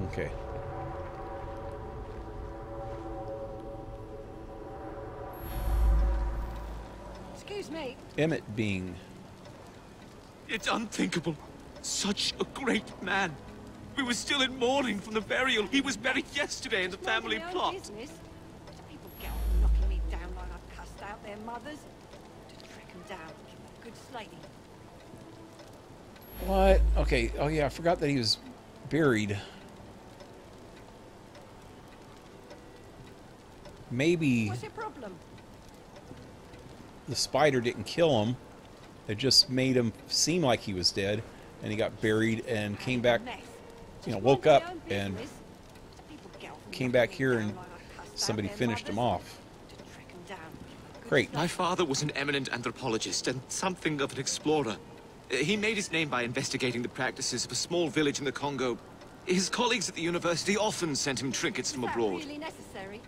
Okay. Excuse me. Emmett Bing. It's unthinkable. Such a great man. We were still in mourning from the burial. He was buried yesterday in the family plot. Business. Do people get on knocking me down like I cussed out their mothers? Just track them down, give them a good slating. What? Okay. Oh yeah, I forgot that he was buried. Maybe What's your problem? the spider didn't kill him. They just made him seem like he was dead, and he got buried and came back, you know, woke up and came back here and somebody finished him off. Great. My father was an eminent anthropologist and something of an explorer. He made his name by investigating the practices of a small village in the Congo. His colleagues at the university often sent him trinkets from abroad. Really necessary?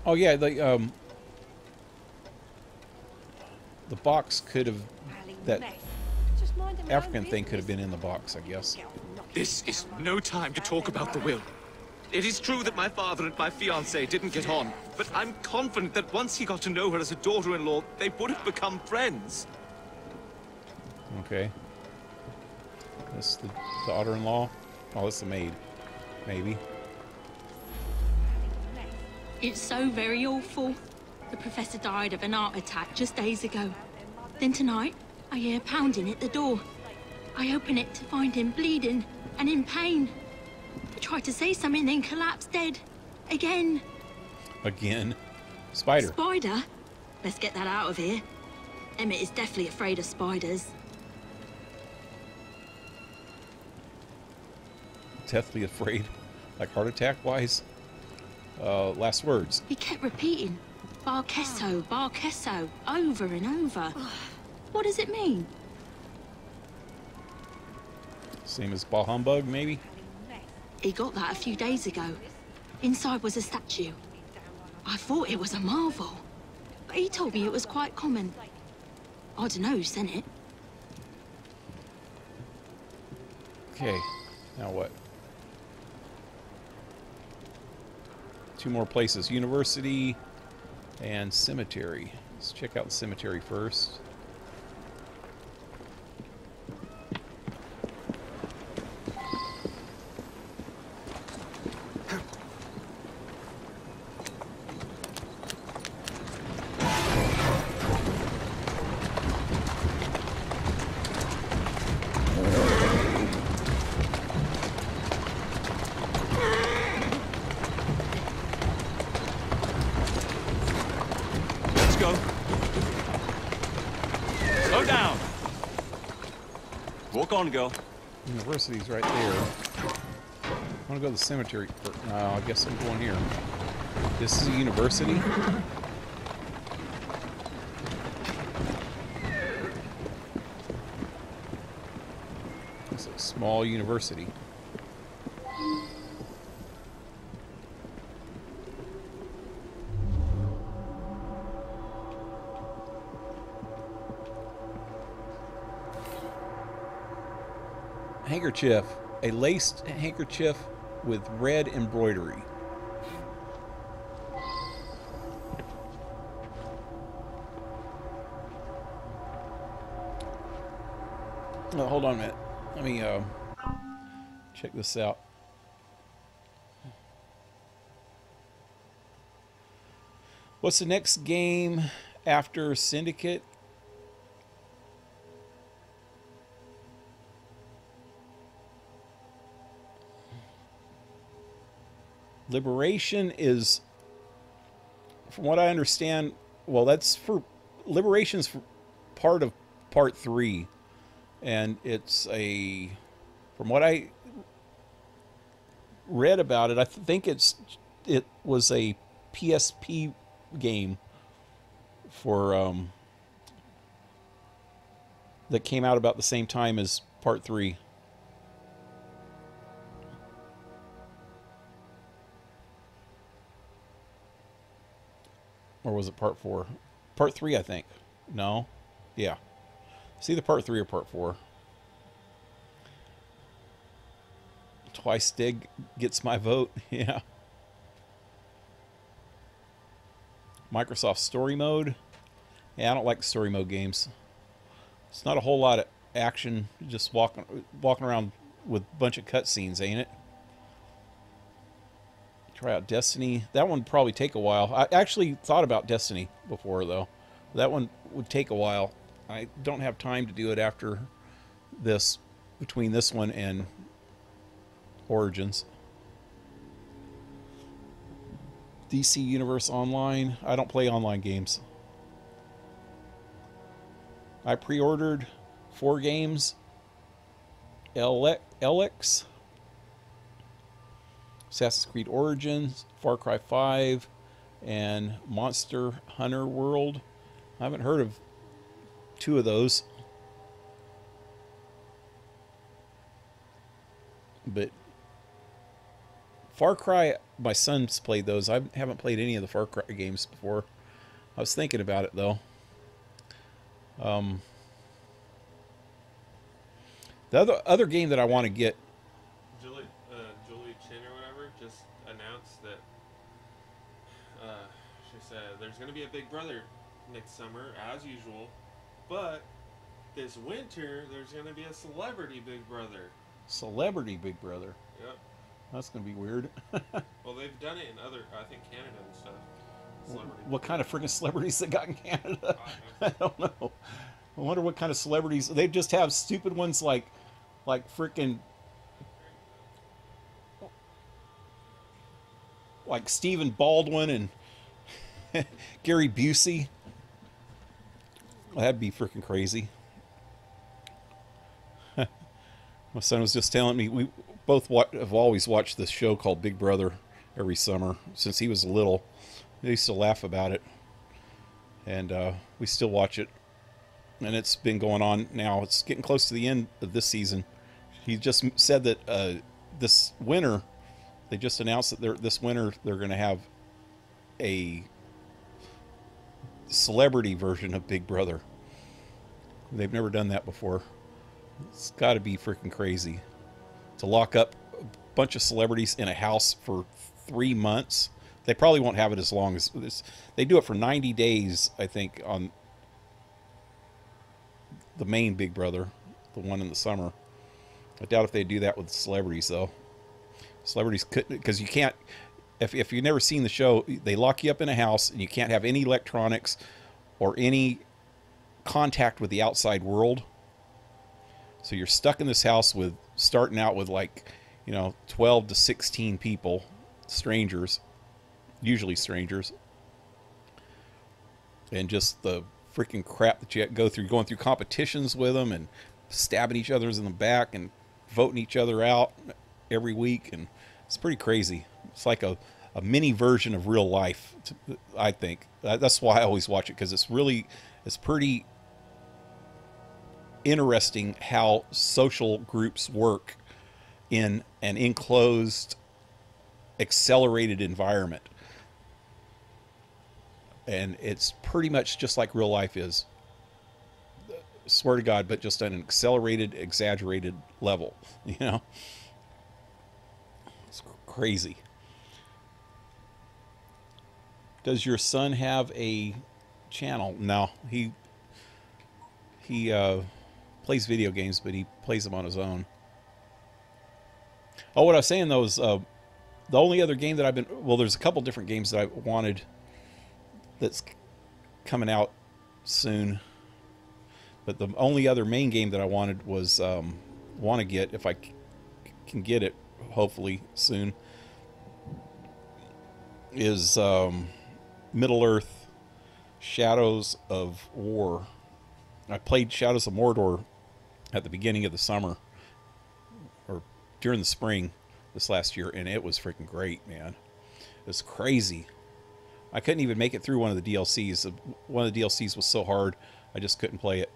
Oh yeah, the box could have, that African thing could have been in the box, I guess. This is no time to talk about the will. It is true that my father and my fiancée didn't get on, but I'm confident that once he got to know her as a daughter-in-law, they would have become friends. Okay. That's the daughter-in-law? Oh, that's the maid. Maybe. It's so very awful. The professor died of an heart attack just days ago. Then tonight, I hear pounding at the door. I open it to find him bleeding and in pain. I tried to say something, then collapsed dead. Again. Again? Spider. Spider? Let's get that out of here. Emmett is definitely afraid of spiders. Deathly afraid? Like heart attack-wise? Last words. He kept repeating, Barkesso, Barkesso, over and over. What does it mean? Same as Bah Humbug, maybe? He got that a few days ago. Inside was a statue. I thought it was a marvel, but he told me it was quite common. I don't know who sent it. Okay, now what? 2 more places, university and cemetery. Let's check out the cemetery first. On, girl. University's right there. I want to go to the cemetery. No, I guess I'm going here. This is a university. It's a small university. Handkerchief. A laced handkerchief with red embroidery. Oh, hold on a minute. Let me check this out. What's the next game after Syndicate? Liberation is, from what I understand, well, that's for Liberation's for part of part 3, and it's a, from what I read about it, I think it was a PSP game for that came out about the same time as part 3. Or was it part 4? Part 3, I think. No? Yeah. It's either part 3 or part 4. Twice Dig gets my vote. Yeah. Microsoft Story Mode. Yeah, I don't like story mode games. It's not a whole lot of action. Just walking around with a bunch of cutscenes, ain't it? Try out Destiny. That one would probably take a while. I actually thought about Destiny before, though. That one would take a while. I don't have time to do it after this, between this one and Origins. DC Universe Online. I don't play online games. I pre-ordered 4 games. Alex, Assassin's Creed Origins, Far Cry 5, and Monster Hunter World. I haven't heard of 2 of those. But Far Cry, my son's played those. I haven't played any of the Far Cry games before. I was thinking about it, though. The other game that I want to get... Julie Chin or whatever just announced that she said there's going to be a Big Brother next summer, as usual, but this winter there's going to be a celebrity Big Brother. Celebrity Big Brother? Yep. That's going to be weird. Well, they've done it in other, I think, Canada and stuff. Celebrity. What kind of freaking celebrities they got in Canada? I don't know. I wonder what kind of celebrities. They just have stupid ones like freaking... like Stephen Baldwin and Gary Busey. Well, that'd be freaking crazy. My son was just telling me, we both have always watched this show called Big Brother every summer since he was little. They used to laugh about it, and we still watch it. And it's been going on now. It's getting close to the end of this season. He just said that this winter, they just announced that this winter they're going to have a celebrity version of Big Brother. They've never done that before. It's got to be freaking crazy to lock up a bunch of celebrities in a house for 3 months. They probably won't have it as long as this. They do it for 90 days, I think, on the main Big Brother, the one in the summer. I doubt if they do that with celebrities, though. Celebrities couldn't, because you can't, if you've never seen the show, they lock you up in a house and you can't have any electronics or any contact with the outside world. So you're stuck in this house with, starting out with 12 to 16 people, strangers, usually strangers. And just the freaking crap that you go through, going through competitions with them and stabbing each other in the back and voting each other out every week. And it's pretty crazy. It's like a mini version of real life, I think. That's why I always watch it, because it's pretty interesting how social groups work in an enclosed, accelerated environment. And it's pretty much just like real life is. Swear to God, but just on an accelerated, exaggerated level, you know? It's crazy. Does your son have a channel? No, he plays video games, but he plays them on his own. Oh, what I was saying though is the only other game that I've been, well, there's a couple different games that I wanted that's coming out soon, but the only other main game that I wanted was want to get, if I can get it hopefully soon, is Middle-earth Shadows of War. I played Shadows of Mordor at the beginning of the summer, or during the spring this last year, and it was freaking great, man. It was crazy. I couldn't even make it through one of the DLCs. One of the DLCs was so hard, I just couldn't play it.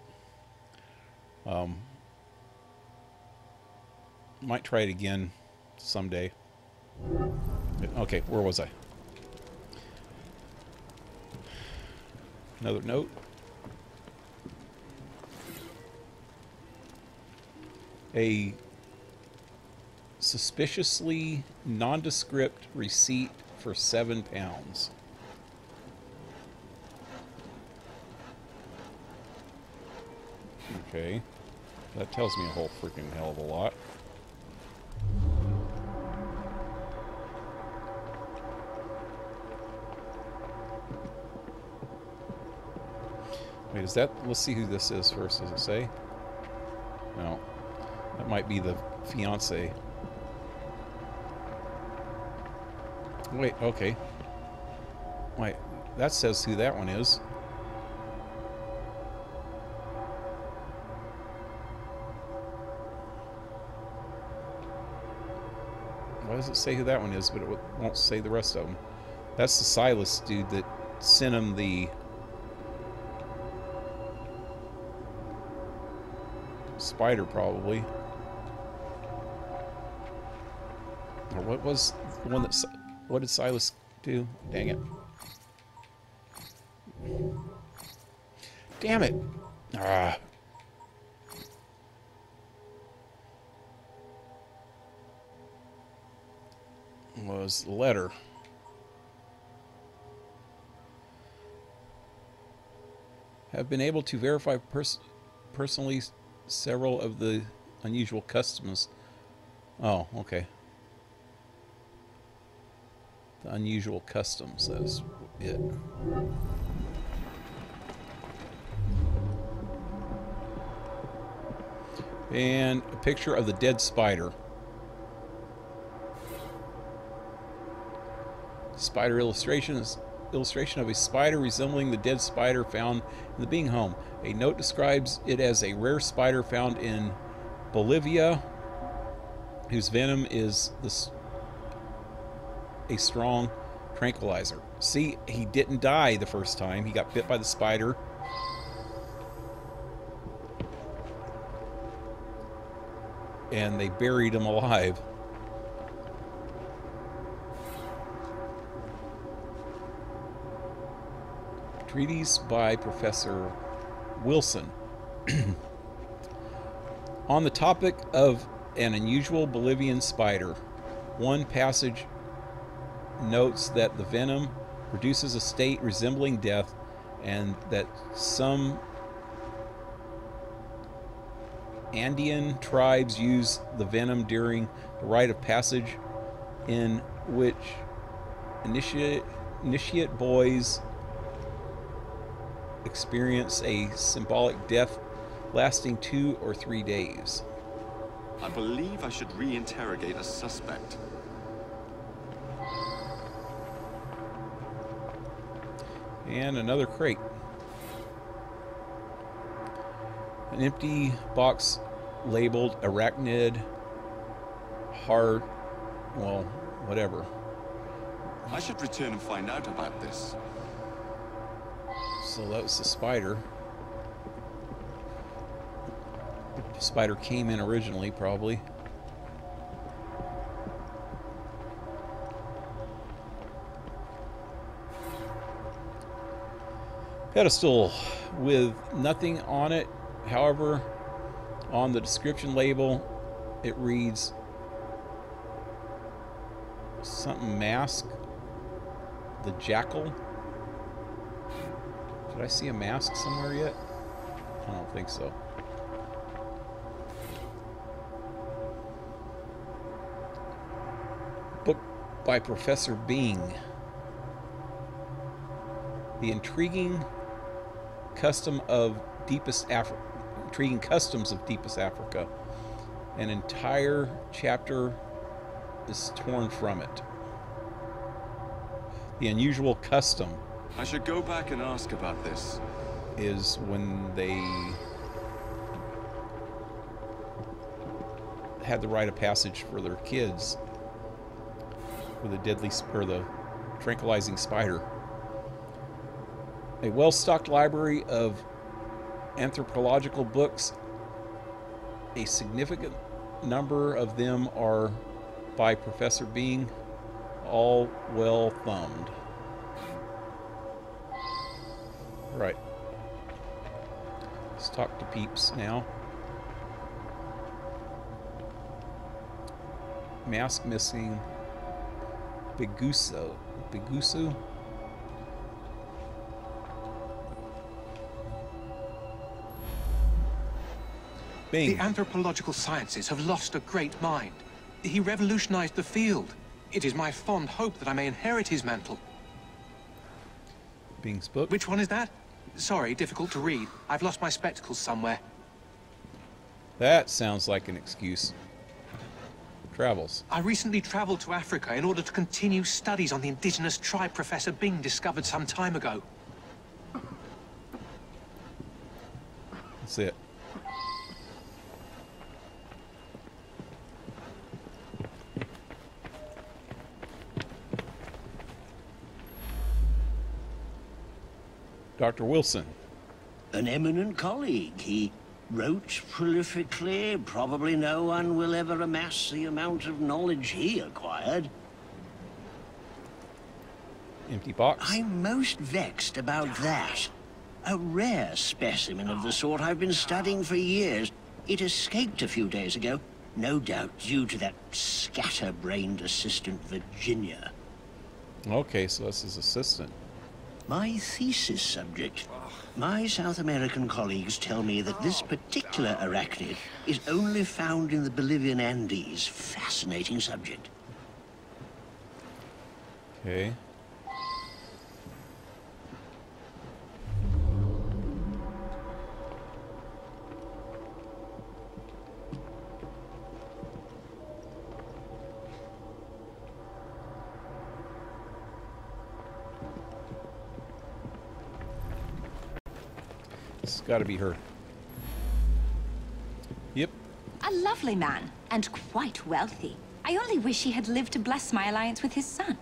Might try it again someday. Okay, where was I? Another note. A suspiciously nondescript receipt for £7. Okay, that tells me a whole freaking hell of a lot. Wait, is that, let's see who this is first, does it say? No, that might be the fiance. Wait, okay. Wait, that says who that one is. Why does it say who that one is, but it won't say the rest of them? That's the Silas dude that sent him the spider, probably. Or what was the one that... What did Silas do? Dang it. Damn it. Ah. Was the letter. Have been able to verify personally several of the unusual customs. Oh, okay. The unusual customs, that's it. And a picture of the dead spider. Spider illustrations. Illustration of a spider resembling the dead spider found in the Bing home. A note describes it as a rare spider found in Bolivia, whose venom is a strong tranquilizer. See, he didn't die the first time. He got bit by the spider. And they buried him alive. Treatise by Professor Wilson. On the topic of an unusual Bolivian spider, one passage notes that the venom produces a state resembling death, and that some Andean tribes use the venom during the rite of passage, in which initiate boys experience a symbolic death lasting 2 or 3 days. I believe I should re-interrogate a suspect. And another crate. An empty box labeled arachnid hard, well, whatever. I should return and find out about this. So that was the spider. The spider came in originally, probably. Pedestal with nothing on it. However, on the description label, it reads something mask. The jackal. Did I see a mask somewhere yet? I don't think so. Book by Professor Bing. The intriguing customs of deepest Africa. An entire chapter is torn from it. The unusual custom. I should go back and ask about this. Is when they had the rite of passage for their kids with a deadly or the tranquilizing spider. A well-stocked library of anthropological books. A significant number of them are by Professor Bing, all well thumbed. Right. Let's talk to peeps now. Mask missing. Biguso. Bigusu? Bing. The anthropological sciences have lost a great mind. He revolutionized the field. It is my fond hope that I may inherit his mantle. Bing's book. Which one is that? Sorry, difficult to read. I've lost my spectacles somewhere. That sounds like an excuse. Travels. I recently traveled to Africa in order to continue studies on the indigenous tribe Professor Bing discovered some time ago. That's it. Dr. Wilson. An eminent colleague. He wrote prolifically. Probably no one will ever amass the amount of knowledge he acquired. Empty box. I'm most vexed about that. A rare specimen of the sort I've been studying for years. It escaped a few days ago, no doubt due to that scatterbrained assistant Virginia. Okay, so that's his assistant. My thesis subject. My South American colleagues tell me that this particular arachnid is only found in the Bolivian Andes. Fascinating subject. Okay. It's got to be her. Yep. A lovely man, and quite wealthy. I only wish he had lived to bless my alliance with his son.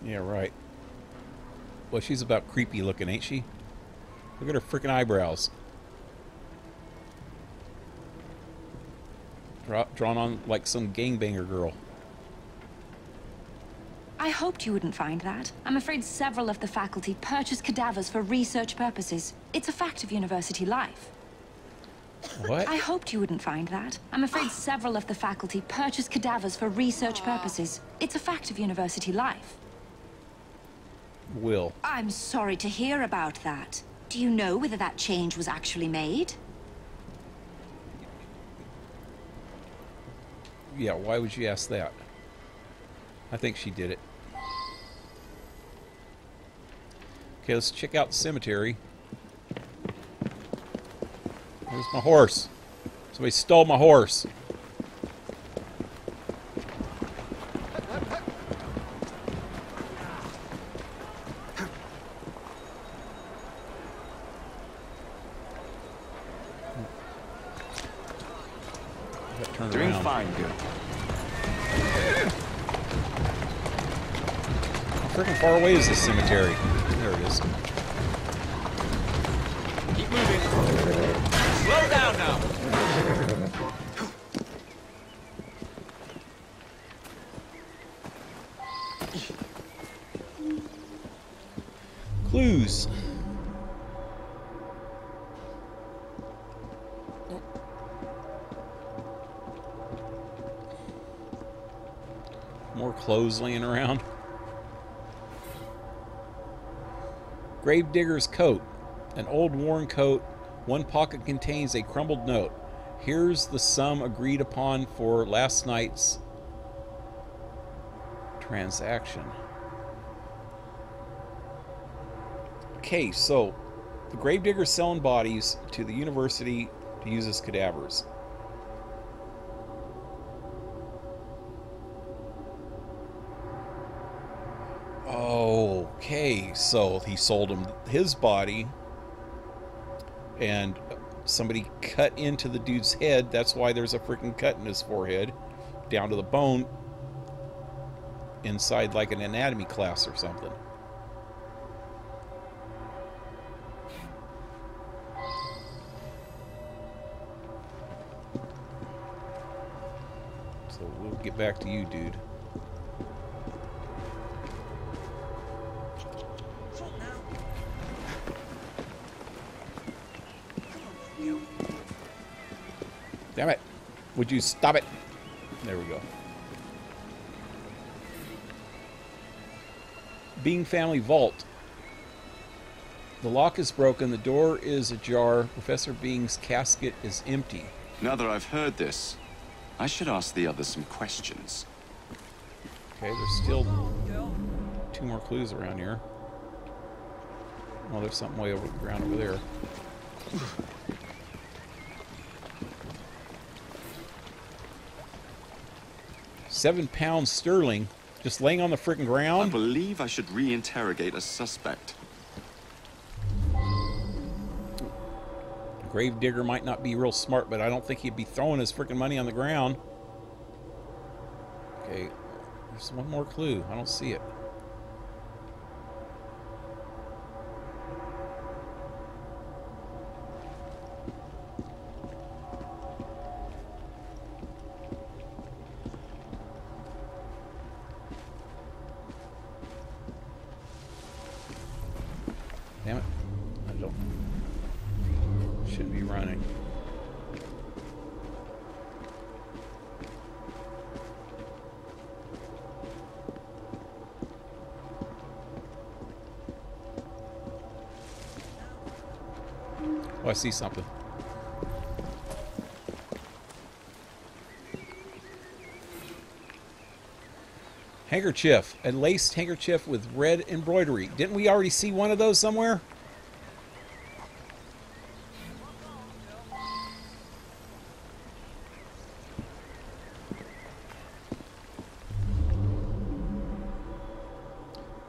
Yeah, right. Well, she's about creepy looking, ain't she? Look at her freaking eyebrows. Drawn on like some gangbanger girl. I hoped you wouldn't find that. I'm afraid several of the faculty purchase cadavers for research purposes. It's a fact of university life. What? I hoped you wouldn't find that. I'm afraid several of the faculty purchase cadavers for research purposes. It's a fact of university life. Will. I'm sorry to hear about that. Do you know whether that change was actually made? Yeah, why would you ask that? I think she did it. Okay, let's check out the cemetery. Where's my horse? Somebody stole my horse. Doing fine, good. How freaking far away is this cemetery? There it is. Keep moving. Slow down now. Clues. More clothes laying around. Gravedigger's coat. An old worn coat. One pocket contains a crumbled note. Here's the sum agreed upon for last night's transaction. Okay, so the gravedigger's selling bodies to the university to use as cadavers. Okay, so he sold him his body, and somebody cut into the dude's head. That's why there's a freaking cut in his forehead, down to the bone, inside like an anatomy class or something. So we'll get back to you, dude. Damn it. Would you stop it? There we go. Being Family Vault. The lock is broken. The door is ajar. Professor Bing's casket is empty. Now that I've heard this, I should ask the others some questions. Okay, there's still 2 more clues around here. Oh, there's something way over the ground over there. £7 sterling, just laying on the frickin' ground. I believe I should re-interrogate a suspect. Gravedigger might not be real smart, but I don't think he'd be throwing his frickin' money on the ground. Okay, there's one more clue. I don't see it. Damn it. I don't... Shouldn't be running. Oh, I see something. Handkerchief. A laced handkerchief with red embroidery. Didn't we already see one of those somewhere?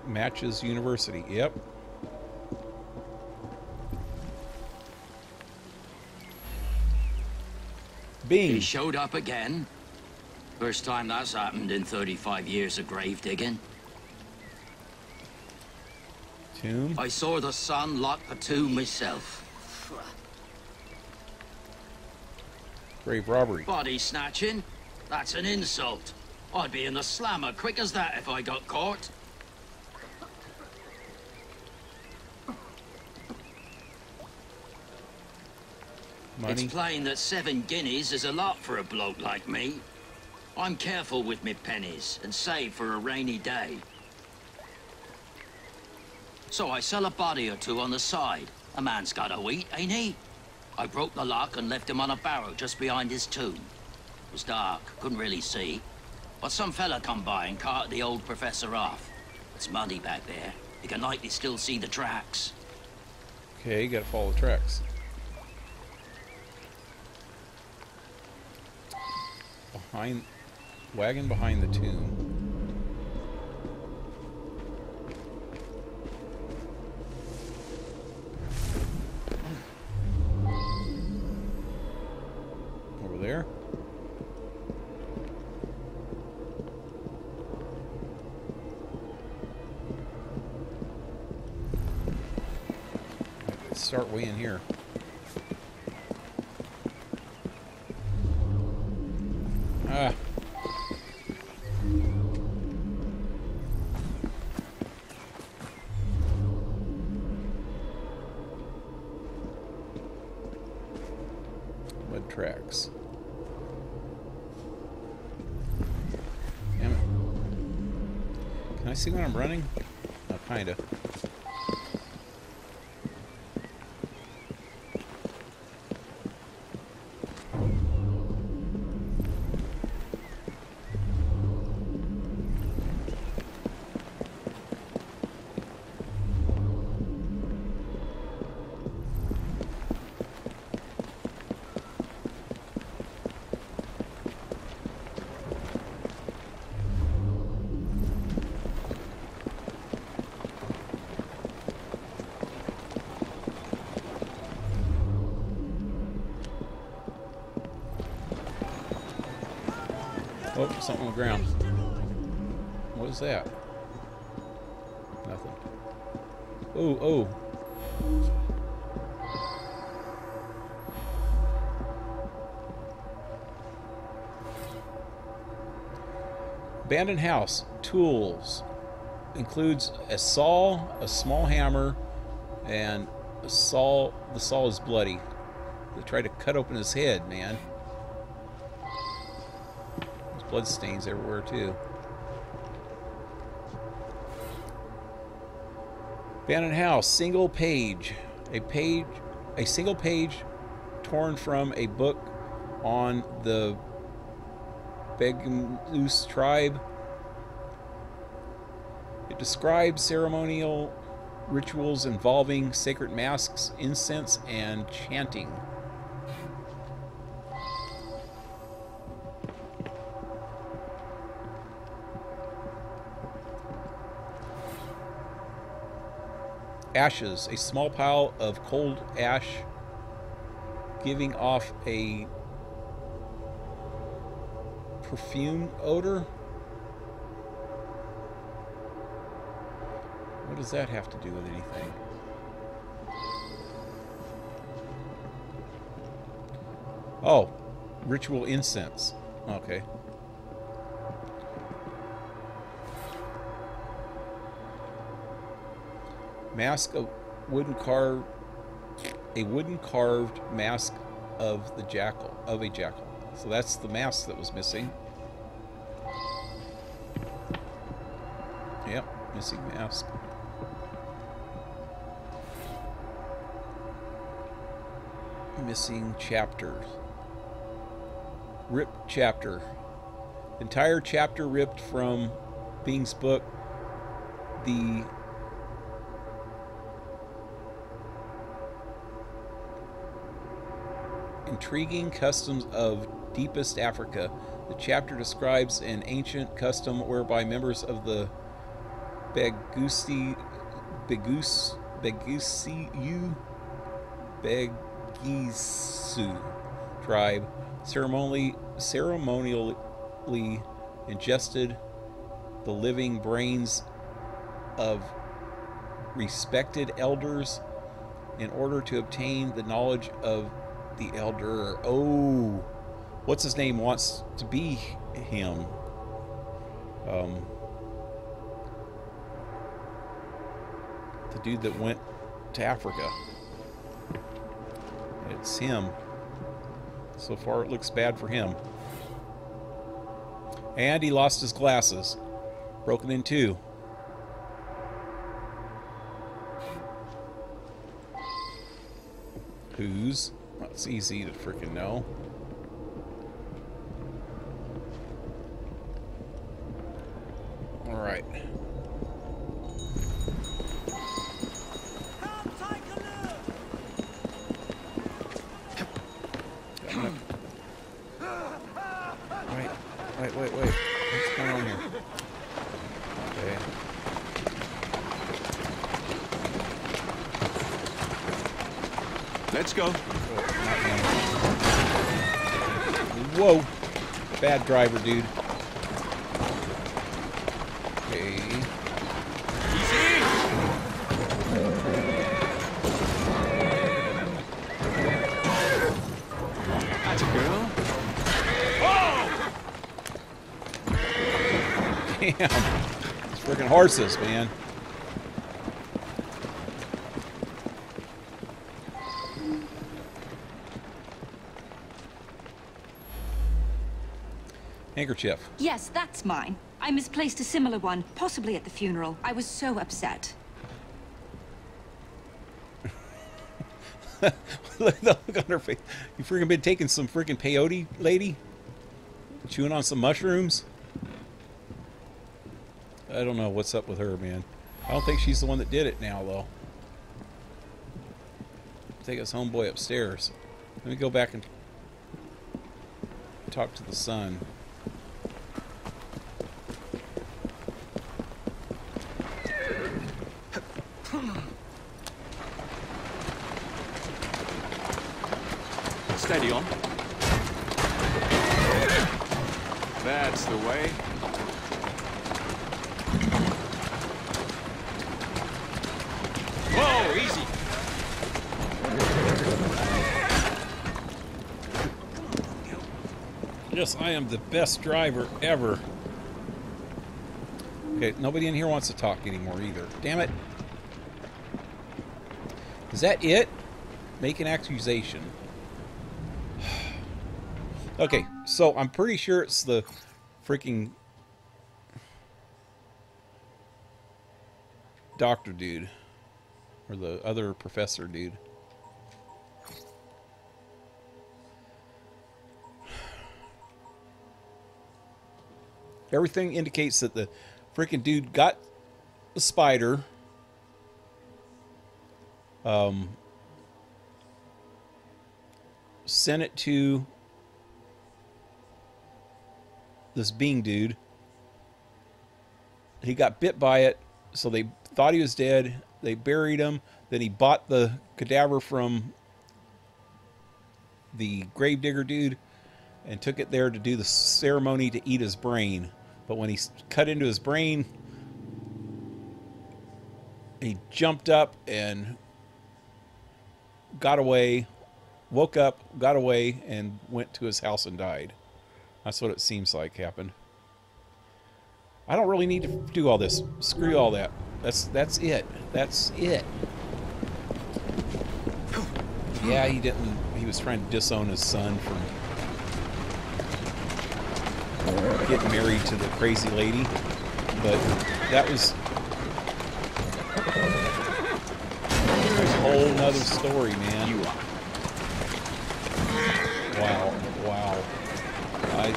Matches University. Yep. Bing. He showed up again. First time that's happened in 35 years of grave digging. Tomb. I saw the son lock the tomb myself. Grave robbery. Body snatching? That's an insult. I'd be in the slammer quick as that if I got caught. Money. It's plain that 7 guineas is a lot for a bloke like me. I'm careful with me pennies and save for a rainy day. So I sell a body or two on the side. A man's got to eat, ain't he? I broke the lock and left him on a barrow just behind his tomb. It was dark, couldn't really see. But some fella come by and carted the old professor off. It's muddy back there. You can likely still see the tracks. Okay, you gotta follow the tracks. Behind... Wagon behind the tomb. Over there. Let's start way in here. Ah. Mud tracks. Damn it. Can I see when I'm running? Oh, kinda. Oh, something on the ground. What is that? Nothing. Oh, oh. Abandoned house. Tools. Includes a saw, a small hammer, and a saw. The saw is bloody. They tried to cut open his head, man. Blood stains everywhere too. Abandoned house, single page. A single page torn from a book on the Begloose tribe. It describes ceremonial rituals involving sacred masks, incense, and chanting. Ashes, a small pile of cold ash giving off a perfume odor. What does that have to do with anything? Oh, ritual incense. Okay. Mask of wooden carved mask of a jackal. So that's the mask that was missing. Yep, missing mask. Missing chapters. Ripped chapter. Entire chapter ripped from Bing's book. The intriguing customs of deepest Africa. The chapter describes an ancient custom whereby members of the Begusu tribe ceremonially ingested the living brains of respected elders in order to obtain the knowledge of the elder. Oh, what's his name wants to be him. The dude that went to Africa. It's him. So far it looks bad for him. And he lost his glasses. Broken in two. Whose? Well, it's easy to freaking know. Alright. Wait. What's going on here? Okay. Let's go. Whoa. Bad driver, dude. Okay. That's a girl. Damn. It's freaking horses, man. Handkerchief. Yes, that's mine. I misplaced a similar one, possibly at the funeral. I was so upset. Look at the look on her face. You freaking been taking some freaking peyote, lady? Chewing on some mushrooms? I don't know what's up with her, man. I don't think she's the one that did it now, though. Take us homeboy upstairs. Let me go back and talk to the son. Steady on. That's the way. Whoa, easy. Yes, I am the best driver ever. Okay, nobody in here wants to talk anymore either. Damn it. Is that it? Make an accusation. Okay, so I'm pretty sure it's the freaking doctor dude. Or the other professor dude. Everything indicates that the freaking dude got the spider. Sent it to this being dude. He got bit by it, so they thought he was dead. They buried him. Then he bought the cadaver from the gravedigger dude and took it there to do the ceremony to eat his brain. But when he cut into his brain, he jumped up and got away, woke up, got away, and went to his house and died. That's what it seems like happened. I don't really need to do all this. Screw all that. That's it. That's it. Yeah, he didn't. He was trying to disown his son from getting married to the crazy lady, but that was a whole nother story, man. You are. Wow, wow. I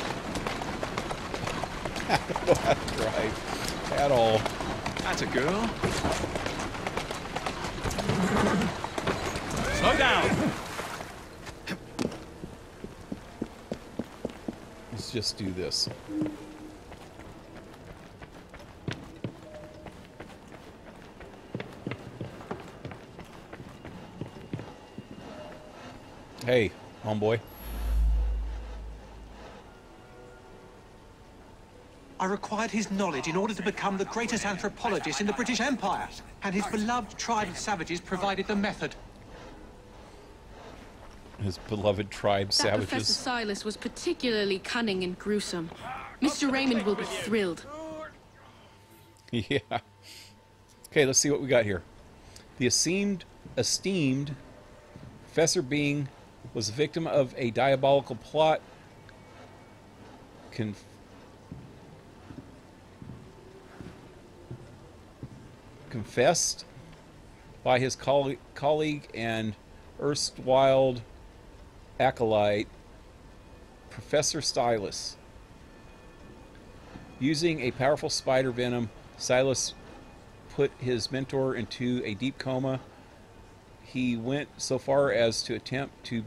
don't know how to drive at all. That's a girl. Slow down. Let's just do this. Hey, homeboy. I required his knowledge in order to become the greatest anthropologist in the British Empire, and his beloved tribe of savages provided the method. His beloved tribe That Professor savages. Silas was particularly cunning and gruesome. Mr. Raymond will be thrilled. Yeah. Okay, let's see what we got here. The esteemed Professor Bing was a victim of a diabolical plot confessed by his colleague and erstwhile acolyte, Professor Silas. Using a powerful spider venom, Silas put his mentor into a deep coma. He went so far as to attempt to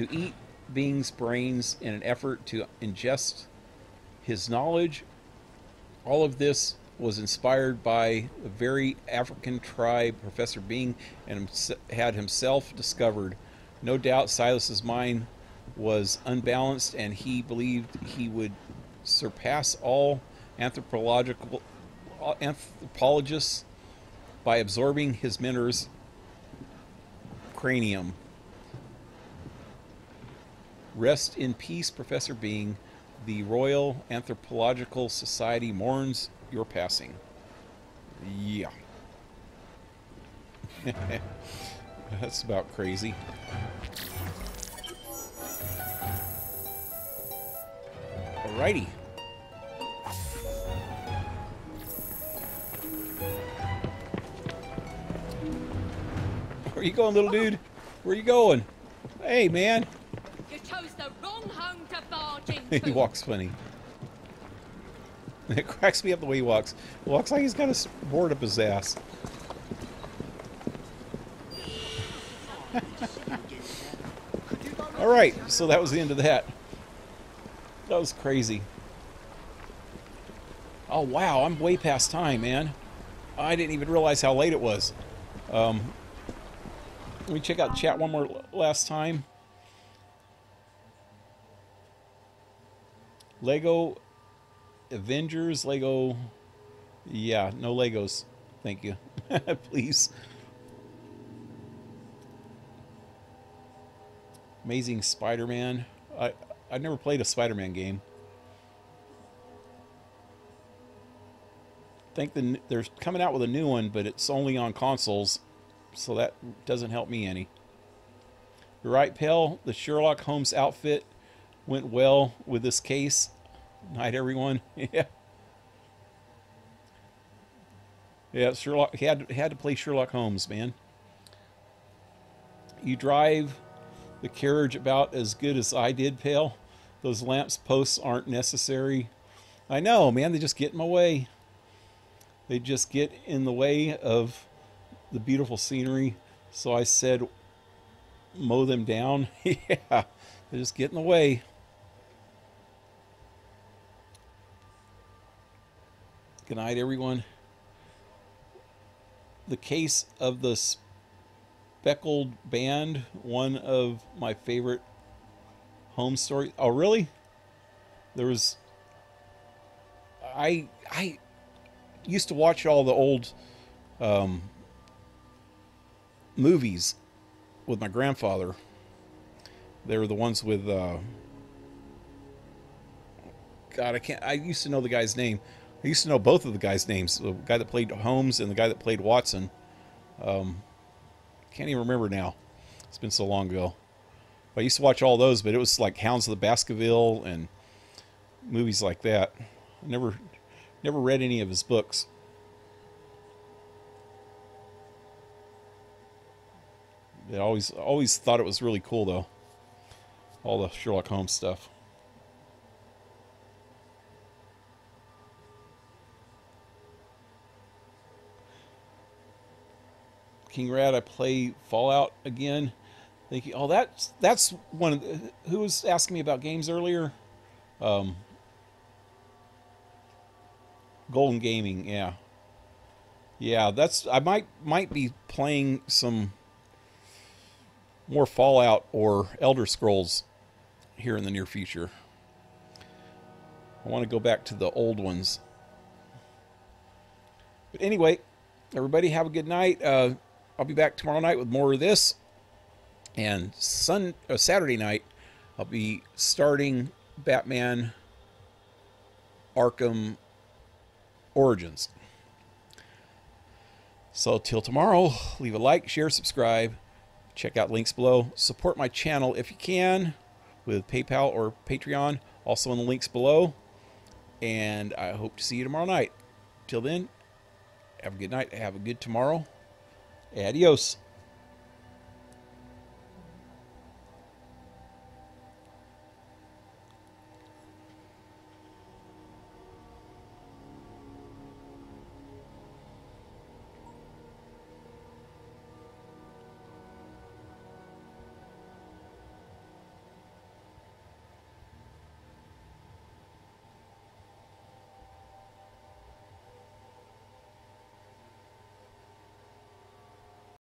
eat Bing's brains in an effort to ingest his knowledge. All of this was inspired by a very African tribe Professor Bing and had himself discovered. No doubt Silas's mind was unbalanced, and he believed he would surpass all anthropologists by absorbing his mentor's cranium. Rest in peace, Professor Bing. The Royal Anthropological Society mourns your passing. Yeah. That's about crazy. Alrighty. Where you going, little dude? Where you going? Hey, man. You chose the wrong home to barge into. He walks funny. It cracks me up the way he walks. He walks like he's got a board up his ass. Alright, so that was the end of that. That was crazy. Oh, wow, I'm way past time, man. I didn't even realize how late it was. Let me check out chat one more last time. Lego Avengers, Lego... Yeah, no Legos. Thank you. Please. Amazing Spider-Man. I've never played a Spider-Man game. I think they're coming out with a new one, but it's only on consoles, so that doesn't help me any. You're right, Pale. The Sherlock Holmes outfit went well with this case. Night, everyone. Yeah. Yeah, Sherlock. He had to play Sherlock Holmes, man. You drive the carriage about as good as I did, Pale. Those lamps posts aren't necessary. I know, man. They just get in my way. They just get in the way of the beautiful scenery. So I said, mow them down. Yeah, they just get in the way. Good night, everyone. The Case of the Speckled Band, one of my favorite Holmes stories. Oh, really? There was... I used to watch all the old movies with my grandfather. They were the ones with... God, I used to know the guy's name. I used to know both of the guys' names. The guy that played Holmes and the guy that played Watson. Can't even remember now. It's been so long ago. I used to watch all those, but it was like Hounds of the Baskerville and movies like that. I never read any of his books. I always thought it was really cool, though. All the Sherlock Holmes stuff. KingRat, I play Fallout again. Thinking, oh, that's one of the, who was asking me about games earlier? Golden Gaming, yeah. Yeah, I might be playing some more Fallout or Elder Scrolls here in the near future. I want to go back to the old ones. But anyway, everybody have a good night. I'll be back tomorrow night with more of this. And Saturday night, I'll be starting Batman Arkham Origins. So till tomorrow, leave a like, share, subscribe. Check out links below. Support my channel if you can with PayPal or Patreon. Also in the links below. And I hope to see you tomorrow night. Till then, have a good night. Have a good tomorrow. Adios.